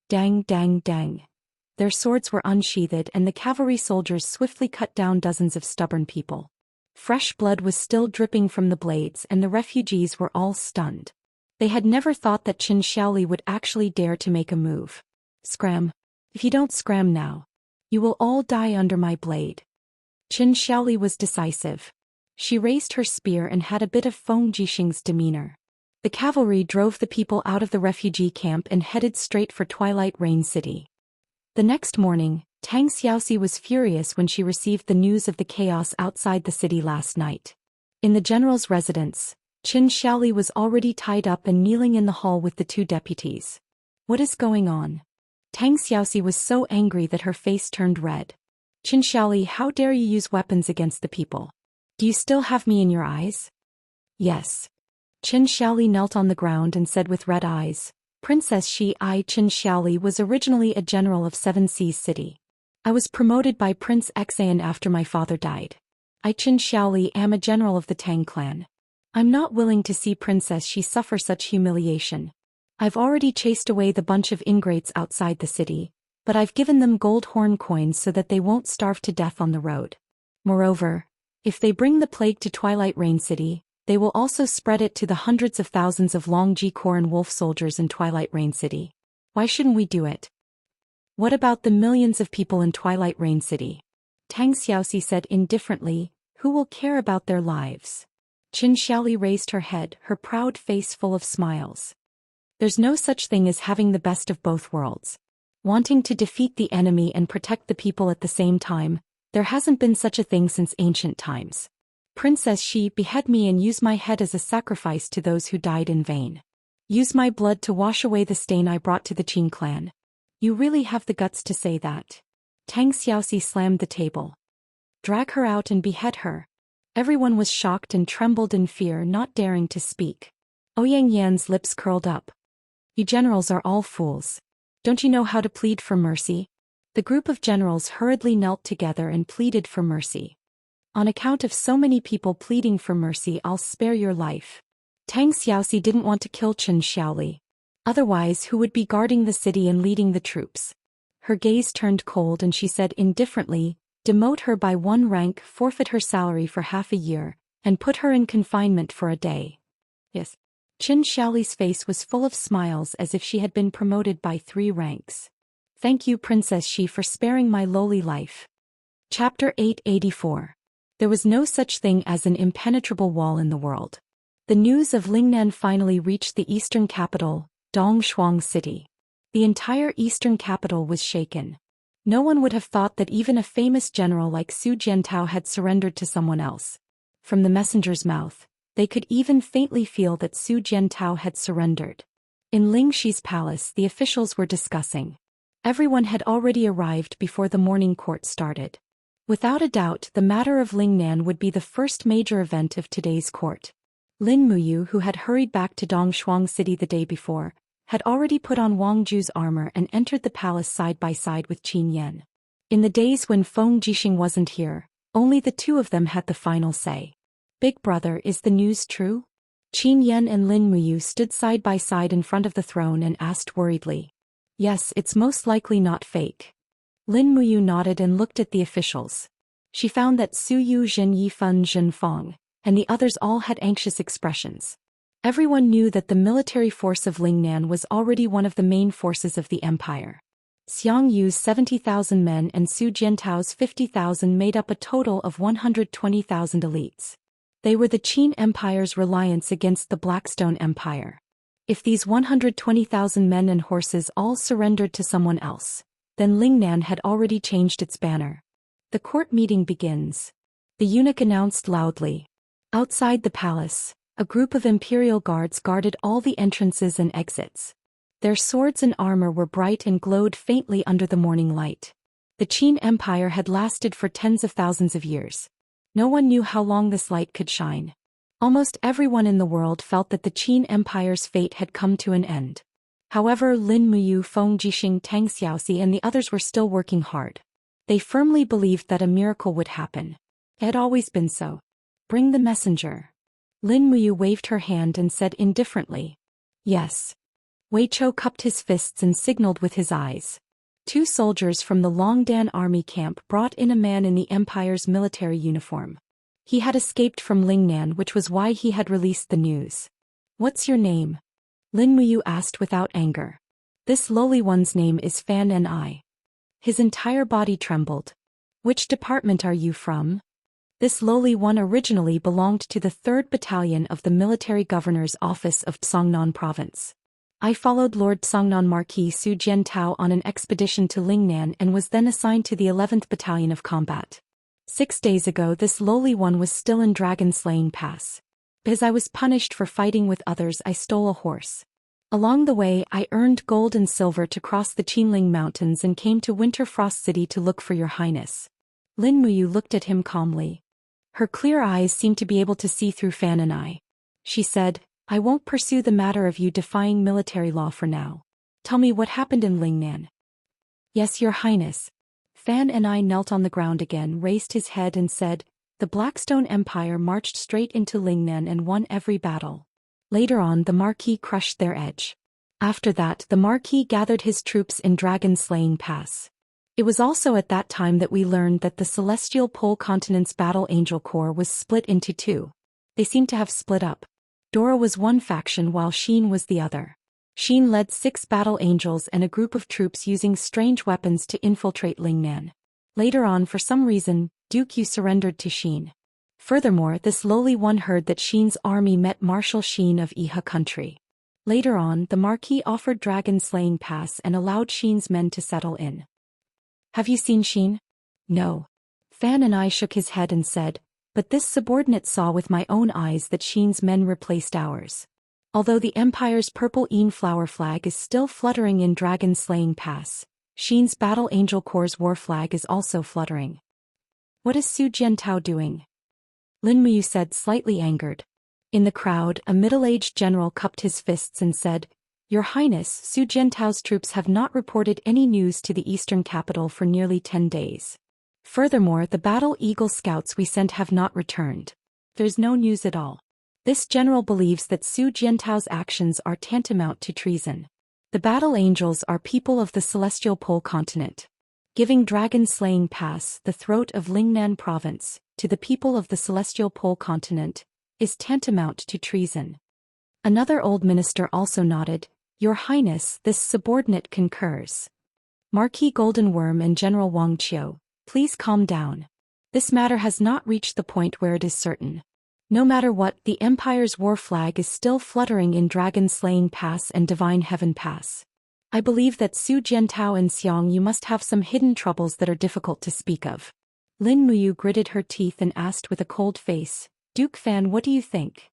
Dang, dang, dang. Their swords were unsheathed and the cavalry soldiers swiftly cut down dozens of stubborn people. Fresh blood was still dripping from the blades and the refugees were all stunned. They had never thought that Qin Xiaoli would actually dare to make a move. Scram. If you don't scram now, you will all die under my blade. Qin Xiaoli was decisive. She raised her spear and had a bit of Feng Jixing's demeanor. The cavalry drove the people out of the refugee camp and headed straight for Twilight Rain City. The next morning, Tang Xiaoxi was furious when she received the news of the chaos outside the city last night. In the general's residence, Qin Xiaoli was already tied up and kneeling in the hall with the two deputies. What is going on? Tang Xiaoxi was so angry that her face turned red. Qin Xiaoli, how dare you use weapons against the people? Do you still have me in your eyes? Yes. Qin Xiaoli knelt on the ground and said with red eyes, Princess Qin Xiaoli was originally a general of Seven Seas City. I was promoted by Prince Xian after my father died. I Qin Xiaoli am a general of the Tang clan. I'm not willing to see Princess Xi suffer such humiliation. I've already chased away the bunch of ingrates outside the city, but I've given them gold horn coins so that they won't starve to death on the road. Moreover, if they bring the plague to Twilight Rain City, they will also spread it to the hundreds of thousands of Longji Corps and wolf soldiers in Twilight Rain City. Why shouldn't we do it? What about the millions of people in Twilight Rain City? Tang Xiaoxi said indifferently, who will care about their lives? Qin Xiaoli raised her head, her proud face full of smiles. There's no such thing as having the best of both worlds. Wanting to defeat the enemy and protect the people at the same time, there hasn't been such a thing since ancient times. Princess Xi, behead me and use my head as a sacrifice to those who died in vain. Use my blood to wash away the stain I brought to the Qin clan. You really have the guts to say that? Tang Xiaoxi slammed the table. Drag her out and behead her. Everyone was shocked and trembled in fear, not daring to speak. Ouyang Yan's lips curled up. You generals are all fools. Don't you know how to plead for mercy? The group of generals hurriedly knelt together and pleaded for mercy. On account of so many people pleading for mercy, I'll spare your life. Tang Xiaoxi didn't want to kill Qin Xiaoli. Otherwise, who would be guarding the city and leading the troops? Her gaze turned cold and she said indifferently, demote her by 1 rank, forfeit her salary for half a year, and put her in confinement for a day. Yes. Qin Xiaoli's face was full of smiles as if she had been promoted by 3 ranks. Thank you, Princess Xi, for sparing my lowly life. Chapter 884. There was no such thing as an impenetrable wall in the world. The news of Lingnan finally reached the eastern capital, Dongshuang City. The entire eastern capital was shaken. No one would have thought that even a famous general like Su Jiantao had surrendered to someone else. From the messenger's mouth, they could even faintly feel that Su Jiantao had surrendered. In Ling Shi's palace, the officials were discussing. Everyone had already arrived before the morning court started. Without a doubt, the matter of Lingnan would be the first major event of today's court. Lin Muyu, who had hurried back to Dongshuang City the day before, had already put on Wang Ju's armor and entered the palace side by side with Qin Yan. In the days when Feng Jixing wasn't here, only the two of them had the final say. Big brother, is the news true? Qin Yan and Lin Muyu stood side by side in front of the throne and asked worriedly. Yes, it's most likely not fake. Lin Muyu nodded and looked at the officials. She found that Su Yu, Zhen Yifeng, Zhen Feng, and the others all had anxious expressions. Everyone knew that the military force of Lingnan was already one of the main forces of the empire. Xiang Yu's 70,000 men and Su Jiantao's 50,000 made up a total of 120,000 elites. They were the Qin Empire's reliance against the Blackstone Empire. If these 120,000 men and horses all surrendered to someone else, then Lingnan had already changed its banner. The court meeting begins. The eunuch announced loudly. Outside the palace, a group of imperial guards guarded all the entrances and exits. Their swords and armor were bright and glowed faintly under the morning light. The Qin Empire had lasted for tens of thousands of years. No one knew how long this light could shine. Almost everyone in the world felt that the Qin Empire's fate had come to an end. However, Lin Muyu, Feng Jixing, Tang Xiaoxi and the others were still working hard. They firmly believed that a miracle would happen. It had always been so. Bring the messenger. Lin Muyu waved her hand and said indifferently. Yes. Wei Chou cupped his fists and signaled with his eyes. 2 soldiers from the Longdan army camp brought in a man in the Empire's military uniform. He had escaped from Lingnan, which was why he had released the news. What's your name? Lin Muyu asked without anger. This lowly one's name is Fan Ni. His entire body trembled. Which department are you from? This lowly one originally belonged to the 3rd Battalion of the Military Governor's Office of Songnan Province. I followed Lord Songnan Marquis Su Jiantao on an expedition to Lingnan and was then assigned to the 11th Battalion of Combat. 6 days ago this lowly one was still in Dragon-Slaying Pass. As I was punished for fighting with others, I stole a horse. Along the way I earned gold and silver to cross the Qinling Mountains and came to Winterfrost City to look for your highness. Lin Muyu looked at him calmly. Her clear eyes seemed to be able to see through Fan and I. She said, I won't pursue the matter of you defying military law for now. Tell me what happened in Lingnan. Yes, your highness. Fan and I knelt on the ground again, raised his head and said, the Blackstone Empire marched straight into Lingnan and won every battle. Later on the Marquis crushed their edge. After that the Marquis gathered his troops in Dragon-Slaying Pass. It was also at that time that we learned that the Celestial Pole Continent's Battle Angel Corps was split into 2. They seemed to have split up. Dora was one faction while Xian was the other. Xian led 6 battle angels and a group of troops using strange weapons to infiltrate Lingnan. Later on, for some reason, Duke Yu surrendered to Xian. Furthermore, this lowly one heard that Xian's army met Marshal Xian of Iha country. Later on, the Marquis offered Dragon-Slaying Pass and allowed Xian's men to settle in. Have you seen Xian? No. Fan and I shook his head and said, but this subordinate saw with my own eyes that Xian's men replaced ours. Although the Empire's purple Yin flower flag is still fluttering in Dragon-Slaying Pass, Xian's Battle Angel Corps' war flag is also fluttering. What is Su Jiantao doing? Lin Muyu said, slightly angered. In the crowd, a middle-aged general cupped his fists and said, Your Highness, Su Jiantao's troops have not reported any news to the eastern capital for nearly 10 days. Furthermore, the Battle Eagle scouts we sent have not returned. There's no news at all. This general believes that Su Jiantao's actions are tantamount to treason. The Battle Angels are people of the Celestial Pole Continent. Giving Dragon-Slaying Pass, the throat of Lingnan Province, to the people of the Celestial Pole Continent, is tantamount to treason. Another old minister also nodded, Your Highness, this subordinate concurs. Marquis Golden Worm and General Wang Qiu, please calm down. This matter has not reached the point where it is certain. No matter what, the Empire's war flag is still fluttering in Dragon-Slaying Pass and Divine Heaven Pass. I believe that Su Jiantao and Xiang you must have some hidden troubles that are difficult to speak of. Lin Muyu gritted her teeth and asked with a cold face, Duke Fan, what do you think?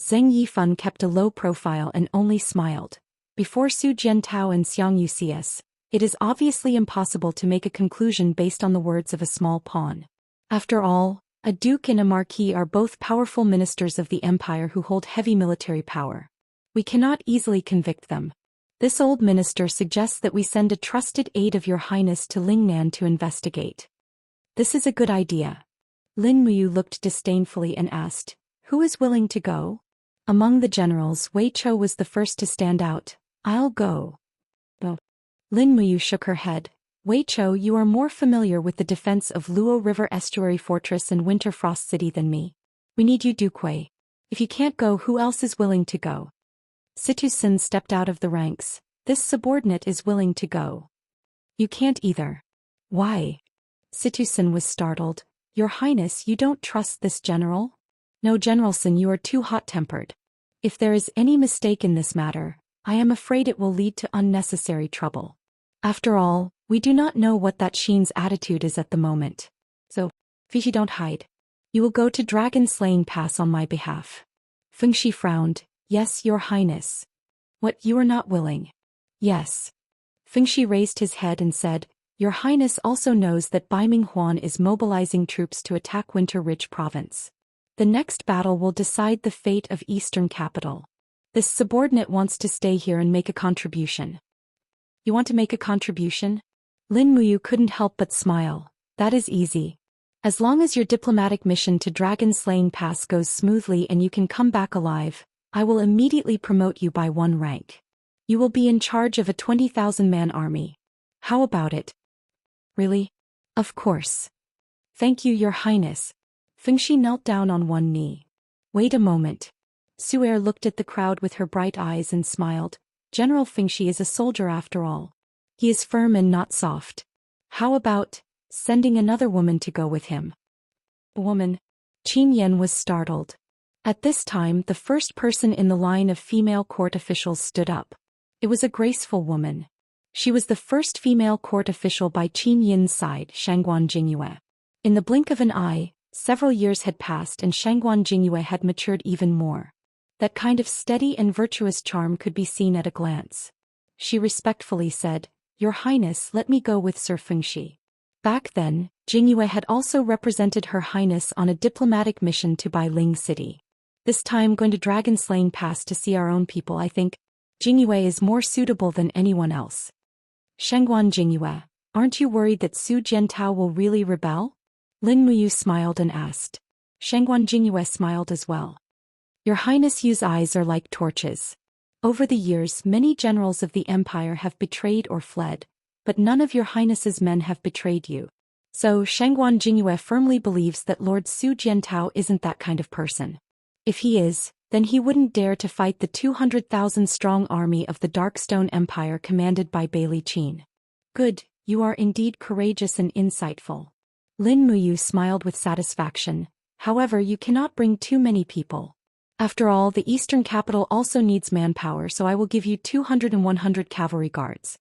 Zheng Yifan kept a low profile and only smiled. Before Su Jiantao and Xiang Yucs, it is obviously impossible to make a conclusion based on the words of a small pawn. After all, a duke and a marquis are both powerful ministers of the empire who hold heavy military power. We cannot easily convict them. This old minister suggests that we send a trusted aide of your highness to Lingnan to investigate. This is a good idea. Lin Muyu looked disdainfully and asked, Who is willing to go? Among the generals, Wei Chou was the first to stand out. I'll go. Lin Muyu shook her head. Wei Chou, you are more familiar with the defense of Luo River Estuary Fortress and Winterfrost City than me. We need you, Duke Wei. If you can't go, who else is willing to go? Situsen stepped out of the ranks. This subordinate is willing to go. You can't either. Why? Situsen was startled. Your Highness, you don't trust this general? No, Generalson, you are too hot-tempered. If there is any mistake in this matter, I am afraid it will lead to unnecessary trouble. After all, we do not know what that Xian's attitude is at the moment. So, Fishi, don't hide. You will go to Dragon-Slaying Pass on my behalf. Fengxi frowned. Yes, your highness. What, you are not willing? Yes. Fengxi raised his head and said, Your Highness also knows that Baiming Huan is mobilizing troops to attack Winter Ridge Province. The next battle will decide the fate of Eastern Capital. This subordinate wants to stay here and make a contribution. You want to make a contribution? Lin Muyu couldn't help but smile. That is easy. As long as your diplomatic mission to Dragon Slaying Pass goes smoothly and you can come back alive, I will immediately promote you by 1 rank. You will be in charge of a 20,000-man army. How about it? Really? Of course. Thank you, Your Highness. Fengxi knelt down on one knee. Wait a moment. Su'er looked at the crowd with her bright eyes and smiled. General Fengxi is a soldier after all. He is firm and not soft. How about sending another woman to go with him? A woman? Qin Yan was startled. At this time, the first person in the line of female court officials stood up. It was a graceful woman. She was the first female court official by Qin Yin's side, Shangguan Jingyue. In the blink of an eye, several years had passed and Shangguan Jingyue had matured even more. That kind of steady and virtuous charm could be seen at a glance. She respectfully said, Your Highness, let me go with Sir Fengxi. Back then, Jingyue had also represented Her Highness on a diplomatic mission to Bailing City. This time going to Dragon Slaying Pass to see our own people, I think Jingyue is more suitable than anyone else. Shangguan Jingyue, aren't you worried that Su Jiantao will really rebel? Lin Muyu smiled and asked. Shangguan Jingyue smiled as well. Your Highness Yu's eyes are like torches. Over the years, many generals of the empire have betrayed or fled, but none of Your Highness's men have betrayed you. So Shangguan Jingyue firmly believes that Lord Su Jiantao isn't that kind of person. If he is, then he wouldn't dare to fight the 200,000-strong army of the Darkstone Empire commanded by Bailey Qin. Good, you are indeed courageous and insightful. Lin Muyu smiled with satisfaction. However, you cannot bring too many people. After all, the Eastern Capital also needs manpower, so I will give you 200 and 100 cavalry guards.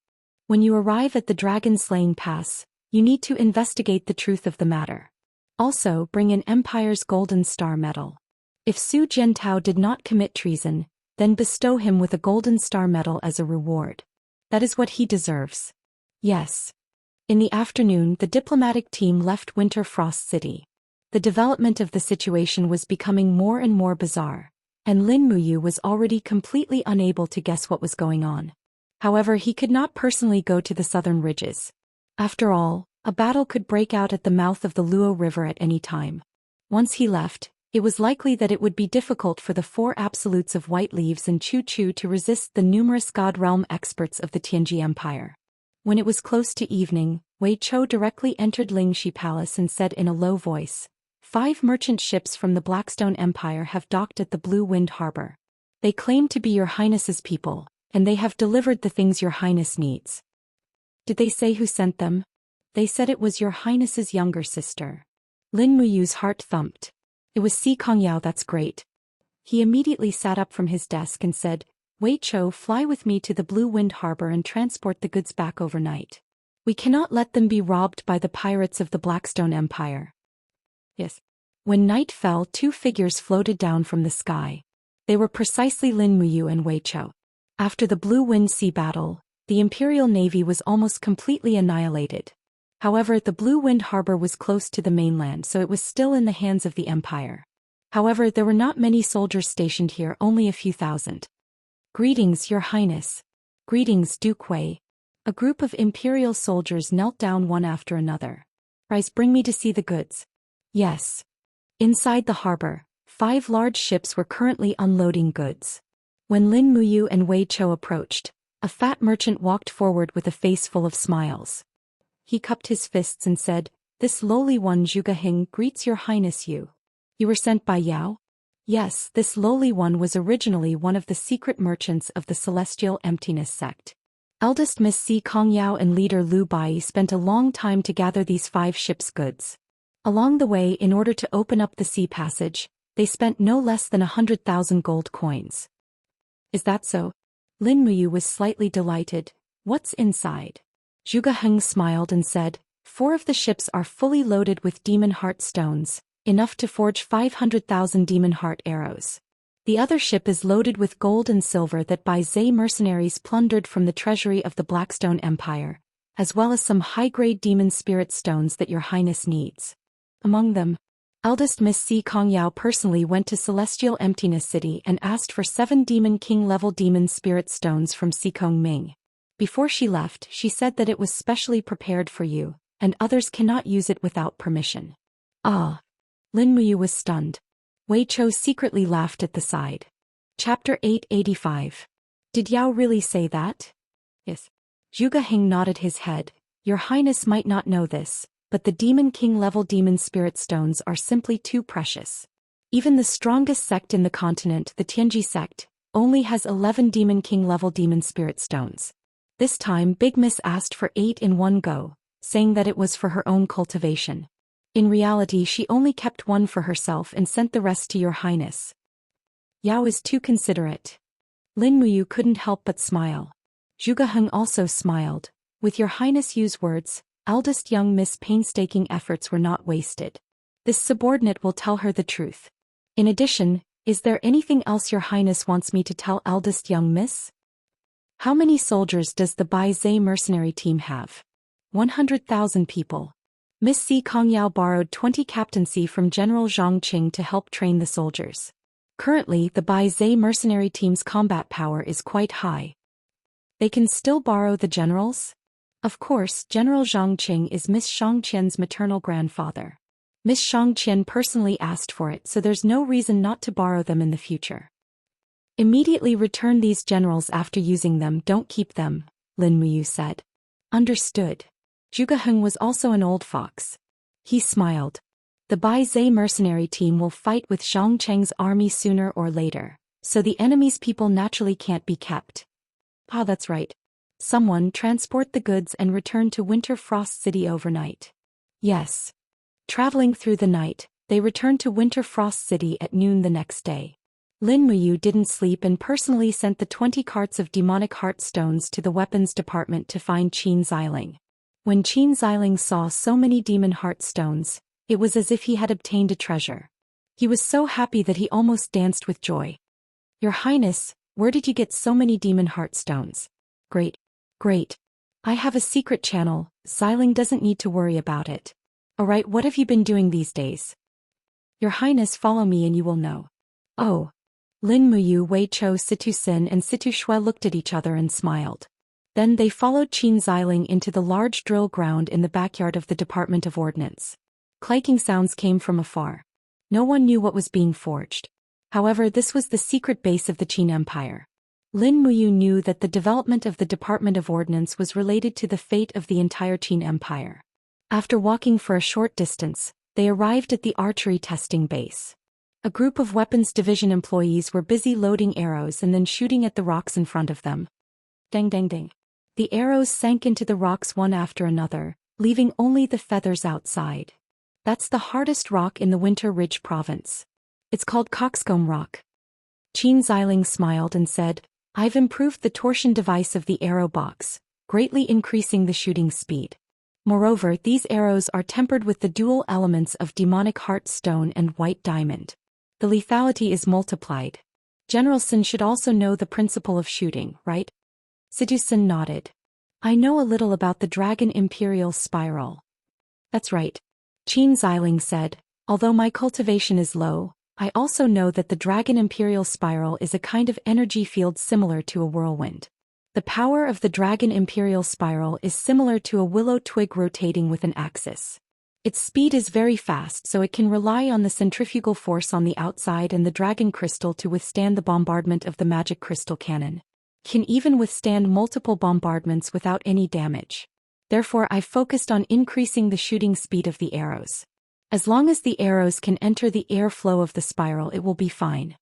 When you arrive at the Dragon Slaying Pass, you need to investigate the truth of the matter. Also, bring an Empire's Golden Star Medal. If Su Jiantao did not commit treason, then bestow him with a Golden Star Medal as a reward. That is what he deserves. Yes. In the afternoon, the diplomatic team left Winter Frost City. The development of the situation was becoming more and more bizarre, and Lin Muyu was already completely unable to guess what was going on. However, he could not personally go to the southern ridges. After all, a battle could break out at the mouth of the Luo River at any time. Once he left, it was likely that it would be difficult for the 4 absolutes of White Leaves and Chu Chu to resist the numerous God Realm experts of the Tianji Empire. When it was close to evening, Wei Chou directly entered Lingxi Palace and said in a low voice, 5 merchant ships from the Blackstone Empire have docked at the Blue Wind Harbor. They claim to be Your Highness's people, and they have delivered the things Your Highness needs. Did they say who sent them? They said it was Your Highness's younger sister. Lin Muyu's heart thumped. It was Si Kongyao, that's great. He immediately sat up from his desk and said, Wei Chou, fly with me to the Blue Wind Harbor and transport the goods back overnight. We cannot let them be robbed by the pirates of the Blackstone Empire. Yes. When night fell, 2 figures floated down from the sky. They were precisely Lin Muyu and Wei Chou. After the Blue Wind Sea battle, the Imperial Navy was almost completely annihilated. However, the Blue Wind Harbor was close to the mainland, so it was still in the hands of the Empire. However, there were not many soldiers stationed here, only a few thousand. Greetings, Your Highness. Greetings, Duke Wei. A group of Imperial soldiers knelt down one after another. Rise, bring me to see the goods. Yes. Inside the harbor, 5 large ships were currently unloading goods. When Lin Muyu and Wei Chou approached, a fat merchant walked forward with a face full of smiles. He cupped his fists and said, This lowly one Zhuge Hing greets Your Highness you. You were sent by Yao? Yes, this lowly one was originally one of the secret merchants of the Celestial Emptiness sect. Eldest Miss Si Kongyao and leader Lu Bai spent a long time to gather these 5 ships' goods. Along the way, in order to open up the sea passage, they spent no less than 100,000 gold coins. Is that so? Lin Muyu was slightly delighted. What's inside? Zhuge Heng smiled and said, 4 of the ships are fully loaded with demon heart stones, enough to forge 500,000 demon heart arrows. The other ship is loaded with gold and silver that Bai Zhe mercenaries plundered from the treasury of the Blackstone Empire, as well as some high-grade demon spirit stones that your highness needs. Among them, eldest Miss Si Kongyao personally went to Celestial Emptiness City and asked for 7 Demon King-level demon spirit stones from Si Kongming. Before she left, she said that it was specially prepared for you, and others cannot use it without permission. Ah! Lin Muyu was stunned. Wei Chou secretly laughed at the side. Chapter 885. Did Yao really say that? Yes. Zhuge Heng nodded his head. Your highness might not know this, but the Demon King-level demon spirit stones are simply too precious. Even the strongest sect in the continent, the Tianji sect, only has 11 Demon King-level demon spirit stones. This time Big Miss asked for 8 in one go, saying that it was for her own cultivation. In reality she only kept 1 for herself and sent the rest to your highness. Yao is too considerate. Lin Muyu couldn't help but smile. Zhuge Heng also smiled. With your highness use words, eldest young Miss' painstaking efforts were not wasted. This subordinate will tell her the truth. In addition, is there anything else your highness wants me to tell eldest young Miss? How many soldiers does the Bai Zhe mercenary team have? 100,000 people. Miss Si Kongyao borrowed 20 captaincy from General Zhang Qing to help train the soldiers. Currently, the Bai Zhe mercenary team's combat power is quite high. They can still borrow the generals? Of course, General Zhang Qing is Miss Xianxia's maternal grandfather. Miss Xianxia personally asked for it, so there's no reason not to borrow them in the future. Immediately return these generals after using them, don't keep them, Lin Muyu said. Understood. Zhuge Heng was also an old fox. He smiled. The Bai Zhe mercenary team will fight with Zhang Cheng's army sooner or later, so the enemy's people naturally can't be kept. Ah, that's right. Someone transport the goods and return to Winter Frost City overnight. Yes. Traveling through the night, they returned to Winter Frost City at noon the next day. Lin Muyu didn't sleep and personally sent the 20 carts of demonic heart stones to the weapons department to find Qin Xiling. When Qin Xiling saw so many demon heart stones, it was as if he had obtained a treasure. He was so happy that he almost danced with joy. Your Highness, where did you get so many demon heart stones? Great. Great. I have a secret channel, Xiling doesn't need to worry about it. Alright, what have you been doing these days? Your Highness, follow me and you will know. Oh. Lin Muyu, Wei Chou, Situ Sin and Situ Shui looked at each other and smiled. Then they followed Qin Xiling into the large drill ground in the backyard of the Department of Ordnance. Clanking sounds came from afar. No one knew what was being forged. However, this was the secret base of the Qin Empire. Lin Muyu knew that the development of the Department of Ordnance was related to the fate of the entire Qin Empire. After walking for a short distance, they arrived at the archery testing base. A group of weapons division employees were busy loading arrows and then shooting at the rocks in front of them. Dang dang dang. The arrows sank into the rocks one after another, leaving only the feathers outside. That's the hardest rock in the Winter Ridge province. It's called Coxcomb Rock. Qin Xiling smiled and said, I've improved the torsion device of the arrow box, greatly increasing the shooting speed. Moreover, these arrows are tempered with the dual elements of demonic heart stone and white diamond. The lethality is multiplied. General Sun should also know the principle of shooting, right? Situ Sin nodded. I know a little about the Dragon Imperial Spiral. That's right. Qin Xiling said, although my cultivation is low, I also know that the Dragon Imperial Spiral is a kind of energy field similar to a whirlwind. The power of the Dragon Imperial Spiral is similar to a willow twig rotating with an axis. Its speed is very fast, so it can rely on the centrifugal force on the outside and the dragon crystal to withstand the bombardment of the magic crystal cannon. Can even withstand multiple bombardments without any damage. Therefore, I focused on increasing the shooting speed of the arrows. As long as the arrows can enter the airflow of the spiral, it will be fine.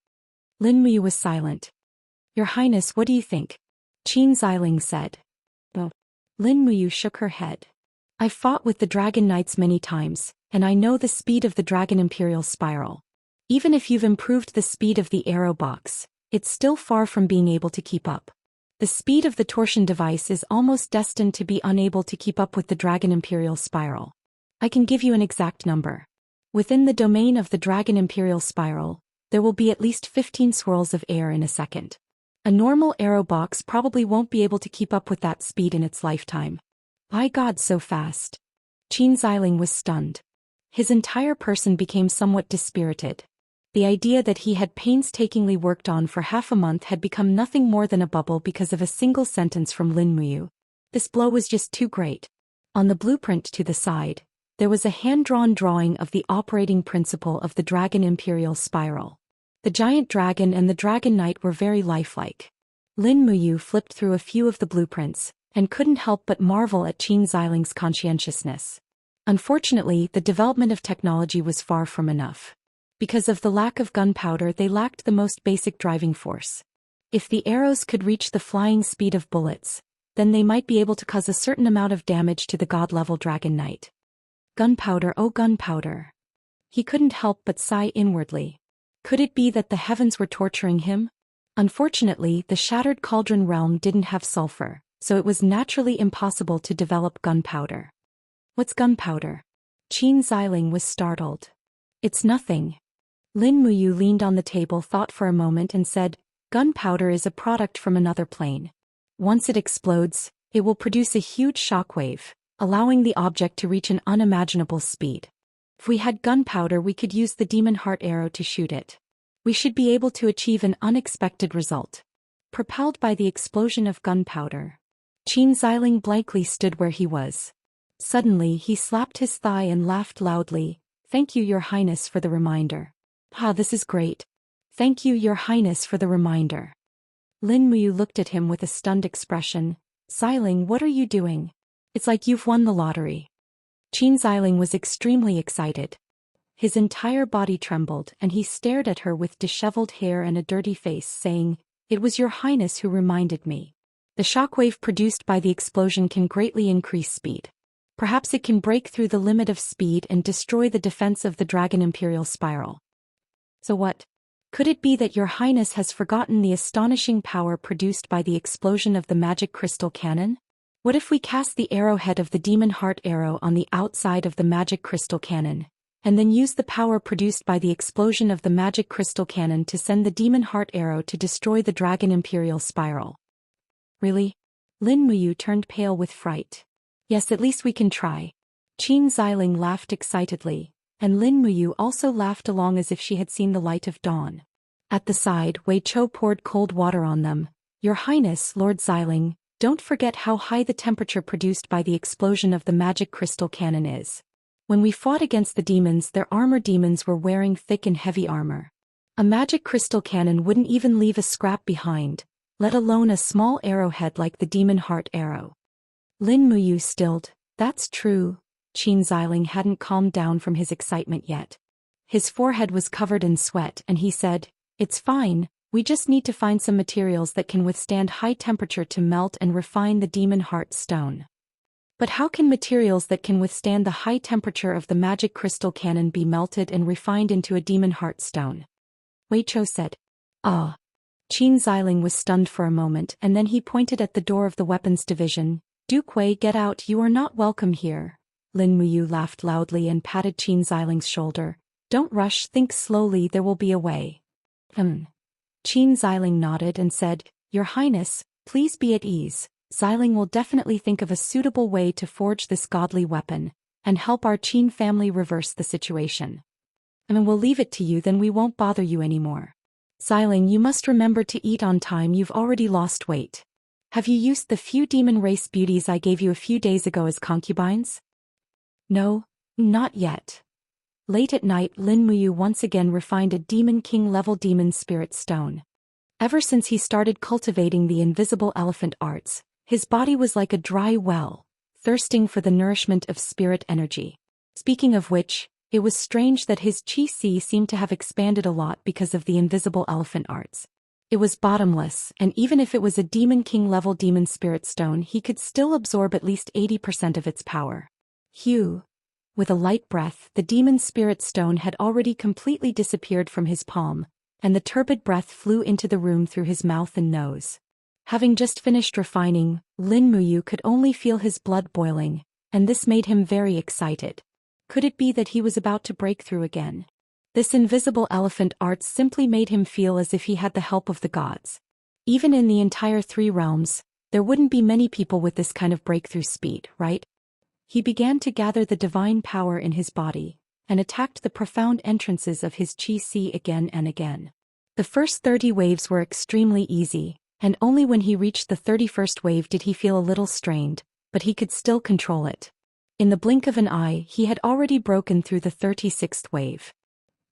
Lin Muyu was silent. Your Highness, what do you think? Qin Xiling said. Oh. Lin Muyu shook her head. I've fought with the Dragon Knights many times, and I know the speed of the Dragon Imperial Spiral. Even if you've improved the speed of the arrow box, it's still far from being able to keep up. The speed of the torsion device is almost destined to be unable to keep up with the Dragon Imperial Spiral. I can give you an exact number. Within the domain of the Dragon Imperial Spiral, There will be at least 15 swirls of air in a second. A normal arrow box probably won't be able to keep up with that speed in its lifetime. My God, so fast. Qin Xiling was stunned. His entire person became somewhat dispirited. The idea that he had painstakingly worked on for half a month had become nothing more than a bubble because of a single sentence from Lin Muyu. This blow was just too great. On the blueprint to the side, there was a hand-drawn drawing of the operating principle of the Dragon Imperial Spiral. The giant dragon and the Dragon Knight were very lifelike. Lin Muyu flipped through a few of the blueprints, and couldn't help but marvel at Qin Xiling's conscientiousness. Unfortunately, the development of technology was far from enough. Because of the lack of gunpowder, they lacked the most basic driving force. If the arrows could reach the flying speed of bullets, then they might be able to cause a certain amount of damage to the god-level Dragon Knight. Gunpowder, oh gunpowder. He couldn't help but sigh inwardly. Could it be that the heavens were torturing him? Unfortunately, the Shattered Cauldron realm didn't have sulfur, so it was naturally impossible to develop gunpowder. What's gunpowder? Qin Xiling was startled. It's nothing. Lin Muyu leaned on the table, thought for a moment and said, gunpowder is a product from another plane. Once it explodes, it will produce a huge shockwave, allowing the object to reach an unimaginable speed. If we had gunpowder, we could use the demon heart arrow to shoot it. We should be able to achieve an unexpected result. Propelled by the explosion of gunpowder, Qin Xiling blankly stood where he was. Suddenly he slapped his thigh and laughed loudly. Thank you, Your Highness, for the reminder. This is great. Thank you, Your Highness, for the reminder. Lin Muyu looked at him with a stunned expression. Xiling, what are you doing? It's like you've won the lottery. Qin Xiling was extremely excited. His entire body trembled, and he stared at her with disheveled hair and a dirty face, saying, It was Your Highness who reminded me. The shockwave produced by the explosion can greatly increase speed. Perhaps it can break through the limit of speed and destroy the defense of the Dragon Imperial Spiral. So what? Could it be that Your Highness has forgotten the astonishing power produced by the explosion of the magic crystal cannon? What if we cast the arrowhead of the demon heart arrow on the outside of the magic crystal cannon, and then use the power produced by the explosion of the magic crystal cannon to send the demon heart arrow to destroy the Dragon Imperial Spiral? Really? Lin Muyu turned pale with fright. Yes, at least we can try. Qin Xiling laughed excitedly, and Lin Muyu also laughed along as if she had seen the light of dawn. At the side, Wei Chou poured cold water on them. Your Highness, Lord Xiling, don't forget how high the temperature produced by the explosion of the magic crystal cannon is. When we fought against the demons, their armor demons were wearing thick and heavy armor. A magic crystal cannon wouldn't even leave a scrap behind, let alone a small arrowhead like the demon heart arrow. Lin Muyu stilled. That's true. Qin Xiling hadn't calmed down from his excitement yet. His forehead was covered in sweat and he said, It's fine, we just need to find some materials that can withstand high temperature to melt and refine the demon heart stone. But how can materials that can withstand the high temperature of the magic crystal cannon be melted and refined into a demon heart stone? Wei Chou said. Qin Xiling was stunned for a moment and then he pointed at the door of the weapons division. Duke Wei, get out, you are not welcome here. Lin Muyu laughed loudly and patted Qin Xiling's shoulder. Don't rush, think slowly, there will be a way. Qin Xiling nodded and said, Your Highness, please be at ease. Xiling will definitely think of a suitable way to forge this godly weapon, and help our Qin family reverse the situation. And we'll leave it to you, then we won't bother you anymore. Xiling, you must remember to eat on time, you've already lost weight. Have you used the few demon race beauties I gave you a few days ago as concubines? No, not yet. Late at night, Lin Muyu once again refined a Demon King level demon spirit stone. Ever since he started cultivating the invisible elephant arts, his body was like a dry well, thirsting for the nourishment of spirit energy. Speaking of which, it was strange that his qi seemed to have expanded a lot because of the invisible elephant arts. It was bottomless, and even if it was a Demon King level demon spirit stone, he could still absorb at least 80% of its power. Hugh. With a light breath, the demon spirit stone had already completely disappeared from his palm, and the turbid breath flew into the room through his mouth and nose. Having just finished refining, Lin Muyu could only feel his blood boiling, and this made him very excited. Could it be that he was about to break through again? This invisible elephant art simply made him feel as if he had the help of the gods. Even in the entire three realms, there wouldn't be many people with this kind of breakthrough speed, right? He began to gather the divine power in his body, and attacked the profound entrances of his chi again and again. The first 30 waves were extremely easy, and only when he reached the 31st wave did he feel a little strained, but he could still control it. In the blink of an eye, he had already broken through the 36th wave.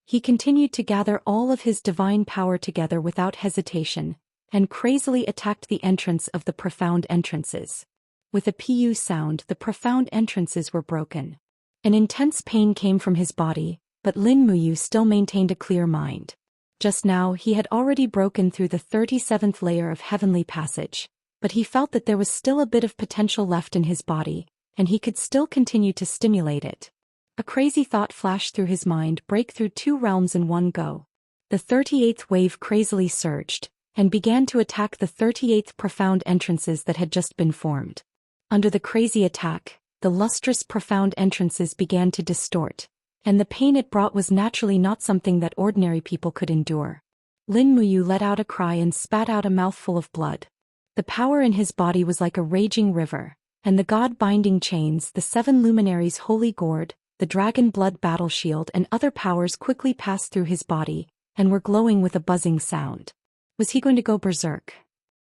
He continued to gather all of his divine power together without hesitation, and crazily attacked the entrance of the profound entrances. With a pu sound, the profound entrances were broken. An intense pain came from his body, but Lin Muyu still maintained a clear mind. Just now he had already broken through the 37th layer of heavenly passage, but he felt that there was still a bit of potential left in his body, and he could still continue to stimulate it. A crazy thought flashed through his mind: break through 2 realms in one go. The 38th wave crazily surged, and began to attack the 38th profound entrances that had just been formed. Under the crazy attack, the lustrous profound entrances began to distort, and the pain it brought was naturally not something that ordinary people could endure. Lin Muyu let out a cry and spat out a mouthful of blood. The power in his body was like a raging river, and the god-binding chains, the 7 luminaries' holy gourd, the dragon blood battle shield and other powers quickly passed through his body, and were glowing with a buzzing sound. Was he going to go berserk?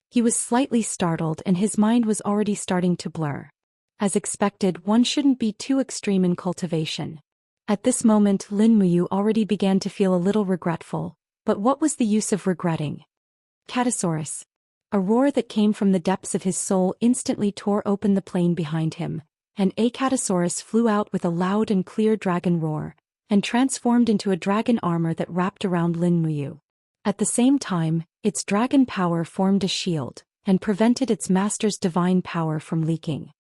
He was slightly startled and his mind was already starting to blur. As expected, one shouldn't be too extreme in cultivation. At this moment Lin Muyu already began to feel a little regretful, but what was the use of regretting? Catasaurus. A roar that came from the depths of his soul instantly tore open the plain behind him, and a Catasaurus flew out with a loud and clear dragon roar, and transformed into a dragon armor that wrapped around Lin Muyu. At the same time, its dragon power formed a shield, and prevented its master's divine power from leaking.